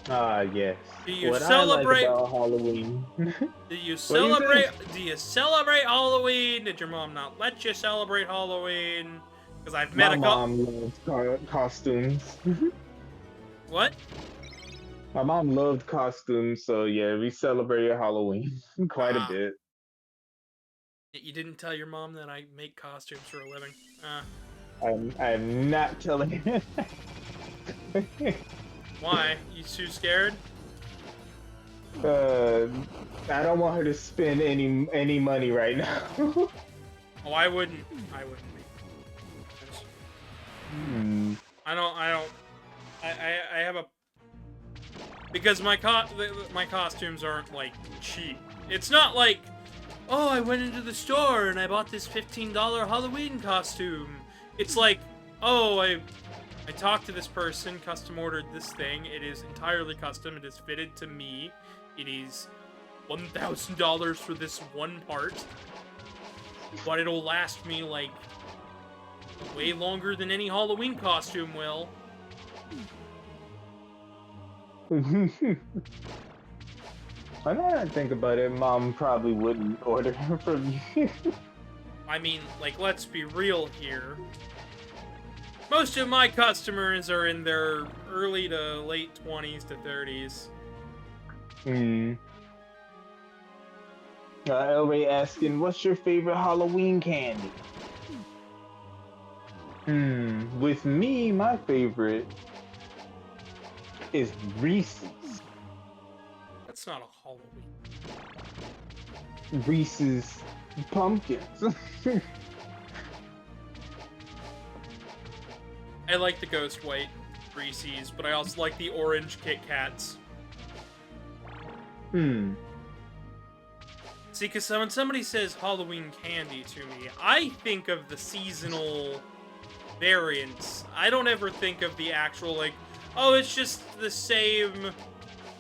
Ah, yes. Do you What I like celebrate? about Halloween. Do you What do you say? celebrate? Do you celebrate Halloween? Did your mom not let you celebrate Halloween? Because I've met My a couple. mom loves costumes. What? My mom loved costumes, so yeah, we celebrated Halloween quite a Ah, bit. you didn't tell your mom that I make costumes for a living. I'm not telling her. Why? You too scared? I don't want her to spend any money right now. Oh, I wouldn't. I wouldn't be. Hmm. I don't. I have a because my costumes aren't like cheap. It's not like, oh, I went into the store and I bought this $15 Halloween costume. It's like, oh, I talked to this person, custom ordered this thing. It is entirely custom. It is fitted to me. It is $1,000 for this one part, but it'll last me like way longer than any Halloween costume will. I know I think about it, Mom probably wouldn't order from you. I mean, like, let's be real here. Most of my customers are in their early to late 20s to 30s. Hmm. Elray asking, what's your favorite Halloween candy? With me, my favorite is Reese's. That's not a Halloween. Reese's pumpkins. I like the Ghost White Reese's, but I also like the orange Kit Kats. See, because when somebody says Halloween candy to me, I think of the seasonal variants. I don't ever think of the actual, like, oh, it's just the same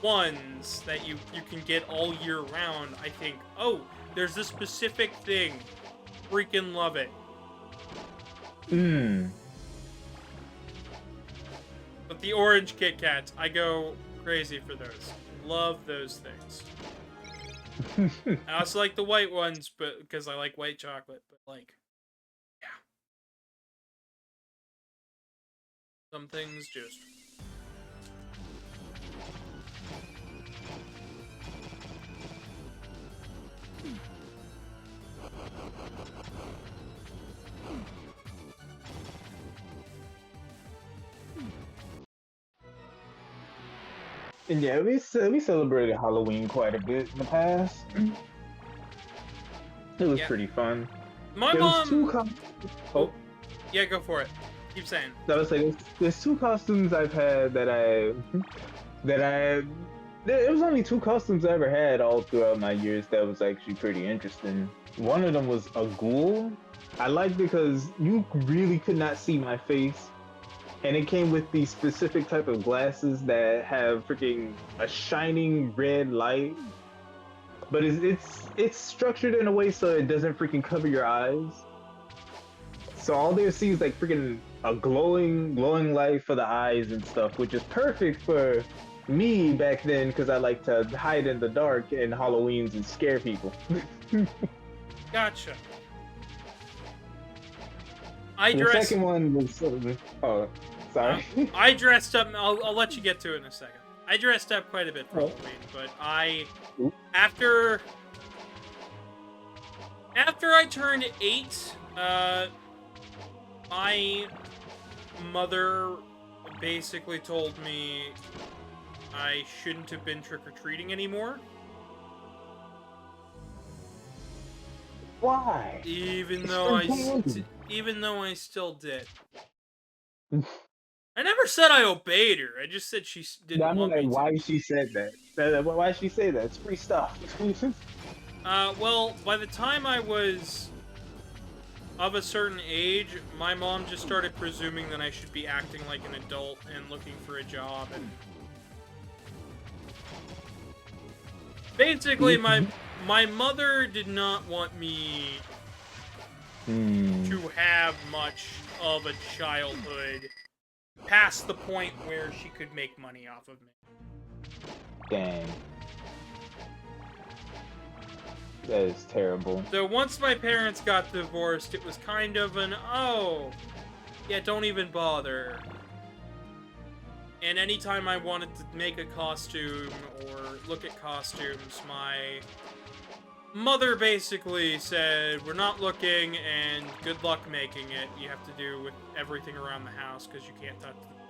ones that you can get all year round. I think, oh, there's this specific thing. Freaking love it. But the orange Kit Kats, I go crazy for those. Love those things. I also like the white ones, but because I like white chocolate. But like, yeah, some things just. And yeah, we celebrated Halloween quite a bit in the past. It was pretty fun. My There was two mom. Oh, yeah, go for it. Keep saying. I was saying, there's two costumes I've had it was only two costumes I ever had all throughout my years that was actually pretty interesting. One of them was a ghoul. I liked because you really could not see my face. And it came with these specific type of glasses that have freaking a shining red light. But it's structured in a way so it doesn't freaking cover your eyes. So all they see is like freaking a glowing light for the eyes and stuff, which is perfect for me back then because I like to hide in the dark in Halloweens and scare people. Gotcha. The second one was sorry. I dressed up. I'll let you get to it in a second. I dressed up quite a bit for Halloween, but after I turned 8, my mother basically told me I shouldn't have been trick-or-treating anymore. Why? Even though I still did. I never said I obeyed her. I just said she didn't want me to. Why she said that? Why she say that? It's free stuff. Well, by the time I was of a certain age, my mom just started presuming that I should be acting like an adult and looking for a job. And basically, my mother did not want me to have much of a childhood past the point where she could make money off of me. Dang. That is terrible. So once my parents got divorced, it was kind of an, oh, yeah, don't even bother. And anytime I wanted to make a costume or look at costumes, my mother basically said, we're not looking and good luck making it. You have to do with everything around the house because you can't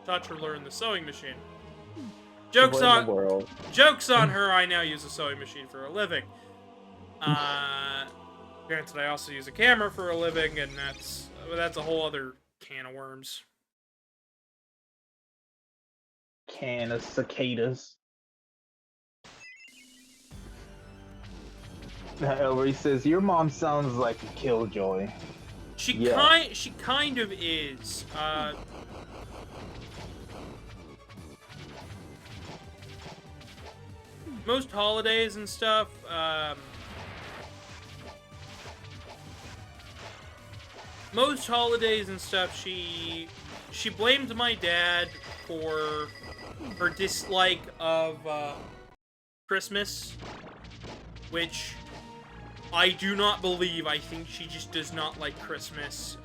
touch or learn the sewing machine. Joke's on her, I now use a sewing machine for a living. Granted, I also use a camera for a living, and that's a whole other can of worms. Can of cicadas. Ellery says, your mom sounds like a killjoy. She kind of is. Most holidays and stuff, she blamed my dad for her dislike of Christmas, which I do not believe. I think she just does not like Christmas.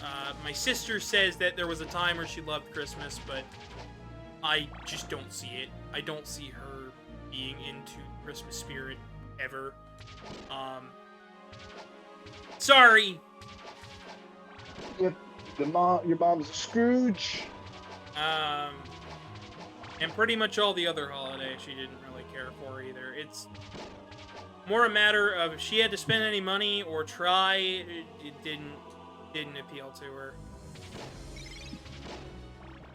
My sister says that there was a time where she loved Christmas, but I just don't see it. I don't see her being into the Christmas spirit ever. Sorry. Yep, your mom's a Scrooge. And pretty much all the other holidays she didn't really care for either. It's more a matter of if she had to spend any money or try, it didn't appeal to her.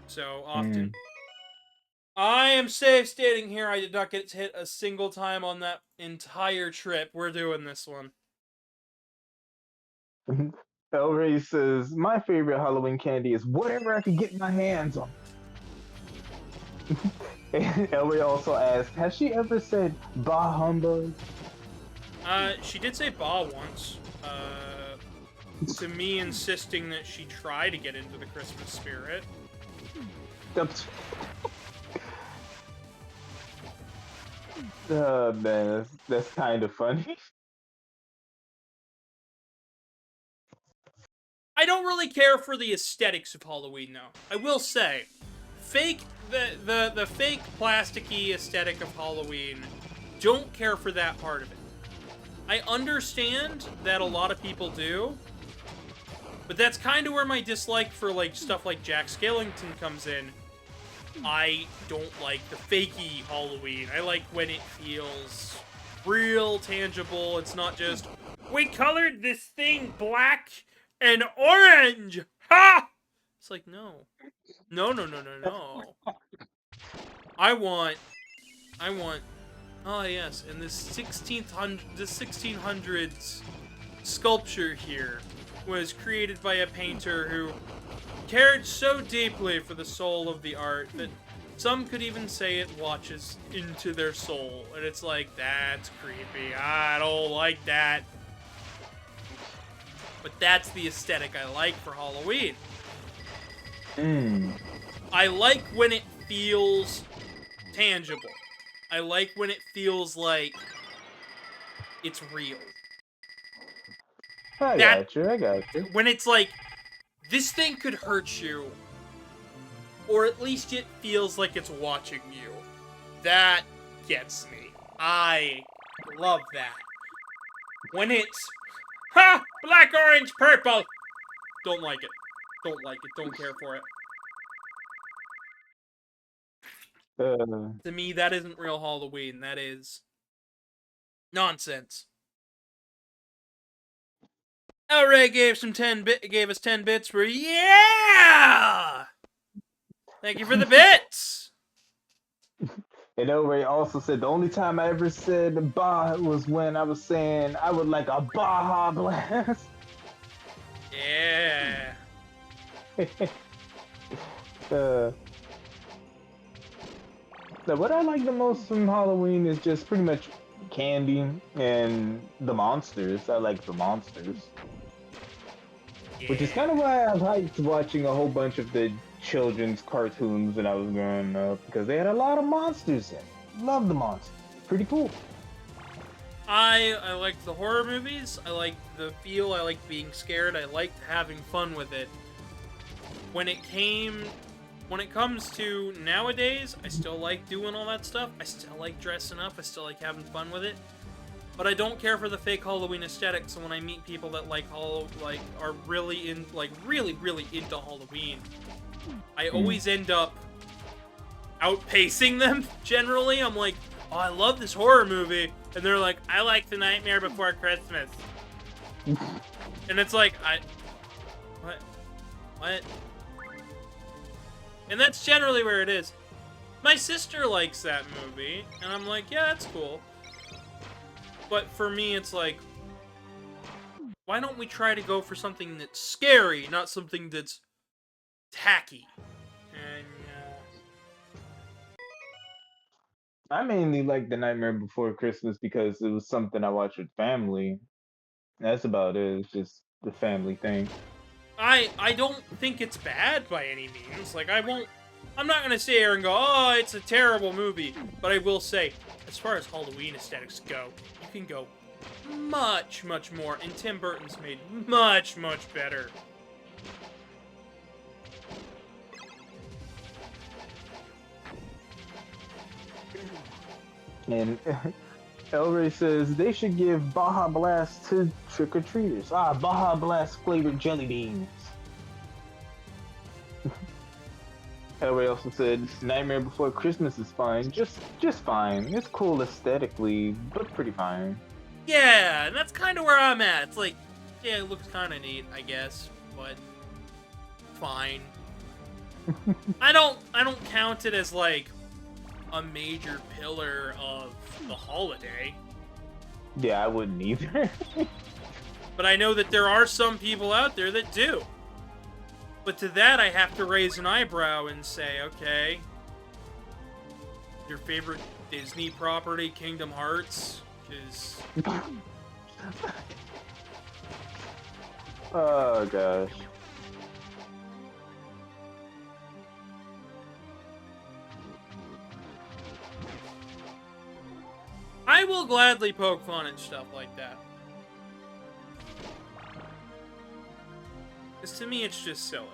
So often. I am safe stating here I did not get hit a single time on that entire trip. We're doing this one. Ellery says, my favorite Halloween candy is whatever I can get my hands on. And Ellery also asked, has she ever said bah humbug? She did say bah once. To me insisting that she try to get into the Christmas spirit. Man, that's kind of funny. I don't really care for the aesthetics of Halloween, though. I will say, the fake plasticky aesthetic of Halloween, don't care for that part of it. I understand that a lot of people do, but that's kind of where my dislike for like stuff like Jack Skellington comes in. I don't like the fakey Halloween. I like when it feels real, tangible. It's not just, we colored this thing black and orange! Ha! It's like, no. No. I want, oh yes, and this 1600s sculpture here was created by a painter who cared so deeply for the soul of the art that some could even say it watches into their soul. And it's like, that's creepy. I don't like that. But that's the aesthetic I like for Halloween. I like when it feels tangible. I like when it feels like it's real. I got you. When it's like, this thing could hurt you, or at least it feels like it's watching you. That gets me. I love that. When it's, ha! Black, orange, purple! Don't like it. Don't like it. Don't care for it. To me, that isn't real Halloween. That is nonsense. El Rey gave us 10 bits for yeah. Thank you for the bits. And El Rey also said the only time I ever said bah was when I was saying I would like a Baja Blast. Yeah. What I like the most from Halloween is just pretty much candy and the monsters. I like the monsters. Yeah. Which is kind of why I liked watching a whole bunch of the children's cartoons when I was growing up because they had a lot of monsters in it. Love the monsters. Pretty cool. I liked the horror movies. I liked the feel. I liked being scared. I liked having fun with it. When it comes to nowadays, I still like doing all that stuff. I still like dressing up. I still like having fun with it. But I don't care for the fake Halloween aesthetic. So when I meet people that are really really into Halloween, I always end up outpacing them. Generally, I'm like, oh, I love this horror movie, and they're like, I like The Nightmare Before Christmas. And it's like, what? And that's generally where it is. My sister likes that movie, and I'm like, yeah, that's cool. But for me, it's like, why don't we try to go for something that's scary, not something that's tacky? And, I mainly like The Nightmare Before Christmas because it was something I watched with family. That's about it. It's just the family thing. I don't think it's bad by any means. Like, I'm not gonna sit here and go, oh, it's a terrible movie. But I will say, as far as Halloween aesthetics go, you can go much, much more. And Tim Burton's made much, much better. And Elray says they should give Baja Blast to trick-or-treaters. Baja Blast flavored jelly beans. Elray also said Nightmare Before Christmas is fine. Just fine. It's cool aesthetically, but pretty fine. Yeah, and that's kind of where I'm at. It's like, yeah, it looks kind of neat, I guess, but fine. I don't count it as like a major pillar of the holiday. Yeah, I wouldn't either. But I know that there are some people out there that do. But to that, I have to raise an eyebrow and say, okay, your favorite Disney property, Kingdom Hearts, is... Oh, gosh. I will gladly poke fun at stuff like that. Because to me, it's just silly.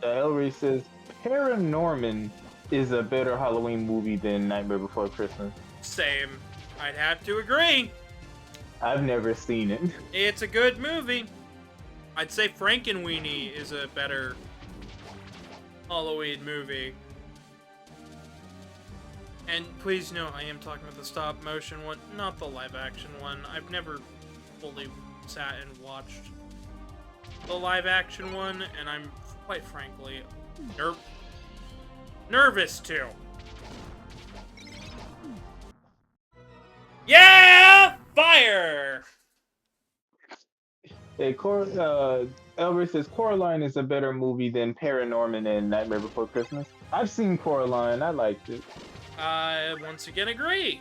Elray says Paranorman is a better Halloween movie than Nightmare Before Christmas. Same. I'd have to agree. I've never seen it. It's a good movie. I'd say Frankenweenie is a better Halloween movie. And please note, I am talking about the stop motion one, not the live action one. I've never fully sat and watched the live action one, and I'm quite frankly nervous too. Yeah! Fire! Hey, Elray says Coraline is a better movie than Paranorman and Nightmare Before Christmas. I've seen Coraline. I liked it. I once again agree.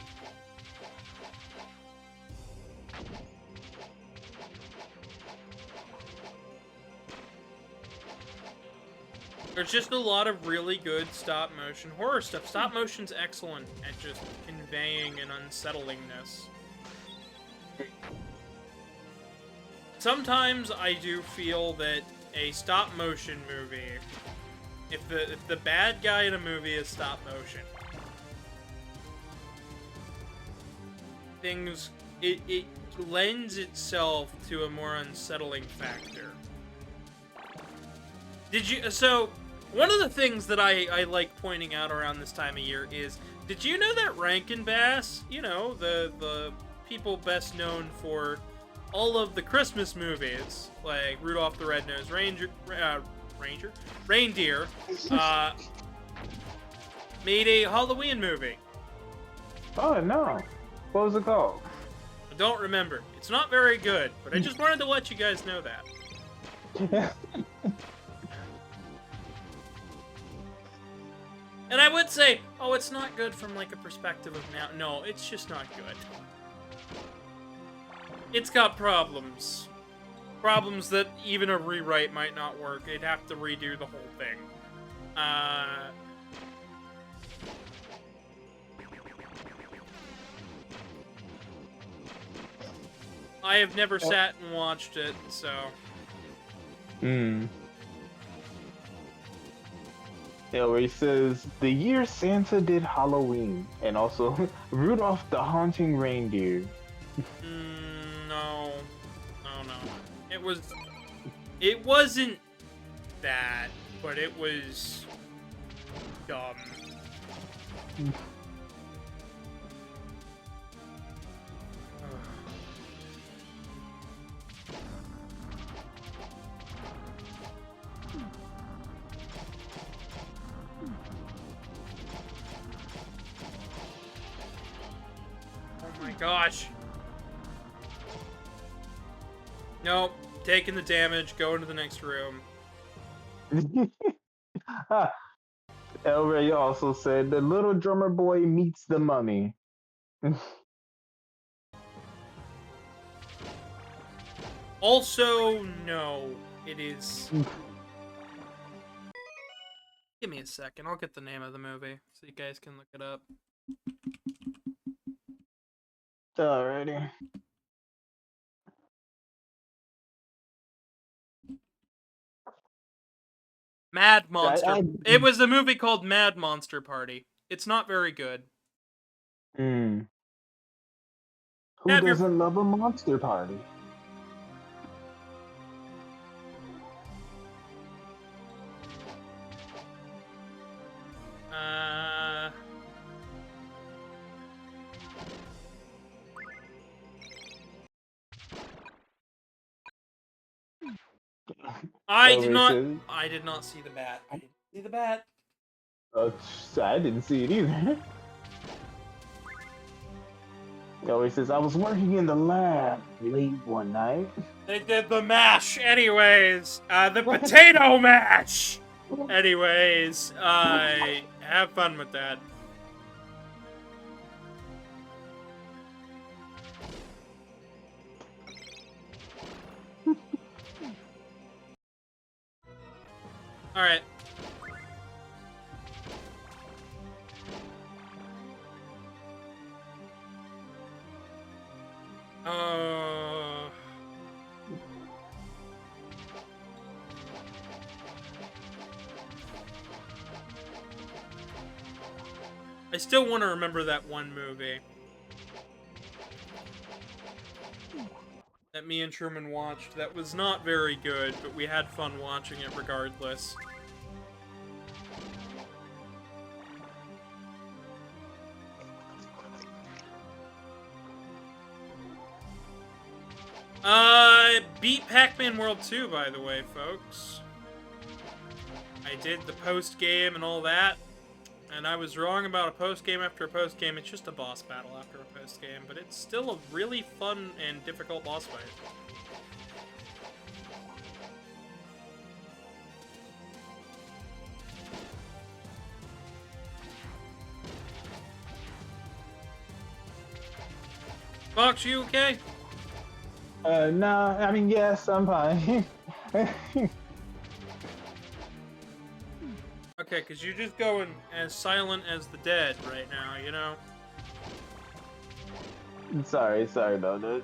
There's just a lot of really good stop-motion horror stuff. Stop-motion's excellent at just conveying an unsettlingness. Sometimes I do feel that a stop-motion movie, if the bad guy in a movie is stop-motion, it lends itself to a more unsettling factor. So, one of the things that I like pointing out around this time of year is, did you know that Rankin Bass, you know, the people best known for all of the Christmas movies, like Rudolph the Red-Nosed Reindeer, made a Halloween movie. Oh, no. What was it called? I don't remember. It's not very good, but I just wanted to let you guys know that. And I would say, oh, it's not good from, like, a perspective of now. No, it's just not good. It's got problems. Problems that even a rewrite might not work. It'd have to redo the whole thing. I have never sat and watched it, so... Yeah, where he says, the year Santa did Halloween, and also Rudolph the Haunting Reindeer. No. It wasn't that, but it was dumb. Oh my gosh. Nope. Taking the damage, going to the next room. El Rey also said, the little drummer boy meets the mummy. Also, no. It is... Give me a second. I'll get the name of the movie so you guys can look it up. Alrighty. Mad Monster. It was a movie called Mad Monster Party. It's not very good. Who doesn't love a monster party? I did not see the bat. I didn't see the bat. I didn't see it either. He always says, I was working in the lab late one night. They did the mash anyways. The potato mash! Anyways, have fun with that. Alright. I still want to remember that one movie that me and Truman watched that was not very good, but we had fun watching it regardless. Beat Pac-Man World 2, by the way, folks. I did the post-game and all that, and I was wrong about a post-game after a post-game. It's just a boss battle after a post-game, but it's still a really fun and difficult boss fight. Fox, you okay? Nah, I mean, yes, I'm fine. Okay, because you're just going as silent as the dead right now, you know? Sorry about that.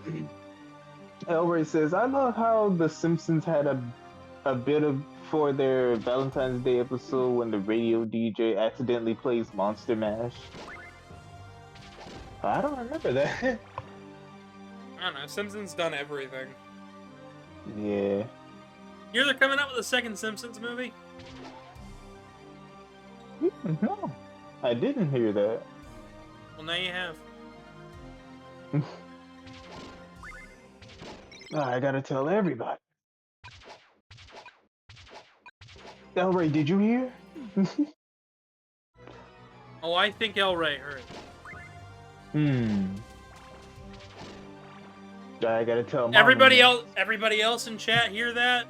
Elroy says, I love how The Simpsons had a bit of for their Valentine's Day episode when the radio DJ accidentally plays Monster Mash. I don't remember that. I don't know, Simpsons done everything. Yeah. You hear they're coming out with a second Simpsons movie? No, I didn't hear that. Well, now you have. I gotta tell everybody. Elroy, did you hear? Oh, I think El Rey heard. I gotta tell Mama. Everybody else in chat hear that?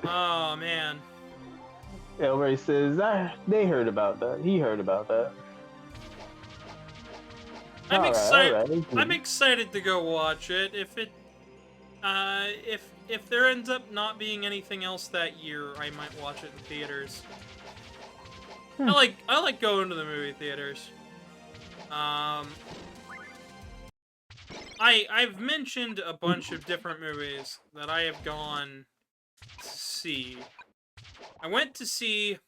Oh, man. Elray says, they heard about that. He heard about that. I'm All right, all excited. right. I'm excited to go watch it. If there ends up not being anything else that year, I might watch it in theaters. Hmm. I like going to the movie theaters. I've mentioned a bunch of different movies that I have gone to see. I went to see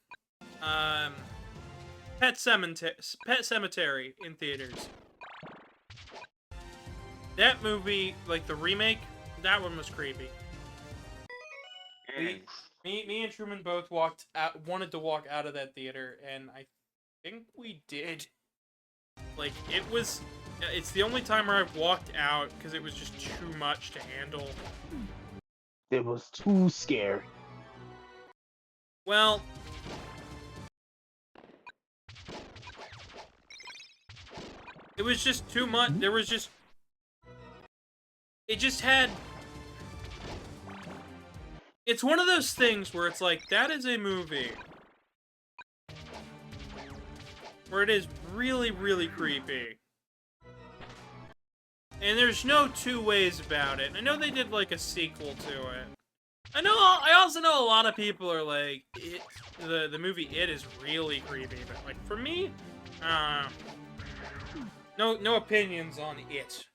Pet Cemetery in theaters. That movie, like the remake, that one was creepy. Me and Truman both wanted to walk out of that theater, and I think we did. Like, it's the only time where I've walked out because it was just too much to handle. It was too scary. Well, it was just too much. It just had. It's one of those things where it's like, that is a movie where it is really, really creepy. And there's no two ways about it. I know they did, like, a sequel to it. I also know a lot of people are like, the movie It is really creepy, but, like, for me, no opinions on It.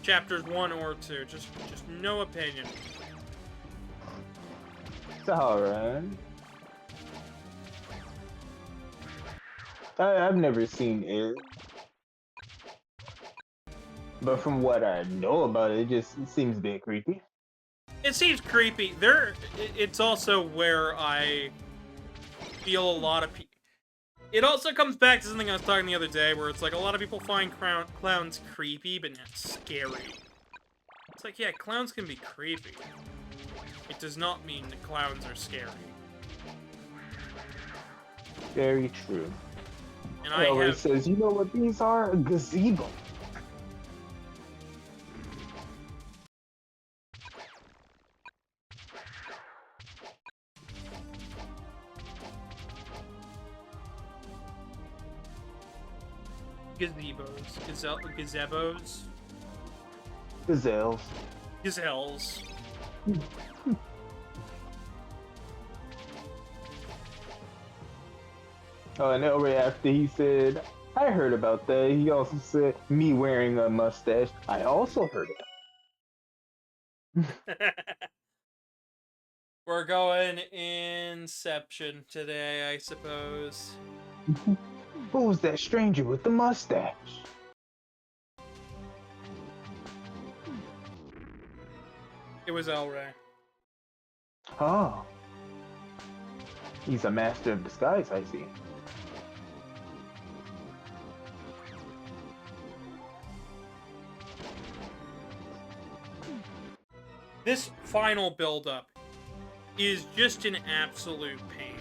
Chapters 1 or 2, just no opinion. It's alright. I've never seen it. But from what I know about it, it seems a bit creepy. It seems creepy. It's also where I feel a lot of people. It also comes back to something I was talking the other day, where it's like a lot of people find clowns creepy, but not scary. It's like, yeah, clowns can be creepy. It does not mean that clowns are scary. Very true. And Elray says, you know what these are? A gazebo. Gazebos. Gazelles. Gazelles. Oh, and Elray, after he said, I heard about that, he also said, me wearing a mustache. I also heard it. We're going Inception today, I suppose. Who was that stranger with the mustache? It was Elray. Oh. He's a master of disguise, I see. This final build-up is just an absolute pain.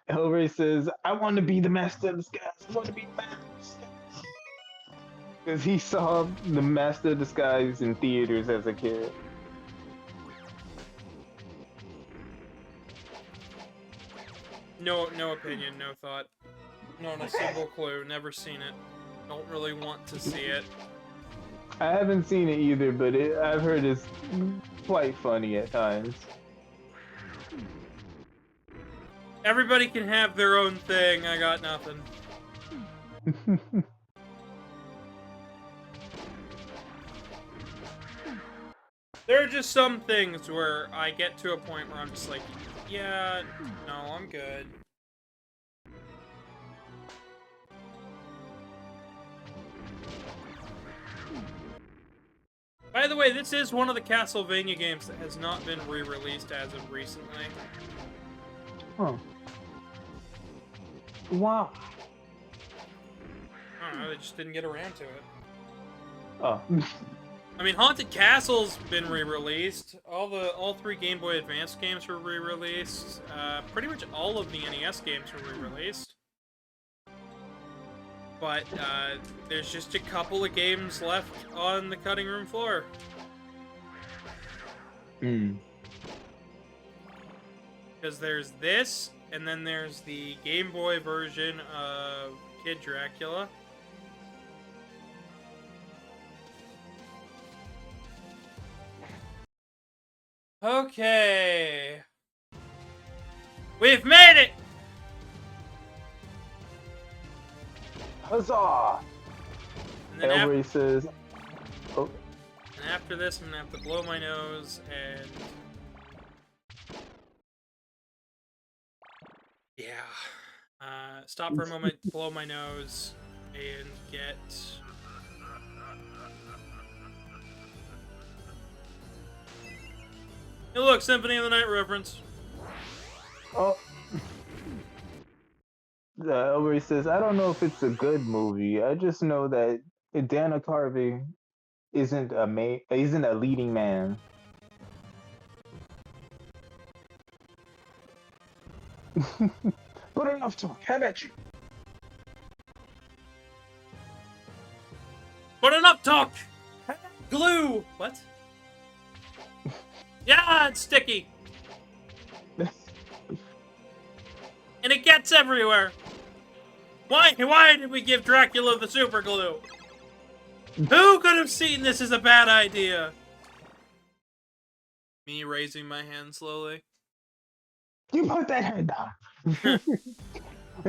Elray says, I want to be the master of disguise. I want to be the master of disguise. Because he saw the master of disguise in theaters as a kid. No opinion, no thought. Not a single clue, never seen it. Don't really want to see it. I haven't seen it either, but I've heard it's quite funny at times. Everybody can have their own thing, I got nothing. There are just some things where I get to a point where I'm just like, yeah, no, I'm good. By the way, this is one of the Castlevania games that has not been re-released as of recently. Huh. Wow. I don't know, they just didn't get around to it. Oh. I mean, Haunted Castle's been re-released. All 3 Game Boy Advance games were re-released. Pretty much all of the NES games were re-released. But there's just a couple of games left on the cutting room floor. Because there's this, and then there's the Game Boy version of Kid Dracula. Okay. We've made it! Huzzah! And then Ellery says, oh. And after this, I'm gonna have to blow my nose and... Yeah. Stop for a moment, blow my nose, and get... Hey look, Symphony of the Night reference. Oh. Ellery says, I don't know if it's a good movie. I just know that Dana Carvey isn't a leading man. Put enough talk. How about you? Put enough talk! Glue! What? Yeah, it's sticky! And it gets everywhere! Why did we give Dracula the super glue? Who could have seen this as a bad idea? Me raising my hand slowly. You put that hand down.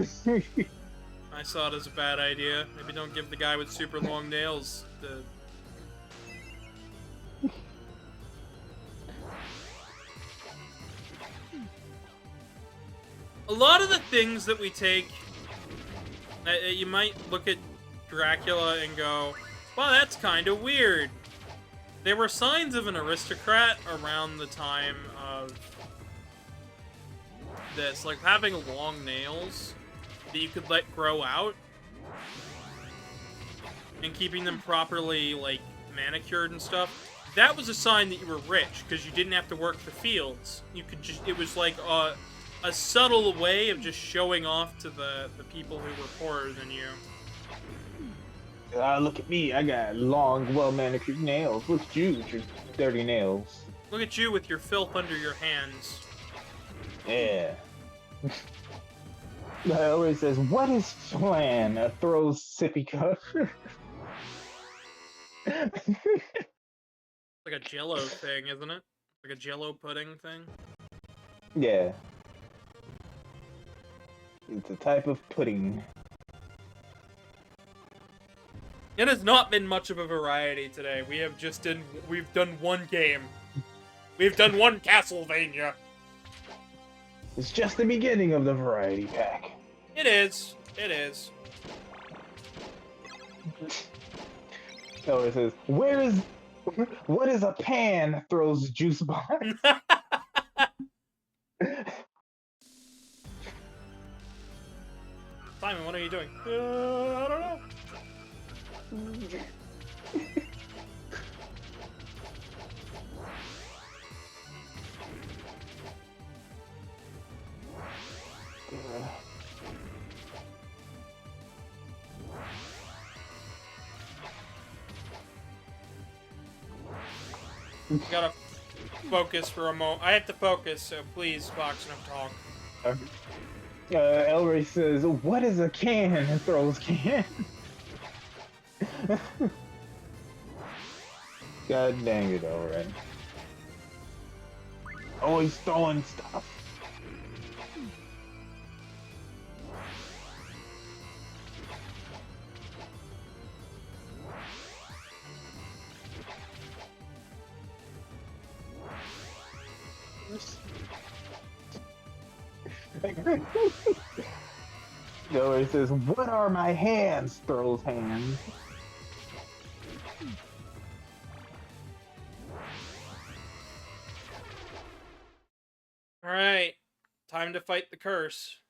I saw it as a bad idea. Maybe don't give the guy with super long nails the... A lot of the things that we take, you might look at Dracula and go, well, that's kind of weird. There were signs of an aristocrat around the time of this, like having long nails that you could let grow out and keeping them properly, like, manicured and stuff. That was a sign that you were rich, because you didn't have to work the fields. You could just, it was like a subtle way of just showing off to the people who were poorer than you. Look at me, I got long, well-manicured nails. Look at you with your dirty nails. Look at you with your filth under your hands. Yeah. I always says, what is flan? Throws sippy cup. Like a Jello thing, isn't it? Like a Jello pudding thing? Yeah. It's a type of pudding. It has not been much of a variety today. We've done one game. We've done one Castlevania. It's just the beginning of the variety pack. It is. It is. So it says, what is a pan? Throws juice bomb. Simon, what are you doing? I don't know. Gotta focus for a moment. I have to focus, so please, Fox, no talk. Elray says, what is a can? And throws can. God dang it, Elray. Always throwing stuff. Elray says, what are my hands? Throws hands. Alright. Time to fight the curse.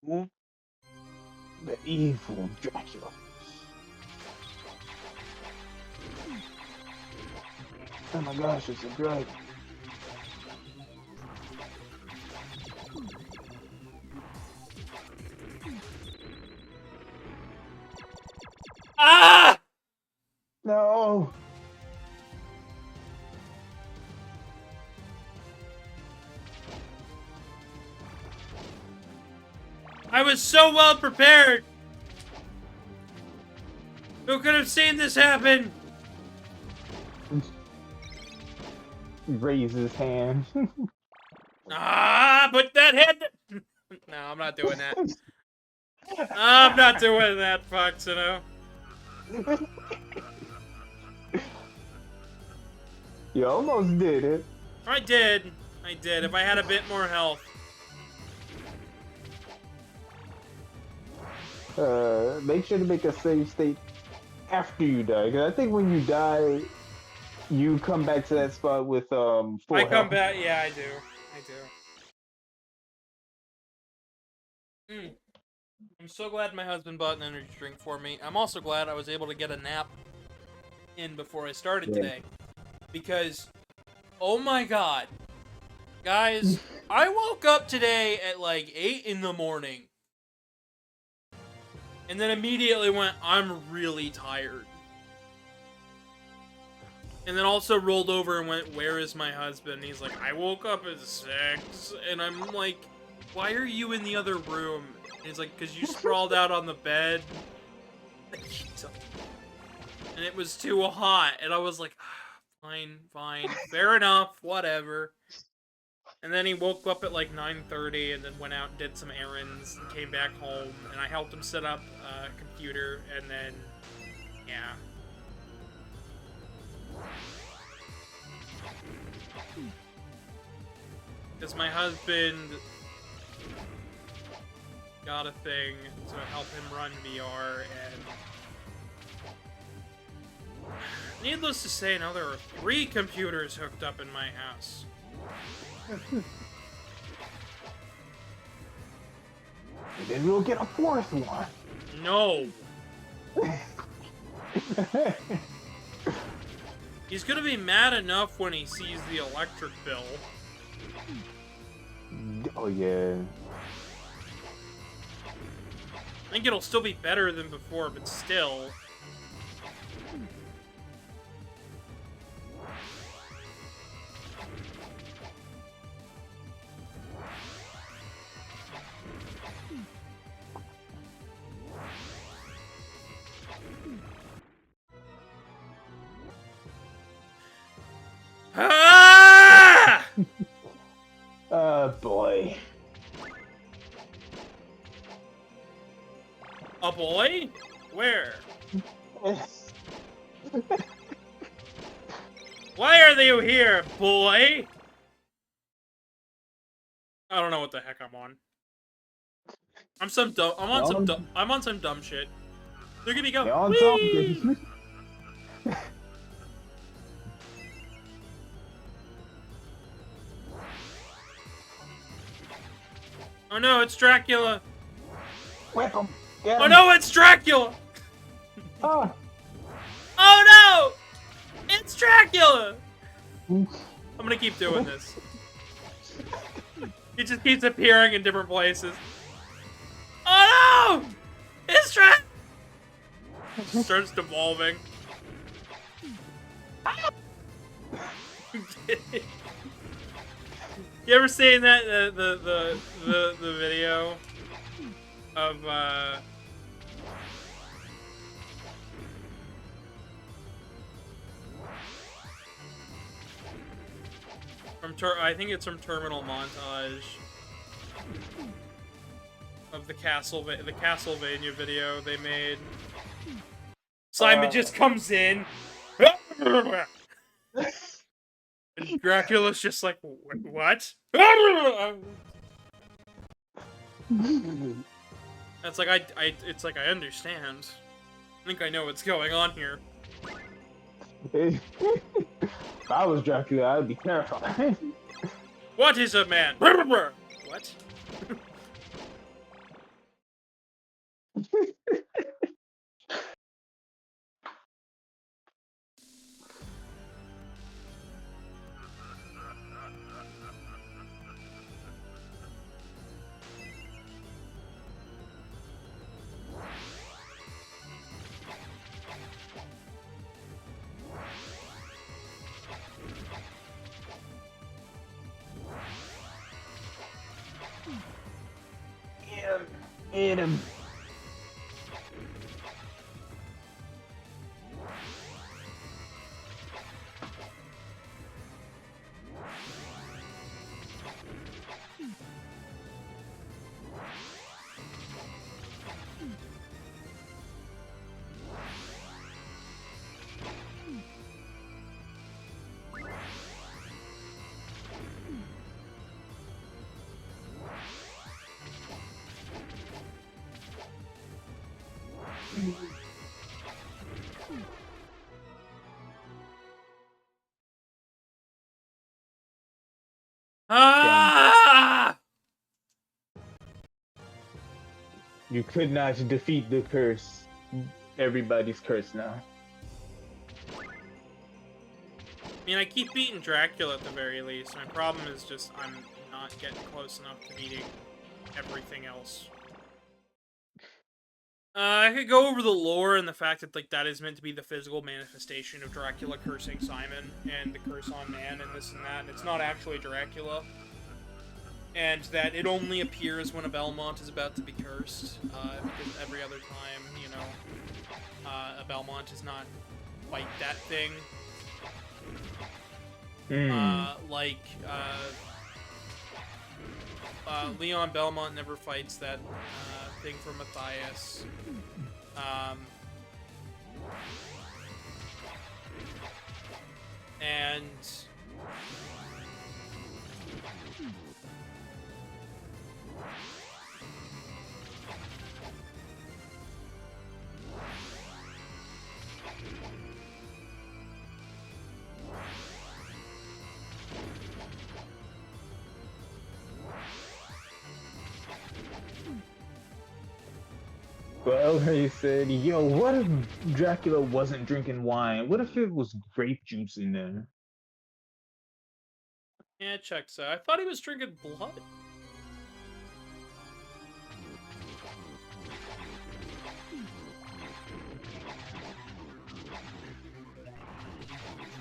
The evil Dracula. Oh my gosh, it's a drug. Ah! No. I was so well prepared! Who could have seen this happen? Raise his hand. Ah, put that head. No, I'm not doing that. I'm not doing that, Fox, you know. You almost did it. I did. I did. If I had a bit more health. Make sure to make a save state after you die. Cause I think when you die, you come back to that spot with full I come health. back. Yeah, I do. I do. I'm so glad my husband bought an energy drink for me. I'm also glad I was able to get a nap in before I started today. Because, oh my god. Guys, I woke up today at like 8 in the morning. And then immediately went, I'm really tired. And then also rolled over and went, where is my husband? And he's like, I woke up at 6. And I'm like, why are you in the other room? And he's like, because you sprawled out on the bed. And it was too hot. And I was like, fine, fair enough, whatever. And then he woke up at like 9:30 and then went out and did some errands and came back home. And I helped him set up a computer and then, yeah. Because my husband got a thing to help him run VR, and needless to say, now there are 3 computers hooked up in my house. And then we'll get a 4th one. No. He's gonna be mad enough when he sees the electric bill. Oh yeah. I think it'll still be better than before, but still. Ah! Boy. A boy? Where? Why are you here, boy? I don't know what the heck I'm on. I'm on some dumb shit. Look at me go. You're on Whee! something. Oh no, it's Dracula. Whip him. Get him. Oh no, it's Dracula. Oh. Oh no! It's Dracula! I'm gonna keep doing this. He just keeps appearing in different places. Oh no! It's Dracula! Starts devolving. You ever seen that the video of I think it's from Terminal Montage of the Castlevania video they made. Simon just comes in. And Dracula's just like, what? That's like it's like I understand. I think I know what's going on here. If I was Dracula, I'd be terrified. What is a man? What? Hit him. Ah! You could not defeat the curse. Everybody's cursed now. I mean, I keep beating Dracula at the very least. My problem is just I'm not getting close enough to beating everything else. I could go over the lore and the fact that like that is meant to be the physical manifestation of Dracula cursing Simon and the curse on man and this and that, and it's not actually Dracula. And that it only appears when a Belmont is about to be cursed, because every other time, you know, a Belmont is not quite that thing. Leon Belmont never fights that thing from Matthias. And Well, he said, yo, what if Dracula wasn't drinking wine? What if it was grape juice in there? yeah, checks out. I thought he was drinking blood.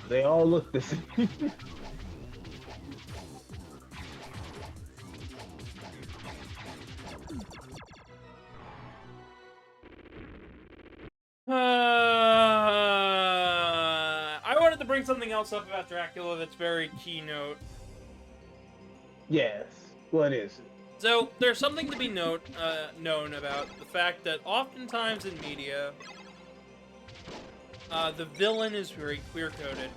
They all look the same. I wanted to bring something else up about Dracula that's very keynote. Yes. What is it? So, there's something to be known about the fact that oftentimes in media, the villain is very queer-coded.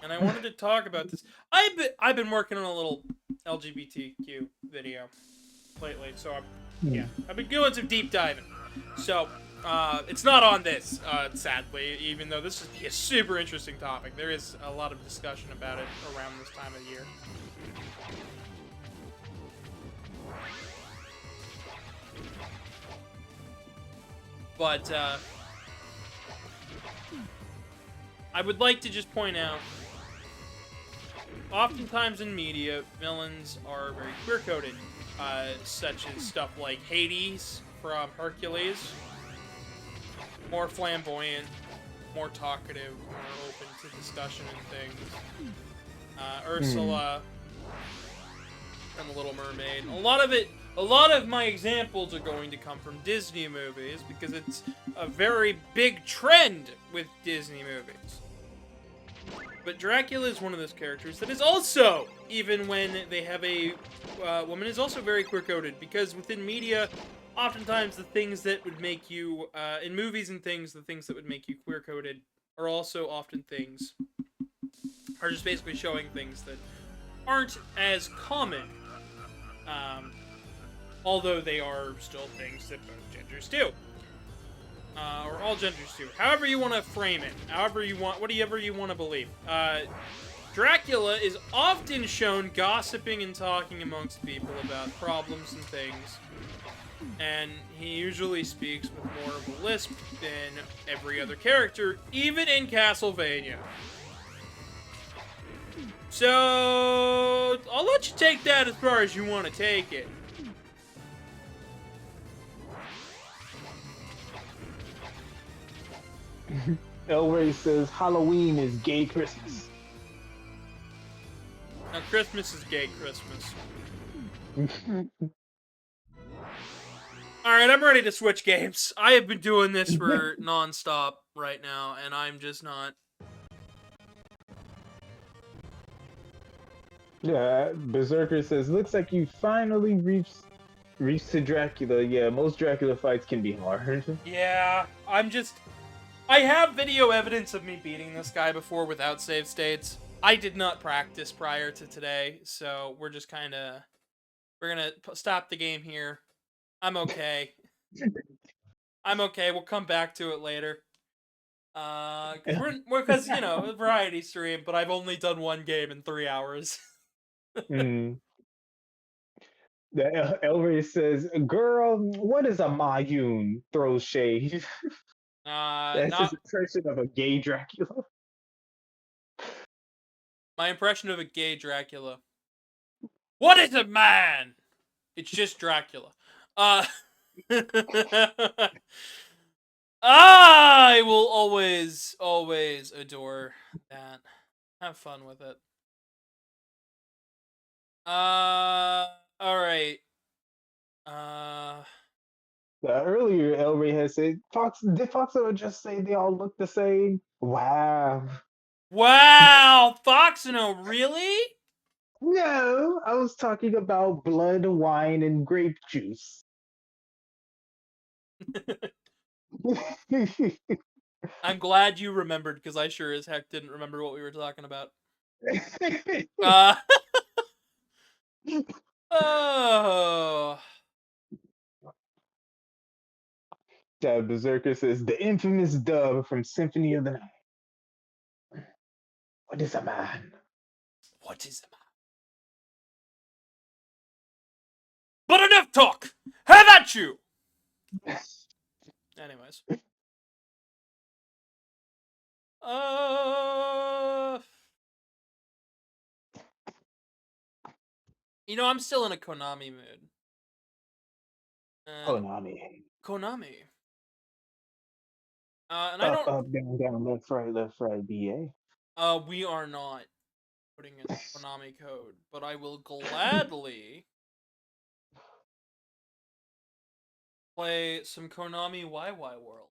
And I wanted to talk about this. I've been working on a little LGBTQ video lately, so I've been doing some deep diving. So, it's not on this, sadly, even though this is a super interesting topic. There is a lot of discussion about it around this time of year. But, I would like to just point out, oftentimes in media, villains are very queer-coded, such as stuff like Hades from Hercules. More flamboyant, more talkative, more open to discussion and things. Ursula from The Little Mermaid. A lot of my examples are going to come from Disney movies because it's a very big trend with Disney movies. But Dracula is one of those characters that is also, even when they have a woman, is also very queer-coded because within media, oftentimes the things that would make you, in movies and things, the things that would make you queer-coded are also often things, are just basically showing things that aren't as common. Although they are still things that both genders do. Or all genders do. However you want to frame it. However you want, whatever you want to believe. Dracula is often shown gossiping and talking amongst people about problems and things. And he usually speaks with more of a lisp than every other character, even in Castlevania. So, I'll let you take that as far as you want to take it. Elray says Halloween is gay Christmas. Now, Christmas is gay Christmas. Alright, I'm ready to switch games. I have been doing this for non-stop right now, and I'm just not. Yeah, Berserker says, looks like you finally reached to Dracula. Yeah, most Dracula fights can be hard. Yeah, I have video evidence of me beating this guy before without save states. I did not practice prior to today, so we're just kinda... We're gonna stop the game here. I'm okay. I'm okay, we'll come back to it later. Because, you know, a variety stream, but I've only done one game in 3 hours. Mm. The Elray says, girl, what is a Mayun? Throws shade. That's his Not impression of a gay Dracula. my impression of a gay Dracula. What is a man? It's just Dracula. I will always, always adore that. Have fun with it. Alright. Earlier, Elray has said, did Foxo just say they all look the same? Wow. Wow! Foxino, really? No, I was talking about blood, wine, and grape juice. I'm glad you remembered, because I sure as heck didn't remember what we were talking about. Uh... oh... Berserker says, the infamous dub from Symphony of the Night. What is a man? What is a man? But enough talk! Have at you! Anyways. You know, I'm still in a Konami mood. Konami. And I don't... Up, down, left, right, BA. We are not putting in the Konami code, but I will gladly play some Konami YY World.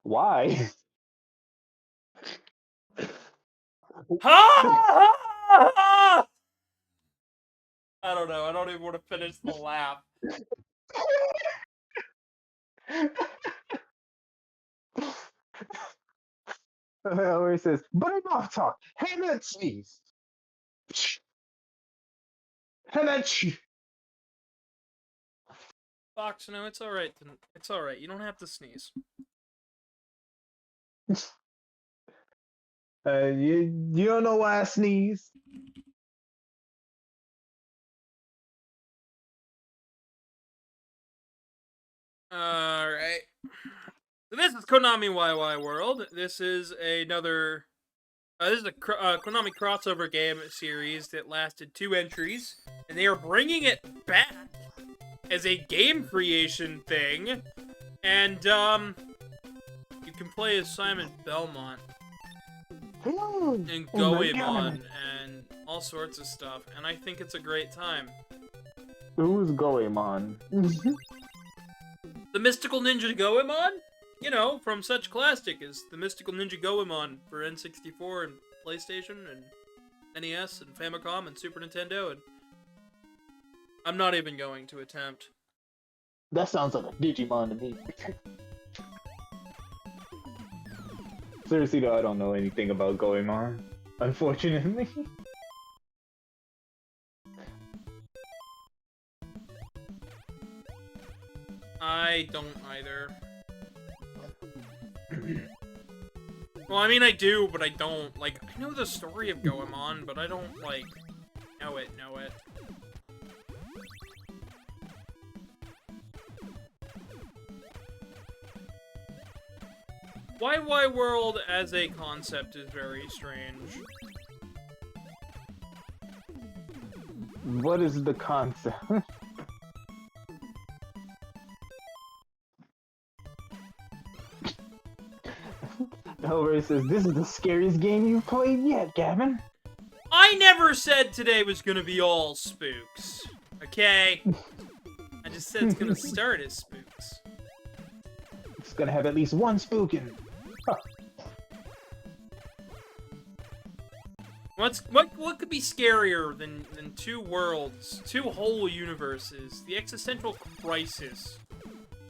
Why? I don't know. I don't even want to finish the laugh. Always says, but enough talk. Hey, let's sneeze. Hey, let's. Fox, no, it's alright. It's alright. You don't have to sneeze. You don't know why I sneeze? Alright. So this is Konami YY World. This is another... this is a Konami crossover game series that lasted 2 entries. And they are bringing it back as a game creation thing. And, you can play as Simon Belmont. And Goemon and all sorts of stuff. And I think it's a great time. Who's Goemon? The Mystical Ninja Goemon? You know, from such classic as the Mystical Ninja Goemon for N64 and PlayStation and NES and Famicom and Super Nintendo, and I'm not even going to attempt. That sounds like a Digimon to me. Seriously though, I don't know anything about Goemon, unfortunately. I don't either. Well, I mean, I do, but I don't. Like, I know the story of Goemon, but I don't, like, know it. YY World as a concept is very strange. What is the concept? Hellray says, this is the scariest game you've played yet, Gavin. I never said today was gonna be all spooks. Okay? just said it's gonna start as spooks. It's gonna have at least one spookin'. Huh. What could be scarier than two worlds, two whole universes, the existential crisis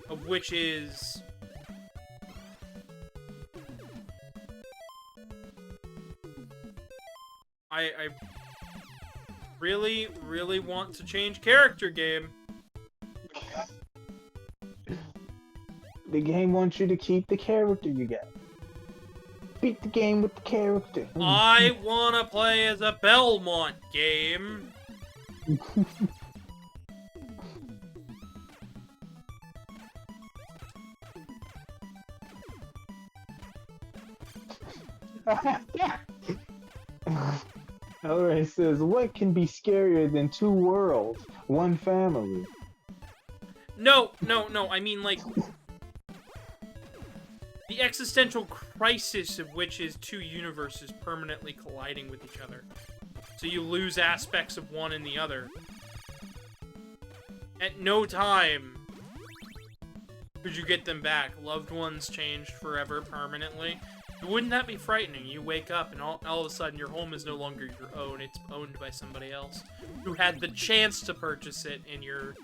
of which is I really, really want to change character game. The game wants you to keep the character you got. Beat the game with the character. I wanna play as a Belmont game. Alright, says, what can be scarier than two worlds, one family? No, I mean, like, the existential crisis of which is two universes permanently colliding with each other. So you lose aspects of one and the other. At no time could you get them back. Loved ones changed forever, permanently. Wouldn't that be frightening? You wake up and all of a sudden your home is no longer your own. It's owned by somebody else who had the chance to purchase it in your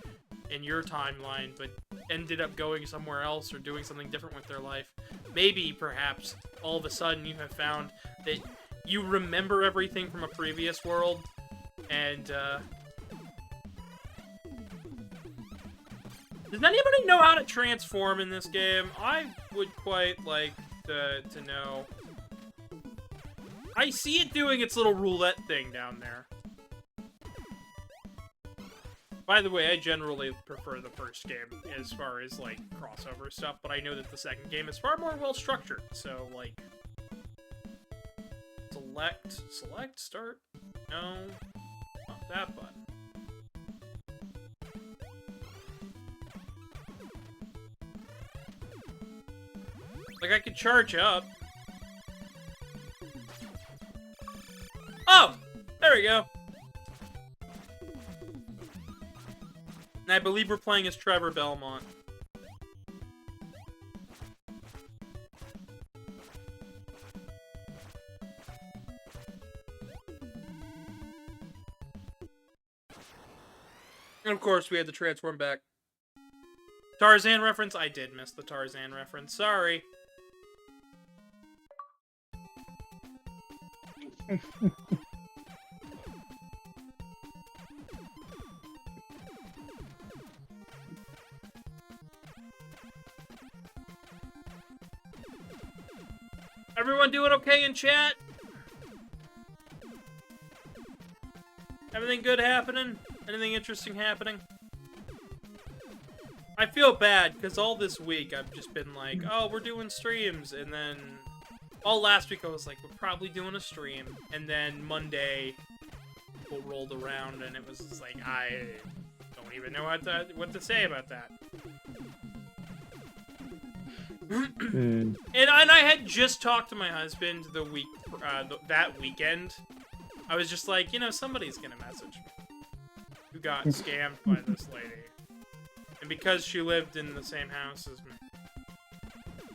timeline, but ended up going somewhere else or doing something different with their life. Maybe, perhaps, all of a sudden you have found that you remember everything from a previous world, and, does anybody know how to transform in this game? I would quite like to know. I see it doing its little roulette thing down there. By the way, I generally prefer the first game as far as, like, crossover stuff, but I know that the second game is far more well-structured, so, like... Select, start? No, not that button. Like, I could charge up. Oh! There we go. And I believe we're playing as Trevor Belmont. And of course, we had to transform back. Tarzan reference? I did miss the Tarzan reference. Sorry. Everyone doing okay in chat? Everything good happening? Anything interesting happening? I feel bad, because all this week I've just been like, oh, we're doing streams, and then all last week I was like, we're probably doing a stream, and then Monday people rolled around, and it was just like, I don't even know what to say about that. And I had just talked to my husband that weekend. I was just like, you know, somebody's gonna message me who got scammed by this lady. And because she lived in the same house as me,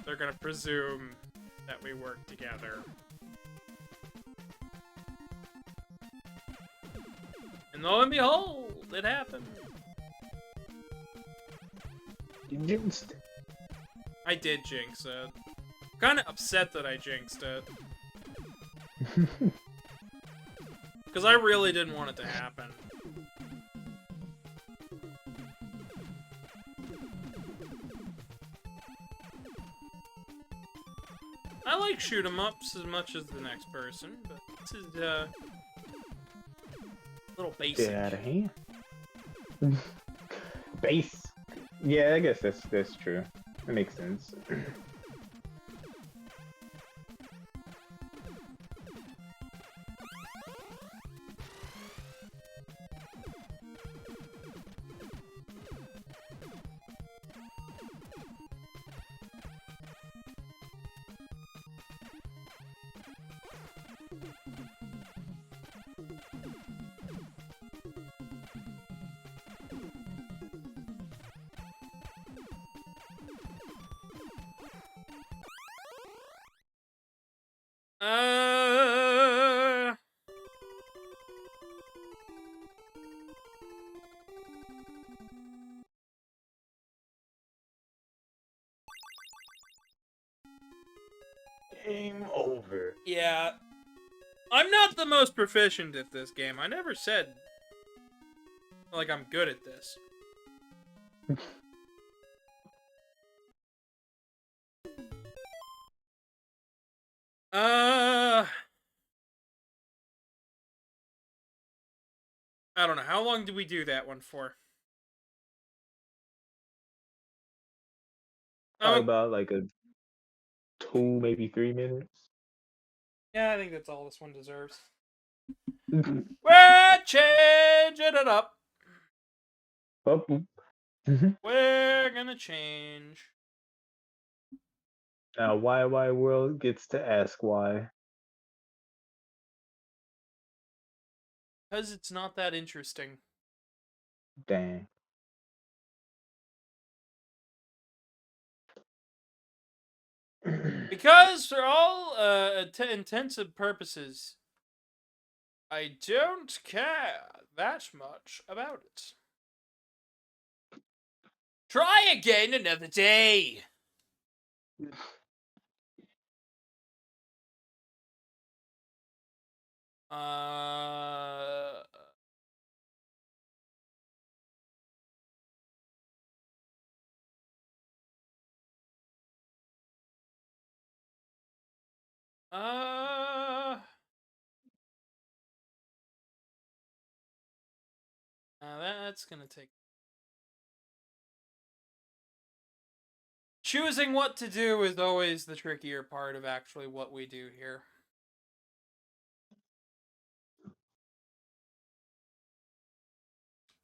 they're gonna presume that we work together. And lo and behold, it happened. You jinxed it. I did jinx it. Kinda upset that I jinxed it. Because I really didn't want it to happen. I like shoot 'em ups as much as the next person, but this is a little basic. Get out of here. Base. Yeah, I guess that's true. That makes sense. Uh, Game over. yeah. I'm not the most proficient at this game. I never said, like, I'm good at this. I don't know. How long did we do that one for? Probably about like a 2, maybe 3 minutes. Yeah, I think that's all this one deserves. We're changing it up. Oh, We're gonna change. now, why World gets to ask why. Because it's not that interesting. Dang. Because for all intensive purposes, I don't care that much about it. Try again another day. Uh... That's gonna take... Choosing what to do is always the trickier part of actually what we do here.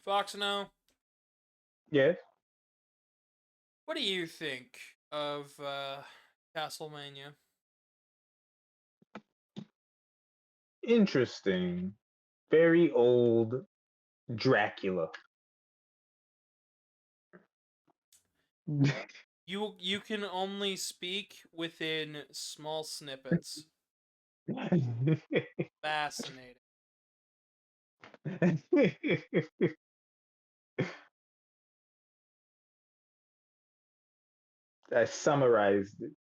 Foxino, Yes. what do you think of Castlevania? Interesting. Very old Dracula. You can only speak within small snippets. Fascinating. I summarized it.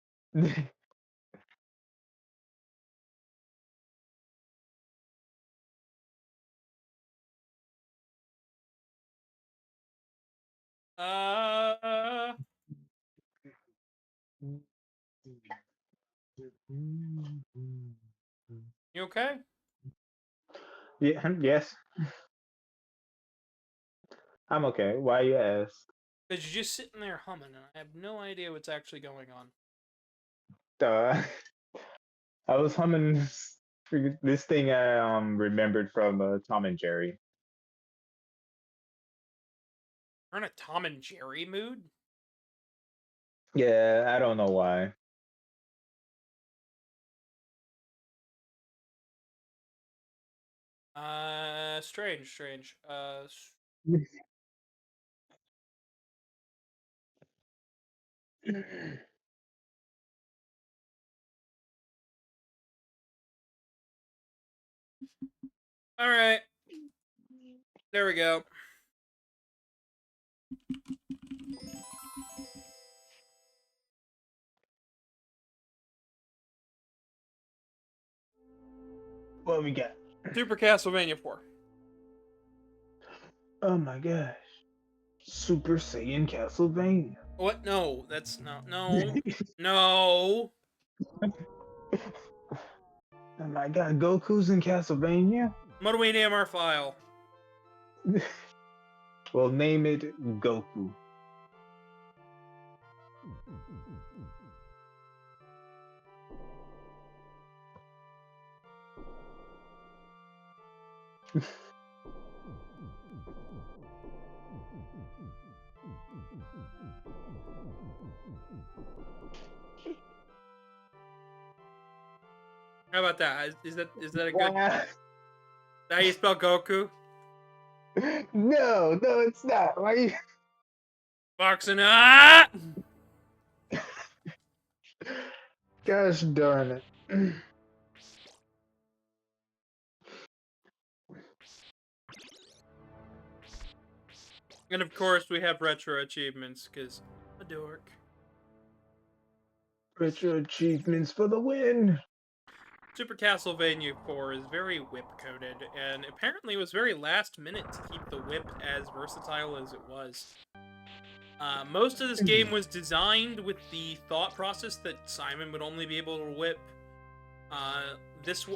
Uh, you okay? Yeah, yes, I'm okay. Why you ask? Because you're just sitting there humming, and I have no idea what's actually going on. Uh, I was humming this thing I remembered from Tom and Jerry. You're in a Tom and Jerry mood? Yeah, I don't know why. Strange. Alright. There we go. What we got? Super Castlevania 4. Oh my gosh. Super Saiyan Castlevania. What? No, that's not. No. No. Oh my god, Goku's in Castlevania? What do we name our file? Well, name it Goku. How about that? Is that a good... Wow. How you spell Goku? No, it's not. Why you... Boxing. Ah! Gosh darn it. And of course, we have retro achievements, because a dork. Retro achievements for the win. Super Castlevania 4 is very whip-coded, and apparently was very last minute to keep the whip as versatile as it was. Most of this game was designed with the thought process that Simon would only be able to whip this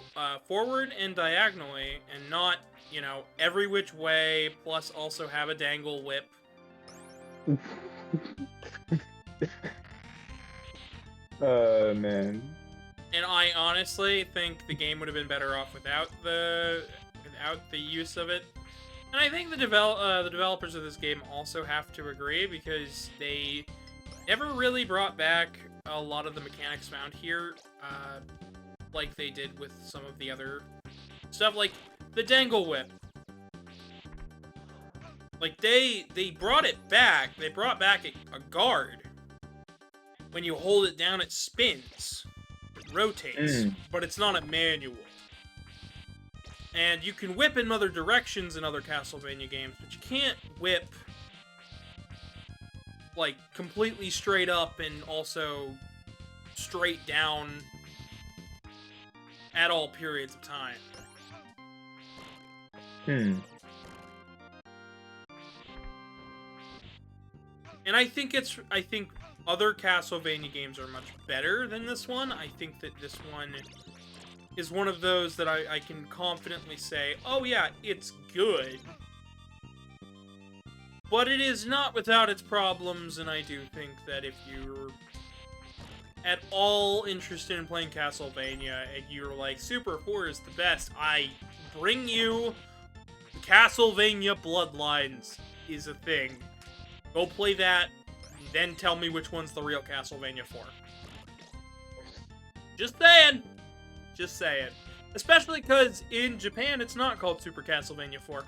forward and diagonally, and not, you know, every which way, plus also have a dangle whip. Man. And I honestly think the game would have been better off without the use of it. And I think the developers of this game also have to agree, because they never really brought back a lot of the mechanics found here, like they did with some of the other stuff, like the dangle whip. Like, they brought it back. They brought back a guard. When you hold it down, it spins. It rotates. But it's not a manual. And you can whip in other directions in other Castlevania games, but you can't whip, like, completely straight up and also straight down at all periods of time. And I think other Castlevania games are much better than this one. I think that this one is one of those that I can confidently say, oh yeah, it's good. But it is not without its problems, and I do think that if you're at all interested in playing Castlevania, and you're like, Super 4 is the best, I bring you Castlevania Bloodlines is a thing. Go play that, then tell me which one's the real Castlevania 4. Just saying. Just saying. Especially because in Japan, it's not called Super Castlevania 4.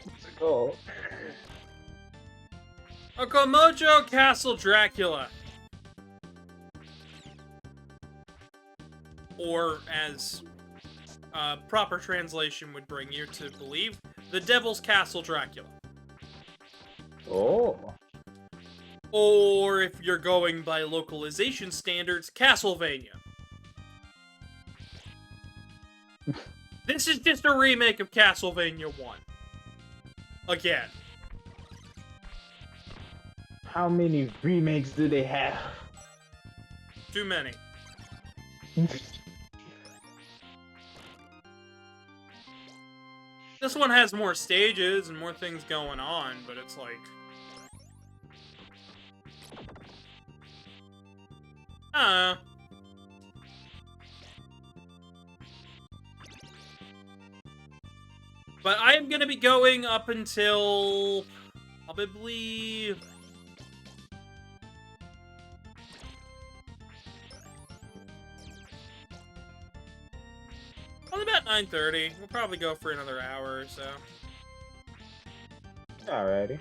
What's it called? Okamojo Castle Dracula. Or, as proper translation would bring you to believe, The Devil's Castle Dracula. Oh. Or, if you're going by localization standards, Castlevania. This is just a remake of Castlevania 1. Again. How many remakes do they have? Too many. This one has more stages and more things going on, but it's like... I don't know. But I am gonna be going up until... probably... probably about 9:30. We'll probably go for another hour or so. Alrighty.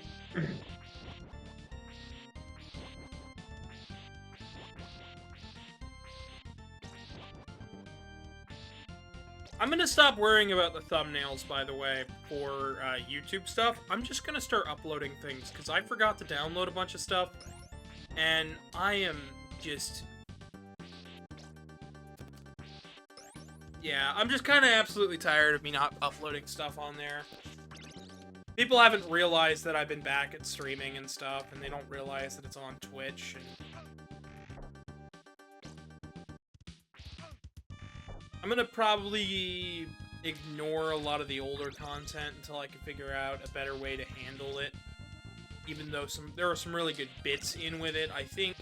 I'm gonna stop worrying about the thumbnails, by the way, for YouTube stuff. I'm just gonna start uploading things, because I forgot to download a bunch of stuff, and I am just... yeah, I'm just kind of absolutely tired of me not uploading stuff on there. People haven't realized that I've been back at streaming and stuff, and they don't realize that it's on Twitch, and... I'm gonna probably ignore a lot of the older content until I can figure out a better way to handle it. Even though there are some really good bits in with it, I think...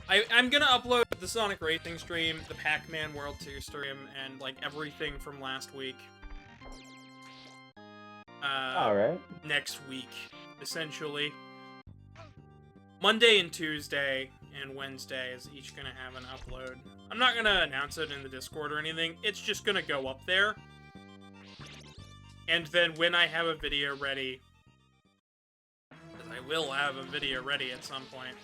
I'm gonna upload the Sonic Racing stream, the Pac-Man World 2 stream, and, like, everything from last week. Alright. Next week, essentially. Monday and Tuesday and Wednesday is each gonna have an upload. I'm not gonna announce it in the Discord or anything, it's just gonna go up there. And then when I have a video ready, because I will have a video ready at some point,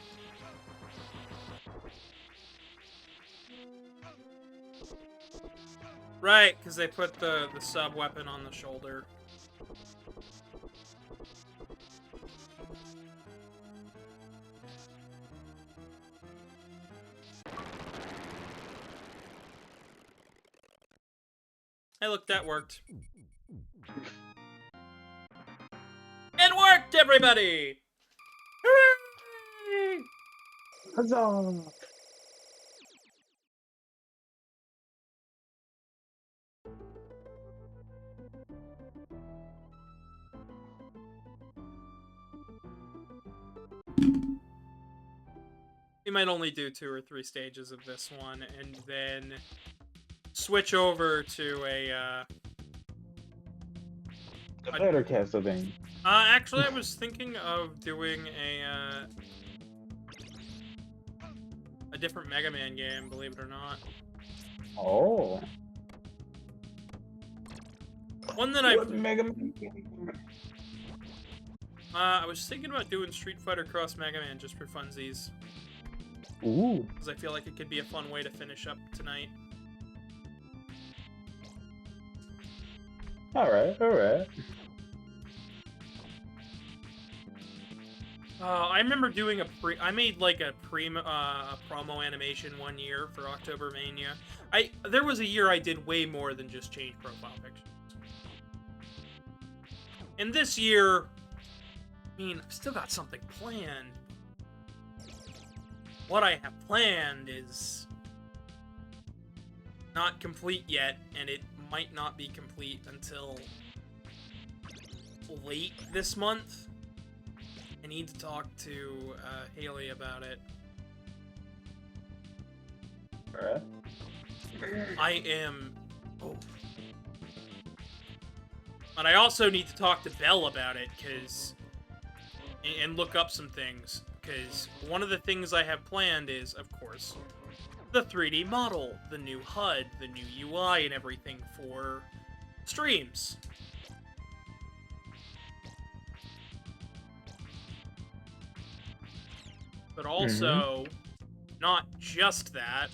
right, because they put the sub-weapon on the shoulder. Hey, look, that worked. It worked, everybody! Hooray! Huzzah! We might only do 2 or 3 stages of this one, and then switch over to a better Castlevania. Actually, I was thinking of doing a different Mega Man game, believe it or not. Oh. One that I... Megaman? I was thinking about doing Street Fighter Cross Mega Man just for funsies. Ooh. Because I feel like it could be a fun way to finish up tonight. Alright, alright. I remember doing I made like a promo animation one year for October Mania. There was a year I did way more than just change profile pictures. And this year, I mean, I've still got something planned. What I have planned is not complete yet, and it might not be complete until late this month. I need to talk to Haley about it. Alright. I am... Oh. But I also need to talk to Belle about it, because... And look up some things, because one of the things I have planned is, of course, the 3D model, the new HUD, the new UI, and everything for streams. But also, not just that.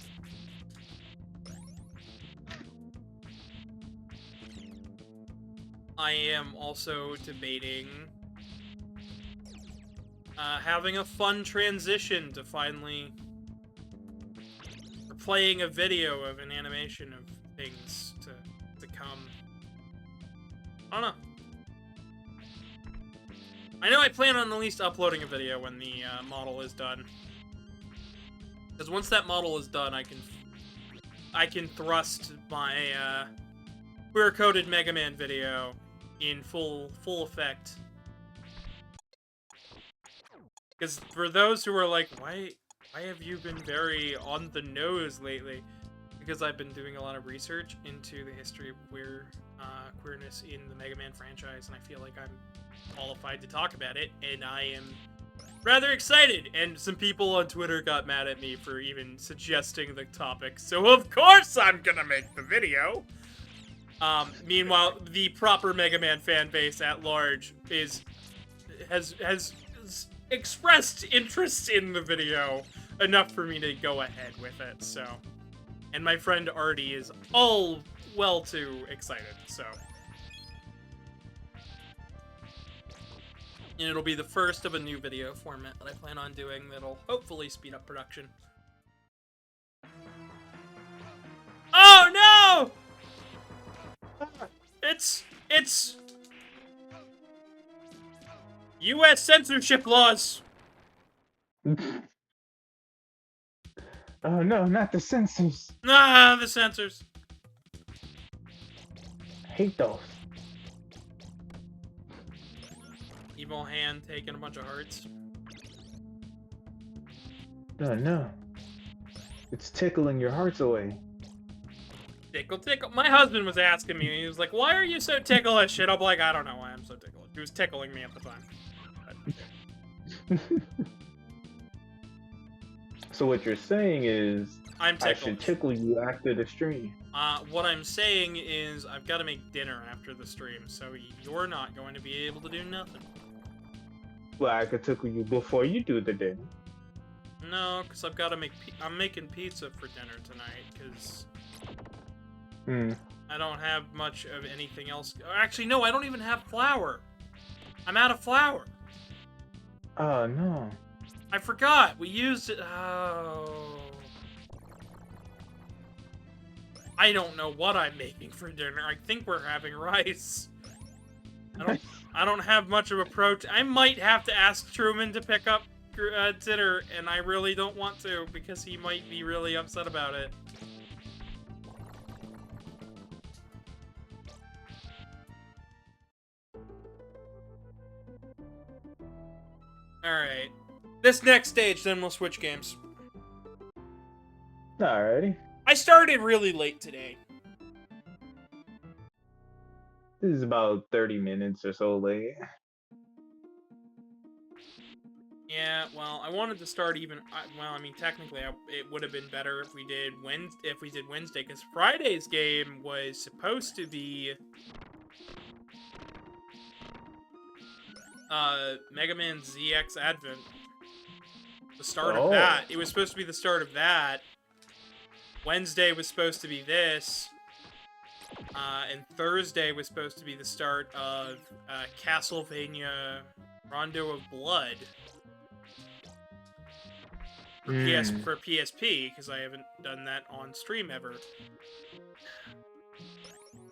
I am also debating having a fun transition to finally playing a video of an animation of things to come. I don't know. I know I plan on at least uploading a video when the model is done. Because once that model is done, I can thrust my queer-coded Mega Man video in full effect. Because for those who are like, why have you been very on the nose lately? Because I've been doing a lot of research into the history of queerness in the Mega Man franchise, and I feel like I'm qualified to talk about it, and I am rather excited. And some people on Twitter got mad at me for even suggesting the topic, so of course I'm gonna make the video. Meanwhile, the proper Mega Man fan base at large has expressed interest in the video enough for me to go ahead with it, so. And my friend Artie is all well too excited, so. And it'll be the first of a new video format that I plan on doing that'll hopefully speed up production. Oh no! It's U.S. censorship laws! Oh no, not the censors. Ah, the censors. I hate those. Evil hand taking a bunch of hearts. Oh no. It's tickling your hearts away. Tickle, tickle. My husband was asking me, he was like, why are you so ticklish? And I'm like, I don't know why I'm so ticklish. He was tickling me at the time. So what you're saying is, I'm I should tickle you after the stream. What I'm saying is, I've got to make dinner after the stream, so you're not going to be able to do nothing. Well, I could tickle you before you do the dinner. No, because I've got to make... I'm making pizza for dinner tonight, because... I don't have much of anything else. Actually, no, I don't even have flour. I'm out of flour. Oh, no. I forgot. We used it... Oh... I don't know what I'm making for dinner. I think we're having rice. I don't have much of a protein. I might have to ask Truman to pick up dinner, and I really don't want to because he might be really upset about it. Alright. This next stage, then we'll switch games. Alrighty. I started really late today. This is about 30 minutes or so late. Yeah, well, I wanted to start even. Well, I mean, technically, it would have been better if we did Wednesday, because Friday's game was supposed to be Megaman.exe Advent. The start of that. It was supposed to be the start of that. Wednesday was supposed to be this. And Thursday was supposed to be the start of Castlevania Rondo of Blood. For PSP, because I haven't done that on stream ever.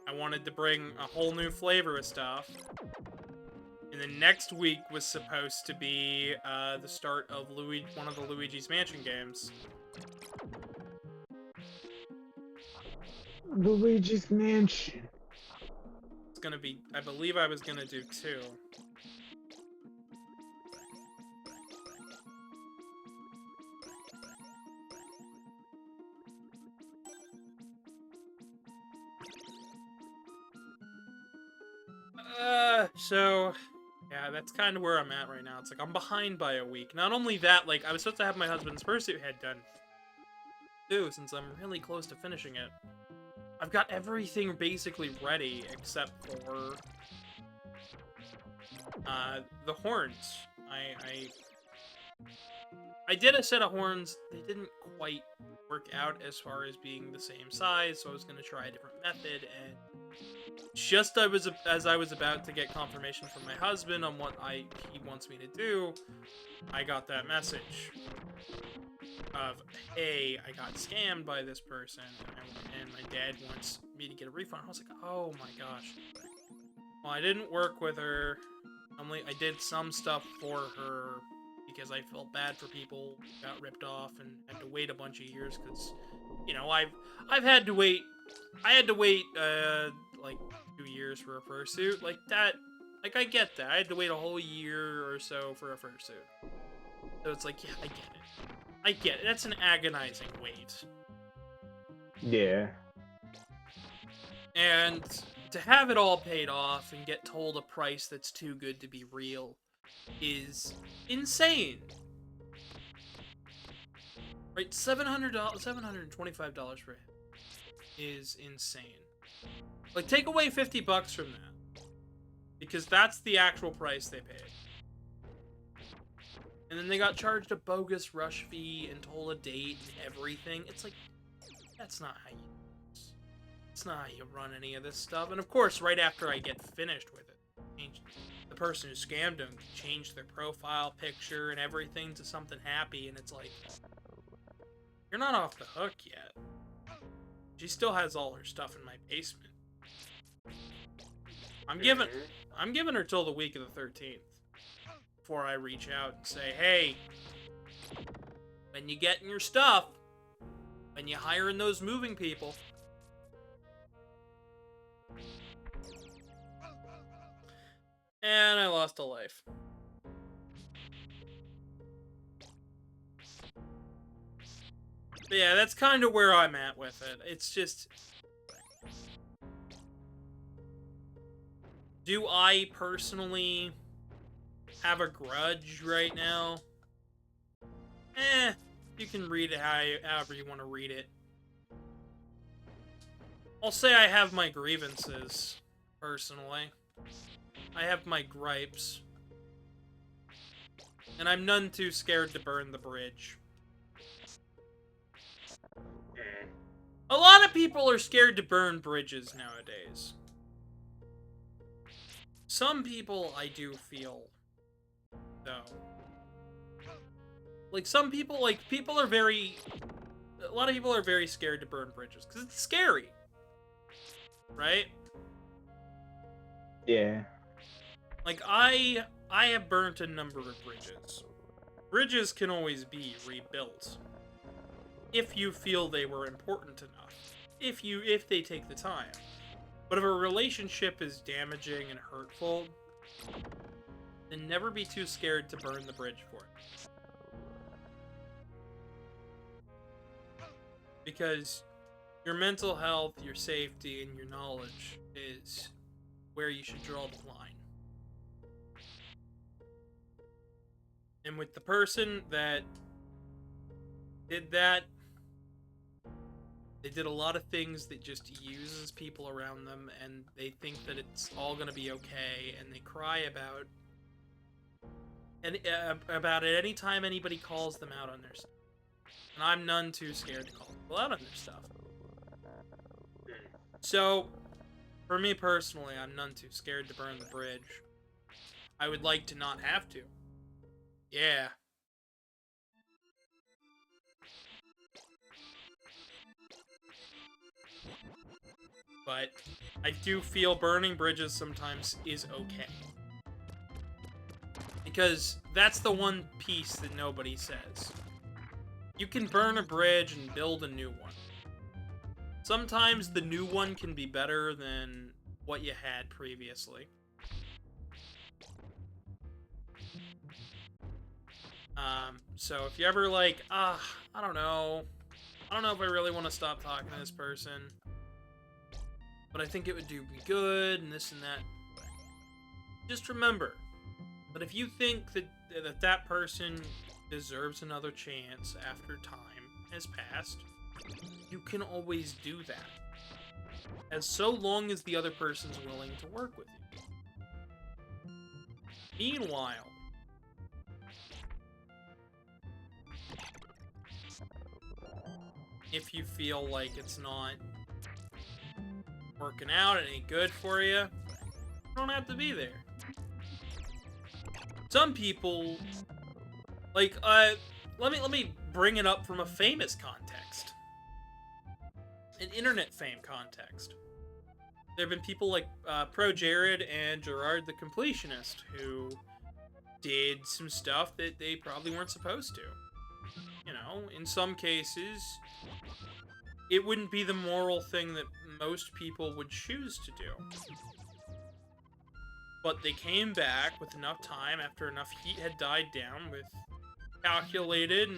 I wanted to bring a whole new flavor of stuff. And then next week was supposed to be the start of one of the Luigi's Mansion games. Luigi's Mansion. It's gonna be, I believe I was gonna do 2. So, yeah, that's kind of where I'm at right now. It's like, I'm behind by a week. Not only that, like, I was supposed to have my husband's fursuit head done, too, since I'm really close to finishing it. I've got everything basically ready, except for, the horns. I did a set of horns. They didn't quite work out as far as being the same size, so I was going to try a different method, and just as I was about to get confirmation from my husband on what he wants me to do, I got that message of, hey, I got scammed by this person, and my dad wants me to get a refund. I was like, oh my gosh. Well, I didn't work with her. I did some stuff for her because I felt bad for people who got ripped off and had to wait a bunch of years because, you know, I've had to wait. I had to wait like 2 years for a fursuit. Like that, like I get that. I had to wait a whole year or so for a fursuit. So it's like, yeah, I get it. I get it. That's an agonizing wait. Yeah. And to have it all paid off and get told a price that's too good to be real is insane. Right, $725 for it is insane. Like, take away $50 from that, because that's the actual price they paid. And then they got charged a bogus rush fee and told a date and everything. It's like, that's not how you do this. It's not how you run any of this stuff. And of course, right after I get finished with it, the person who scammed them changed their profile picture and everything to something happy, and it's like, you're not off the hook yet. She still has all her stuff in my basement. I'm giving her till the week of the 13th before I reach out and say, hey, when you getting your stuff, when you hiring those moving people. And I lost a life. But yeah, that's kind of where I'm at with it. It's just, do I personally have a grudge right now? You can read it however you want to read it. I'll say I have my grievances, personally. I have my gripes. And I'm none too scared to burn the bridge. A lot of people are scared to burn bridges nowadays. Some people I do feel, though. Like, some people, a lot of people are very scared to burn bridges, because it's scary. right? Yeah. Like, I have burnt a number of bridges. Bridges can always be rebuilt if you feel they were important enough. If they take the time. But if a relationship is damaging and hurtful, then never be too scared to burn the bridge for it. Because your mental health, your safety, and your knowledge is where you should draw the line. And with the person that did that, they did a lot of things that just uses people around them, and they think that it's all gonna be okay, and they cry about it anytime anybody calls them out on their stuff. And I'm none too scared to call people out on their stuff. So, for me personally, I'm none too scared to burn the bridge. I would like to not have to. Yeah. But I do feel burning bridges sometimes is okay. Because that's the one piece that nobody says. You can burn a bridge and build a new one. Sometimes the new one can be better than what you had previously. So if you ever like, I don't know if I really want to stop talking to this person, but I think it would do me good, and this and that. Just remember that if you think that person deserves another chance after time has passed, you can always do that. As so long as the other person's willing to work with you. Meanwhile, if you feel like it's not working out, it ain't good for you, you don't have to be there. Some people, like, let me bring it up from a famous context. An internet fame context. There have been people like Pro Jared and Gerard the Completionist who did some stuff that they probably weren't supposed to. You know, in some cases, it wouldn't be the moral thing that most people would choose to do. But they came back with enough time after enough heat had died down with calculated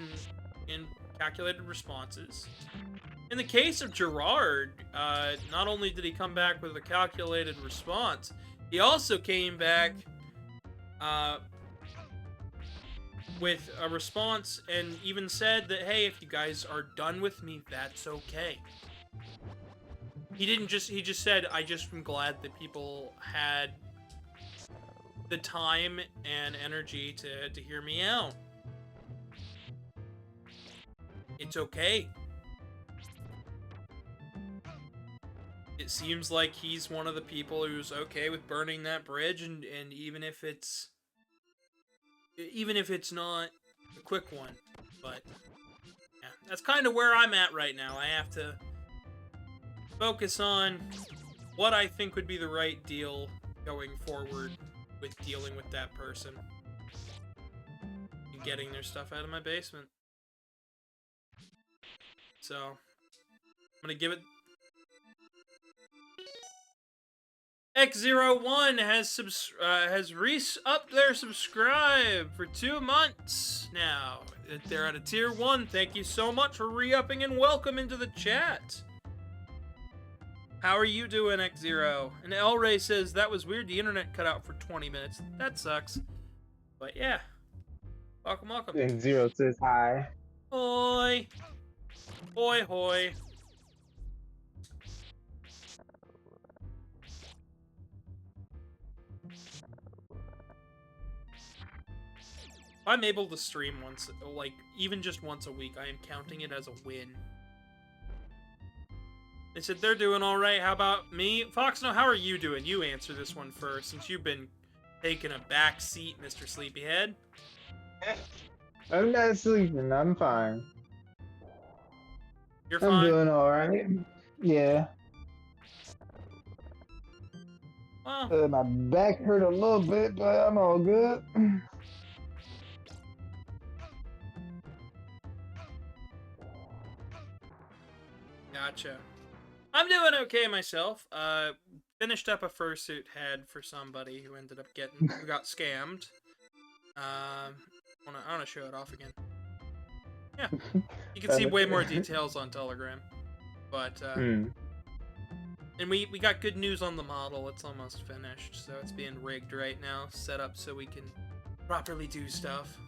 and calculated responses. In the case of Gerard, not only did he come back with a calculated response, he also came back with a response and even said that, hey, if you guys are done with me, that's okay. He just said, I just am glad that people had the time and energy to hear me out. It's okay. It seems like he's one of the people who's okay with burning that bridge, and even if it's not a quick one. But yeah, that's kind of where I'm at right now. I have to focus on what I think would be the right deal going forward with dealing with that person and getting their stuff out of my basement. So I'm gonna give it. X01 has re-upped their subscribe for 2 months now. They're at a tier 1. Thank you so much for re-upping and welcome into the chat. How are you doing, X0? And El Ray says, that was weird, the internet cut out for 20 minutes. That sucks. But yeah. Welcome. And Zero says hi. Hoi. Hoi hoi. If I'm able to stream once, like, even just once a week, I am counting it as a win. They said they're doing alright. How about me? Foxno, how are you doing? You answer this one first, since you've been taking a back seat, Mr. Sleepyhead. I'm not sleeping. I'm fine. You're fine? I'm doing alright. Yeah. Well, My back hurt a little bit, but I'm all good. gotcha. I'm doing okay myself. Finished up a fursuit head for somebody who ended up who got scammed. I wanna show it off again. Yeah, you can see way more details on Telegram. But and we got good news on the model. It's almost finished, so it's being rigged right now, set up so we can properly do stuff.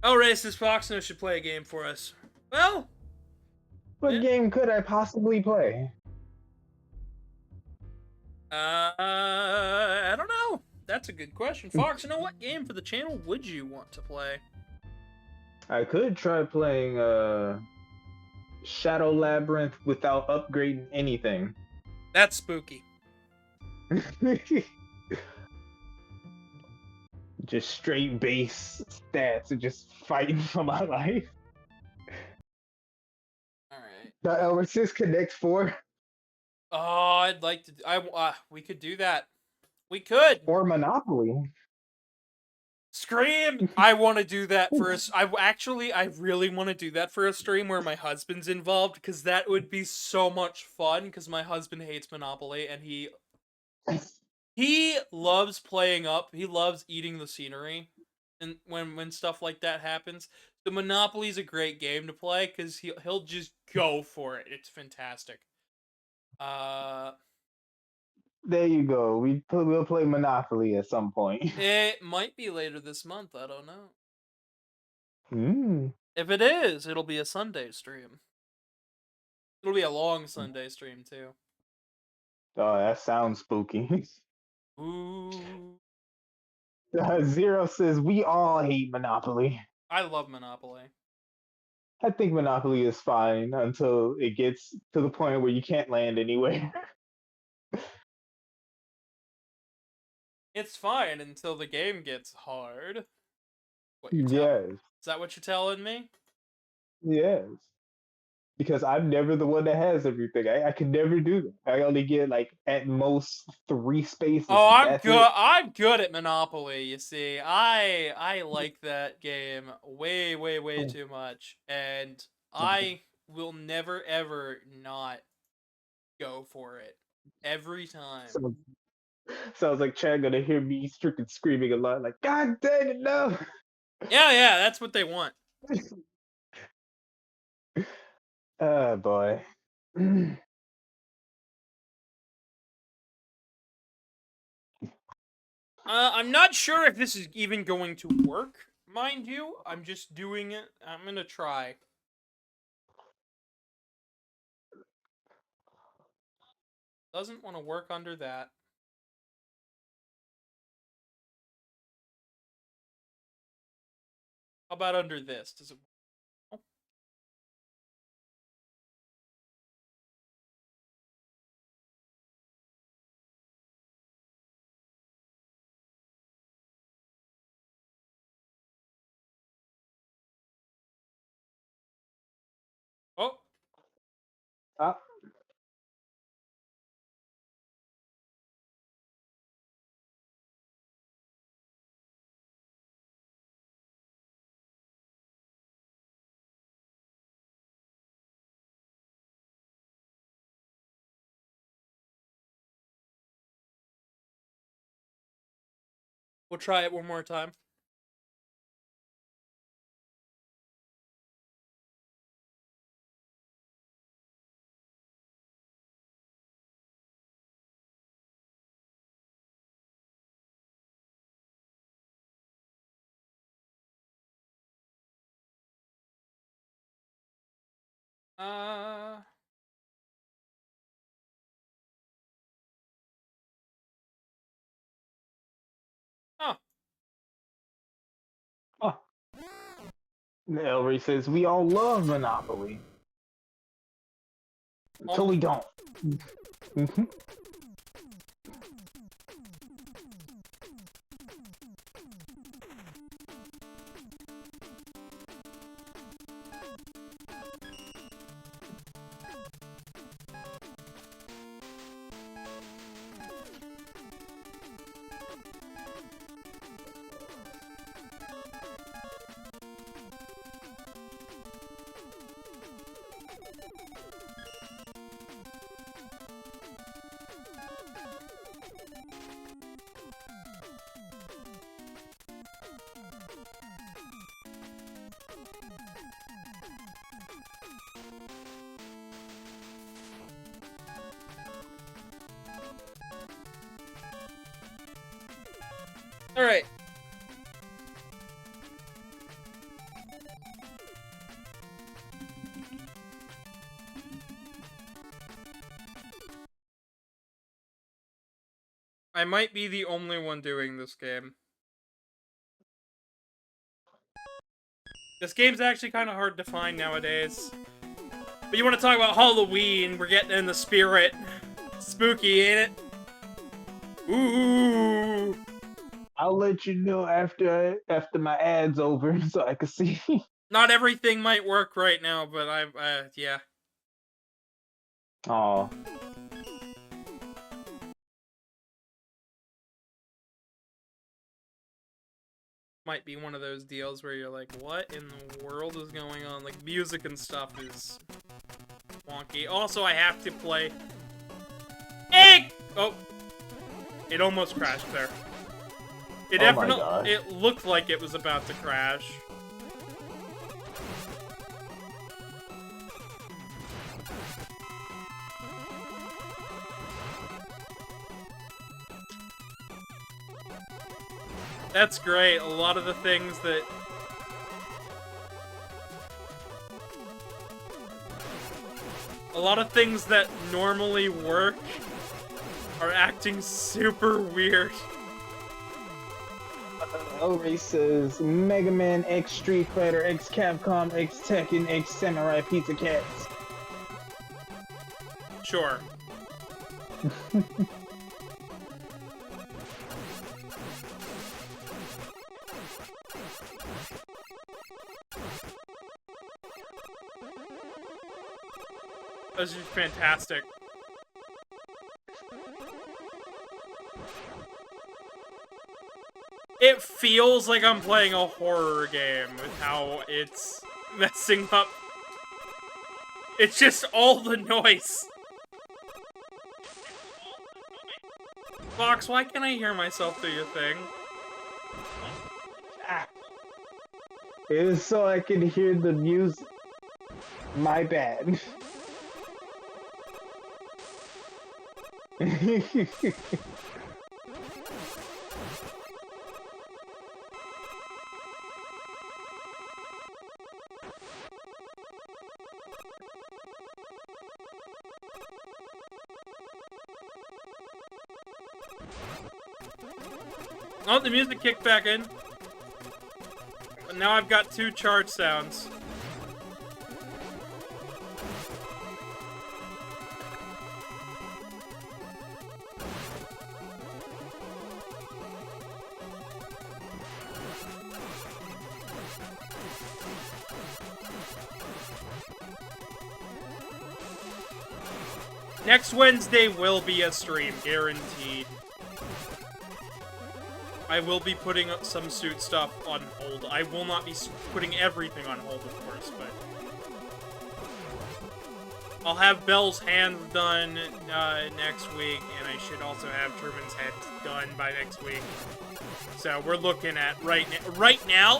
Oh, Racist Foxno should play a game for us. Well, What yeah. game could I possibly play? I don't know. That's a good question. Foxno, what game for the channel would you want to play? I could try playing Shadow Labyrinth without upgrading anything. That's spooky. Just straight base stats and just fighting for my life. Alright. The Elvis Connect 4 Oh, I'd like to... we could do that. We could! or Monopoly. Scream! I want to do that for us. I really want to do that for a stream where my husband's involved, because that would be so much fun, because my husband hates Monopoly, and he loves playing up. He loves eating the scenery, and when stuff like that happens. The Monopoly's a great game to play, because he'll just go for it. It's fantastic. There you go. We'll play Monopoly at some point. It might be later this month. I don't know. Mm. If it is, it'll be a Sunday stream. It'll be a long Sunday stream too. Oh, that sounds spooky. Ooh. Zero says we all hate Monopoly. I love Monopoly. I think Monopoly is fine until it gets to the point where you can't land anywhere. It's fine until the game gets hard. Yes. Is that what you're telling me? Yes. Because I'm never the one that has everything. I can never do that. I only get like at most 3 spaces. Oh, I'm That's good. it. I'm good at Monopoly. You see, I like that game way too much, and I will never ever not go for it every time. Sounds like Chad gonna hear me freaking screaming a lot, like God dang it, no! Yeah, that's what they want. Oh boy. I'm not sure if this is even going to work, mind you. I'm just doing it. I'm gonna try. Doesn't want to work under that. How about under this? Does it? Oh. Ah. We'll try it one more time. Uh. Oh. Oh. Ellery says we all love Monopoly. Until we don't. Alright. I might be the only one doing this game. This game's actually kind of hard to find nowadays. But you want to talk about Halloween, we're getting in the spirit. Spooky, ain't it? Ooh. I'll let you know after my ad's over so I can see. Not everything might work right now, but yeah. Aw. Might be one of those deals where you're like, what in the world is going on? Like, music and stuff is wonky. Also, I have to play... Egg! Oh. It almost crashed there. It definitely... It looked like it was about to crash. That's great. A lot of the things that... A lot of things that normally work are acting super weird. Elray says, Megaman.exe Street Fighter, X Capcom, X Tekken, X Samurai Pizza Cats. Sure. Those are fantastic. It feels like I'm playing a horror game with how it's messing up. It's just all the noise. Fox, why can't I hear myself through your thing? It is so I can hear the music. My bad. Oh, the music kicked back in. But now I've got 2 charge sounds. Next Wednesday will be a stream, guaranteed. I will be putting some suit stuff on hold. I will not be putting everything on hold, of course, but... I'll have Bell's hands done next week, and I should also have Truman's head done by next week. So we're looking at right now,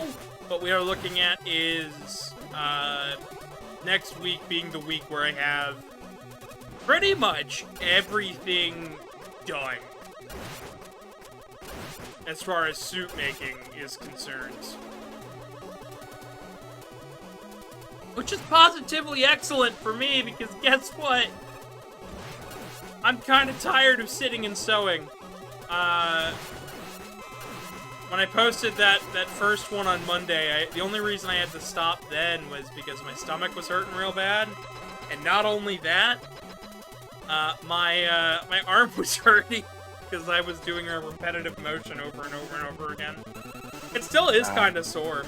what we are looking at is next week being the week where I have pretty much everything done as far as suit making is concerned. Which is positively excellent for me, because guess what? I'm kind of tired of sitting and sewing. When I posted that first one on Monday, the only reason I had to stop then was because my stomach was hurting real bad. And not only that, my arm was hurting because I was doing a repetitive motion over and over and over again. It still is kind of sore.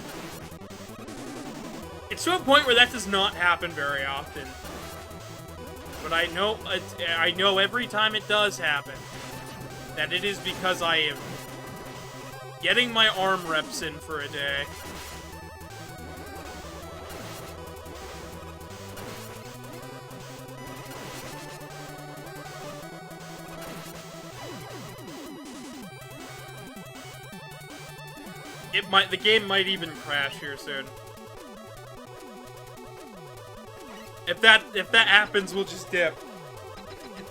It's to a point where that does not happen very often. But I know every time it does happen, that it is because I am getting my arm reps in for a day. The game might even crash here soon. If that happens, we'll just dip.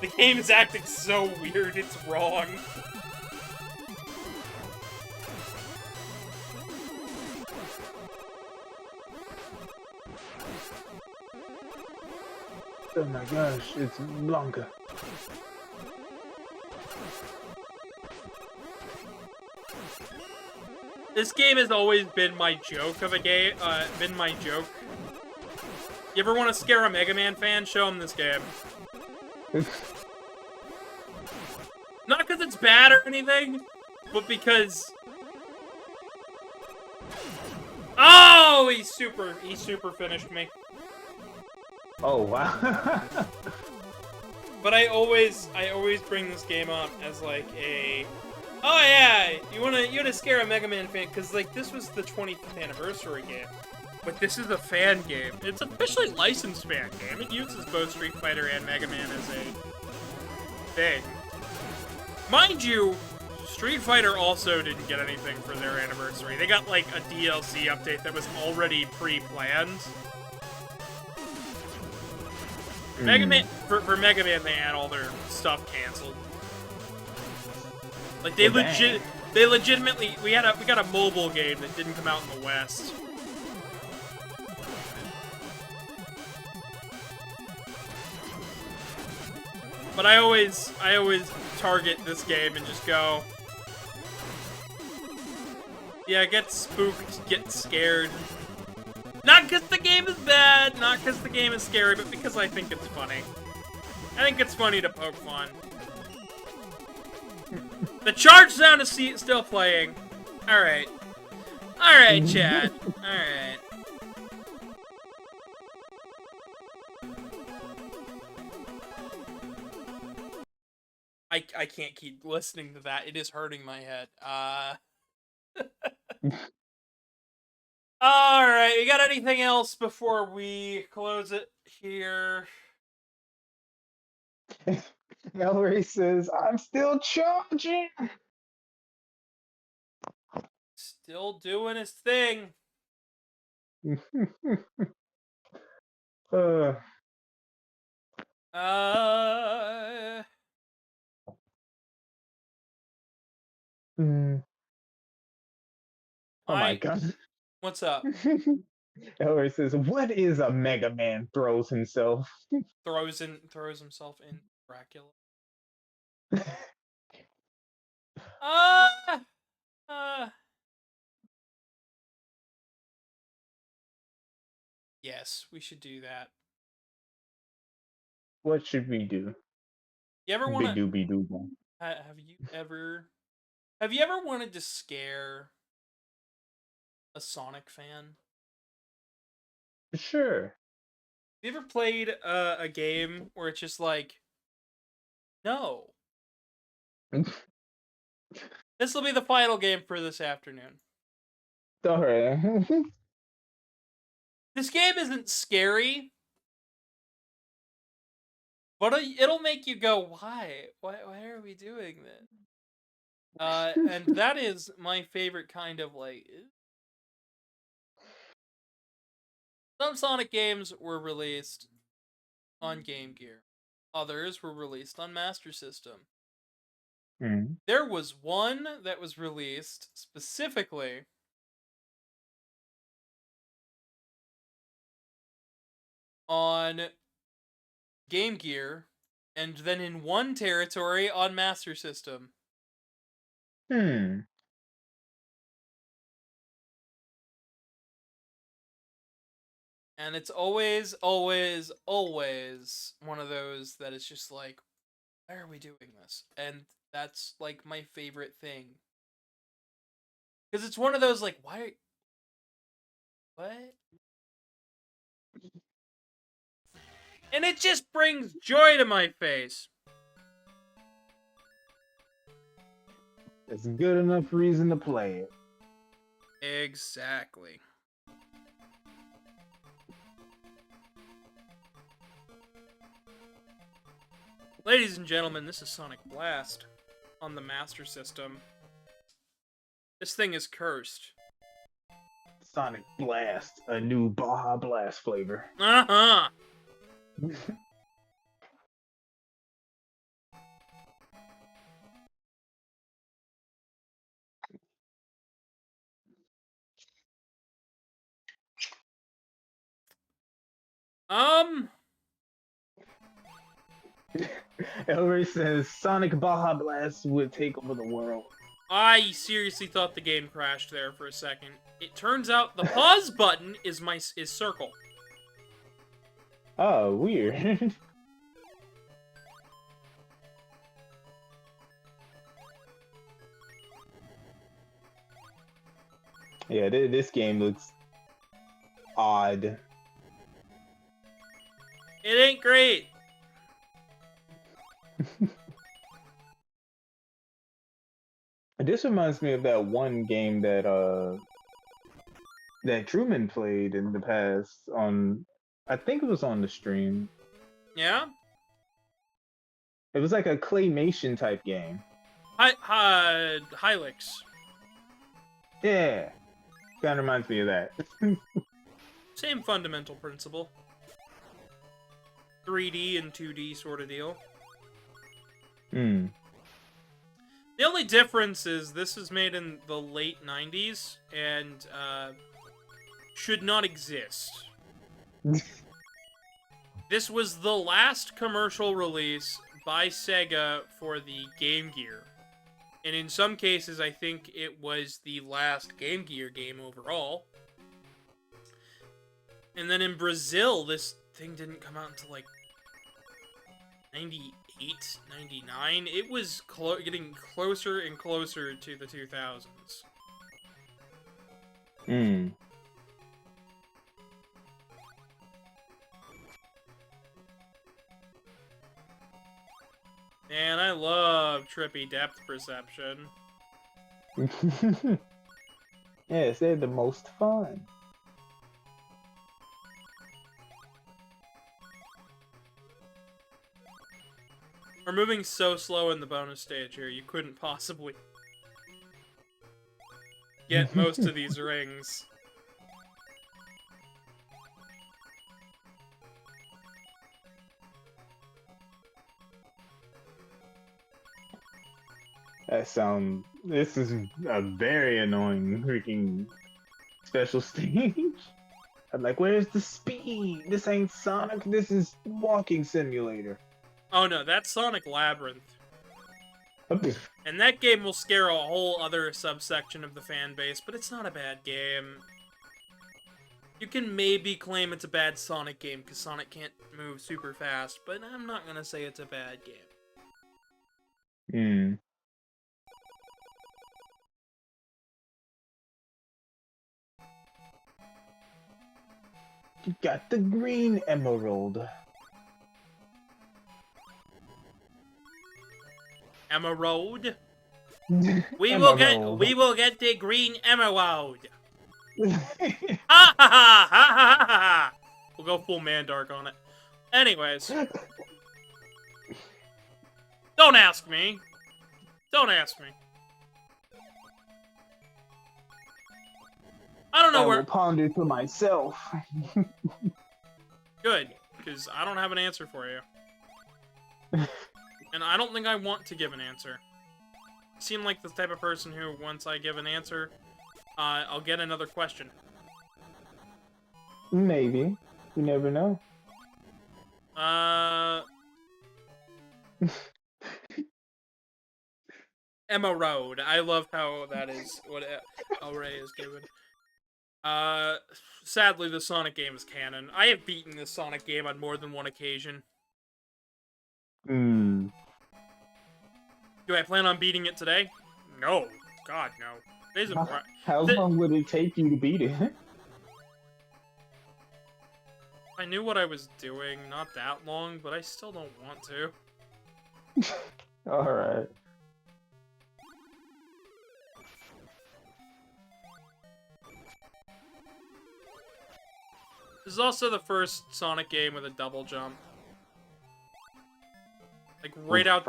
The game is acting so weird, it's wrong. Oh my gosh, it's Blanca. This game has always been my joke of a game. Been my joke. You ever want to scare a Mega Man fan? Show him this game. Not because it's bad or anything, but because... Oh, he super finished me. Oh wow. But I always bring this game up as like a, oh yeah, you wanna scare a Mega Man fan, because like this was the 25th anniversary game, but this is a fan game. It's officially licensed fan game. It uses both Street Fighter and Mega Man as a thing. Mind you, Street Fighter also didn't get anything for their anniversary. They got like a DLC update that was already pre-planned. Mega Man, for Mega Man, they had all their stuff canceled. Like they legitimately, we got a mobile game that didn't come out in the West. But I always target this game and just go, yeah, get spooked, get scared. Not because the game is bad, not because the game is scary, but because I think it's funny. I think it's funny to poke fun. The charge sound is still playing. Alright. Alright, chat. Alright. I can't keep listening to that. It is hurting my head. Alright, you got anything else before we close it here? Ellery says, I'm still charging. Still doing his thing. uh, mm. Oh my god. What's up? Ellery says, what is a Mega Man throws himself? Throws himself in Dracula. Yes, we should do that. What should we do? You ever want to? Be-doo. Have you ever wanted to scare a Sonic fan? Sure. Have you ever played a game where it's just like, no. This will be the final game for this afternoon. Alright. This game isn't scary, but it'll make you go, why? Why are we doing this? And that is my favorite kind of like... Some Sonic games were released on Game Gear. Others were released on Master System. There was one that was released specifically on Game Gear, and then in one territory on Master System. And it's always, always, always one of those that is just like, why are we doing this? And that's like my favorite thing. Because it's one of those like, why? What? And it just brings joy to my face. It's a good enough reason to play it. Exactly. Ladies and gentlemen, this is Sonic Blast on the Master System. This thing is cursed. Sonic Blast, a new Baja Blast flavor. Uh-huh. Elray says Sonic Baja Blast would take over the world. I seriously thought the game crashed there for a second. It turns out the pause button is circle. Oh, weird. Yeah, this game looks odd. It ain't great. This reminds me of that one game that Truman played in the past on, I think it was on the stream. Yeah? It was like a claymation type game. Hylix. Yeah, kind of reminds me of that. Same fundamental principle. 3D and 2D sort of deal. Hmm. The only difference is this is made in the late 90s and should not exist. This was the last commercial release by Sega for the Game Gear. And in some cases, I think it was the last Game Gear game overall. And then in Brazil, this thing didn't come out until like 98, 99. It was getting closer and closer to the 2000s. Hmm. Man, I love trippy depth perception. Yes, they're the most fun. We're moving so slow in the bonus stage here, you couldn't possibly get most of these rings. This is a very annoying freaking special stage. I'm like, where's the speed? This ain't Sonic, this is walking simulator. Oh no, that's Sonic Labyrinth. And that game will scare a whole other subsection of the fan base, but it's not a bad game. You can maybe claim it's a bad Sonic game, because Sonic can't move super fast, but I'm not gonna say it's a bad game. Hmm. You got the green emerald. Emerald? We will get the green emerald. Ha ha ha ha ha ha! We'll go full Mandark on it. Anyways. Don't ask me. Don't ask me. I don't know where. I will ponder to myself. Good, because I don't have an answer for you. And I don't think I want to give an answer. You seem like the type of person who, once I give an answer, I'll get another question. Maybe. You never know. Emma Road. I love how that is what Elray is given. Sadly, the Sonic game is canon. I have beaten this Sonic game on more than one occasion. Hmm. Do I plan on beating it today? No. God, no. How long would it take you to beat it? I knew what I was doing, not that long, but I still don't want to. Alright. This is also the first Sonic game with a double jump. Like right out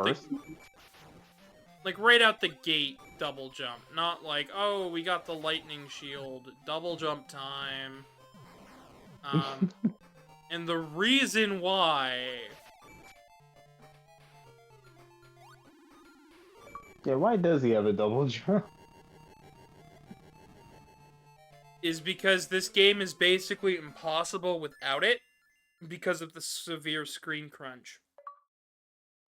the gate, double jump. Not like, oh, we got the lightning shield, double jump time. And the reason why... Yeah, why does he have a double jump? Is because this game is basically impossible without it because of the severe screen crunch.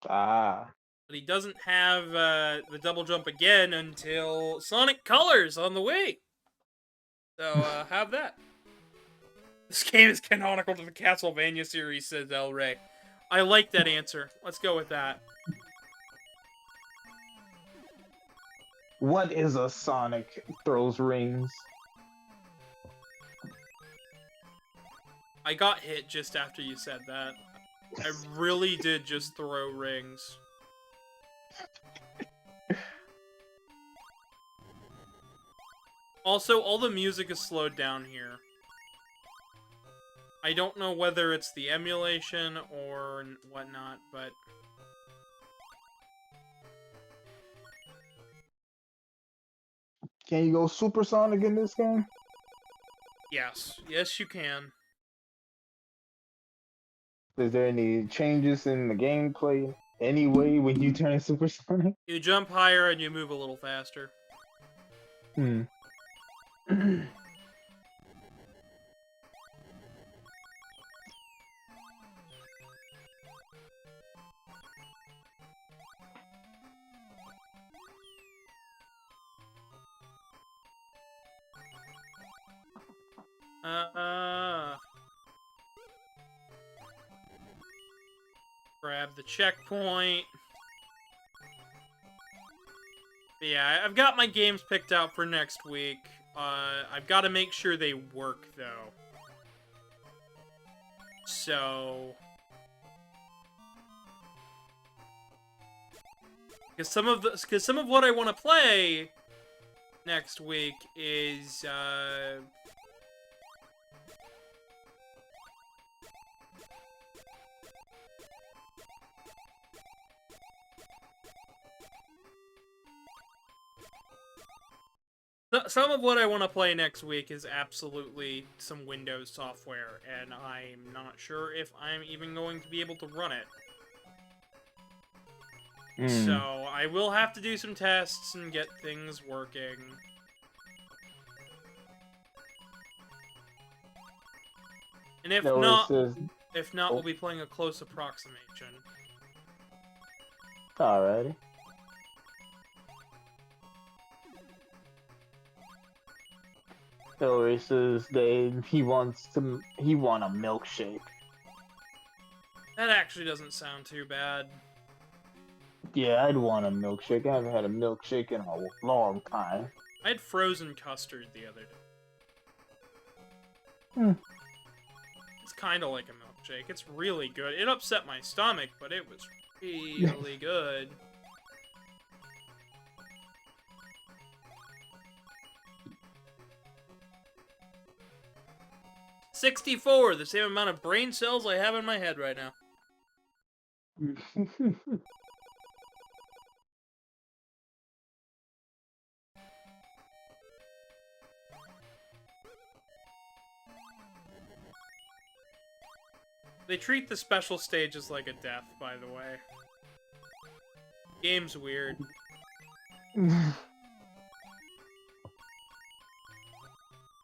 Ah. But he doesn't have the double jump again until Sonic Colors on the Wii. So, have that. This game is canonical to the Castlevania series, says El Rey. I like that answer. Let's go with that. What is a Sonic throws rings? I got hit just after you said that. I really did just throw rings. Also, all the music is slowed down here. I don't know whether it's the emulation or whatnot, but... Can you go supersonic in this game? Yes. Yes, you can. Is there any changes in the gameplay anyway when you turn supersonic? You jump higher and you move a little faster. Hmm. Grab the checkpoint. But yeah, I've got my games picked out for next week. I've got to make sure they work, though. So... Because some of what I want to play next week is, some of what I want to play next week is absolutely some Windows software, and I'm not sure if I'm even going to be able to run it. So, I will have to do some tests and get things working. And if not, we'll be playing a close approximation. Alrighty. Hillary says he want a milkshake. That actually doesn't sound too bad. Yeah, I'd want a milkshake. I haven't had a milkshake in a long time. I had frozen custard the other day. It's kind of like a milkshake. It's really good. It upset my stomach, but it was really good. $64, the same amount of brain cells I have in my head right now. They treat the special stages like a death, by the way. Game's weird.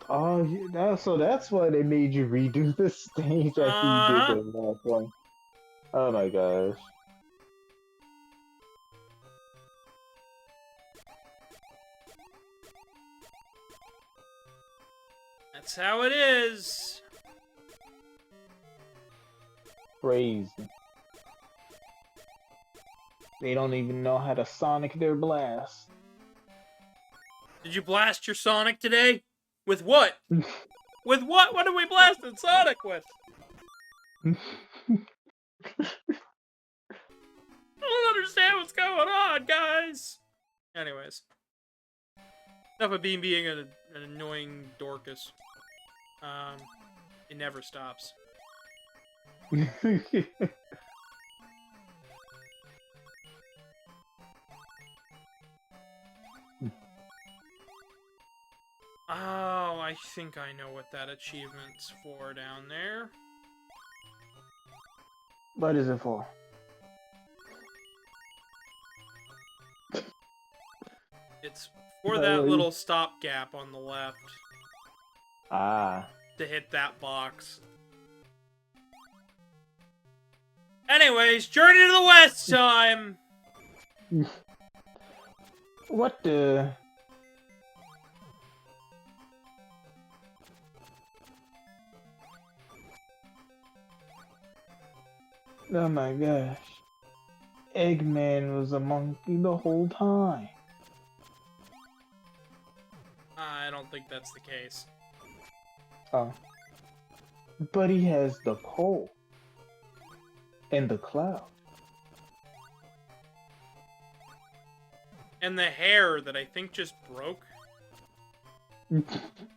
Oh, yeah, so that's why they made you redo the stage after you did the last one. Oh my gosh. That's how it is. Crazy. They don't even know how to Sonic their blast. Did you blast your Sonic today? With what? With what? What did we blast Sonic with? I don't understand what's going on, guys. Anyways. Enough of being an annoying Dorcas. It never stops. Oh, I think I know what that achievement's for down there. What is it for? It's for that little stopgap on the left. Ah. To hit that box. Anyways, Journey to the West time! What the? Oh my gosh. Eggman was a monkey the whole time. I don't think that's the case. Oh. But he has the pole. And the cloud. And the hair that I think just broke.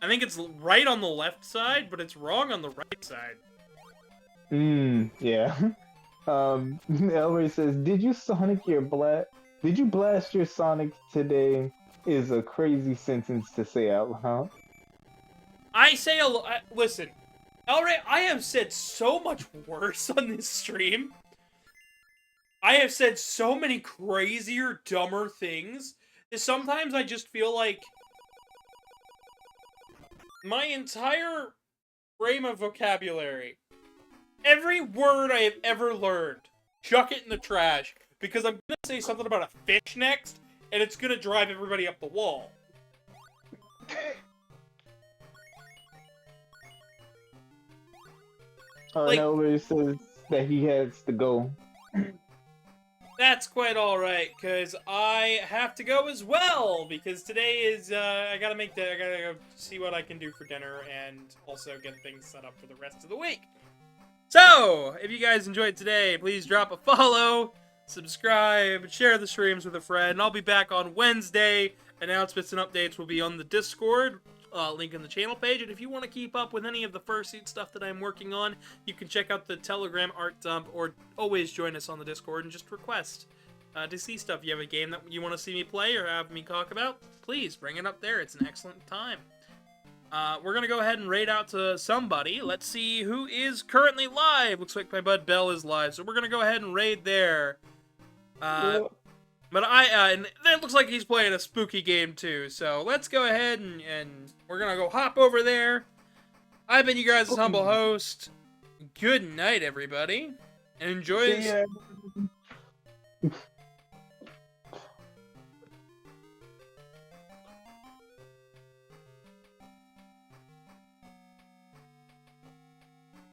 I think it's right on the left side, but it's wrong on the right side. Yeah. Elray says, did you blast your Sonic today? Is a crazy sentence to say out loud. I say listen, Elray, I have said so much worse on this stream. I have said so many crazier, dumber things. Sometimes I just feel like my entire frame of vocabulary, every word I have ever learned, chuck it in the trash, because I'm gonna say something about a fish next, and it's gonna drive everybody up the wall. Like, Elray says that he has to go. That's quite alright, because I have to go as well, because today is, I gotta go see what I can do for dinner, and also get things set up for the rest of the week. So, if you guys enjoyed today, please drop a follow, subscribe, share the streams with a friend. I'll be back on Wednesday. Announcements and updates will be on the Discord, link in the channel page. And if you want to keep up with any of the fursuit stuff that I'm working on, you can check out the Telegram art dump, or always join us on the Discord and just request to see stuff. If you have a game that you want to see me play or have me talk about, please bring it up there. It's an excellent time. We're going to go ahead and raid out to somebody. Let's see who is currently live. Looks like my bud Bell is live, so we're going to go ahead and raid there. But and it looks like he's playing a spooky game too, so let's go ahead and we're going to go hop over there. I've been you guys' humble host. Good night, everybody, and enjoy.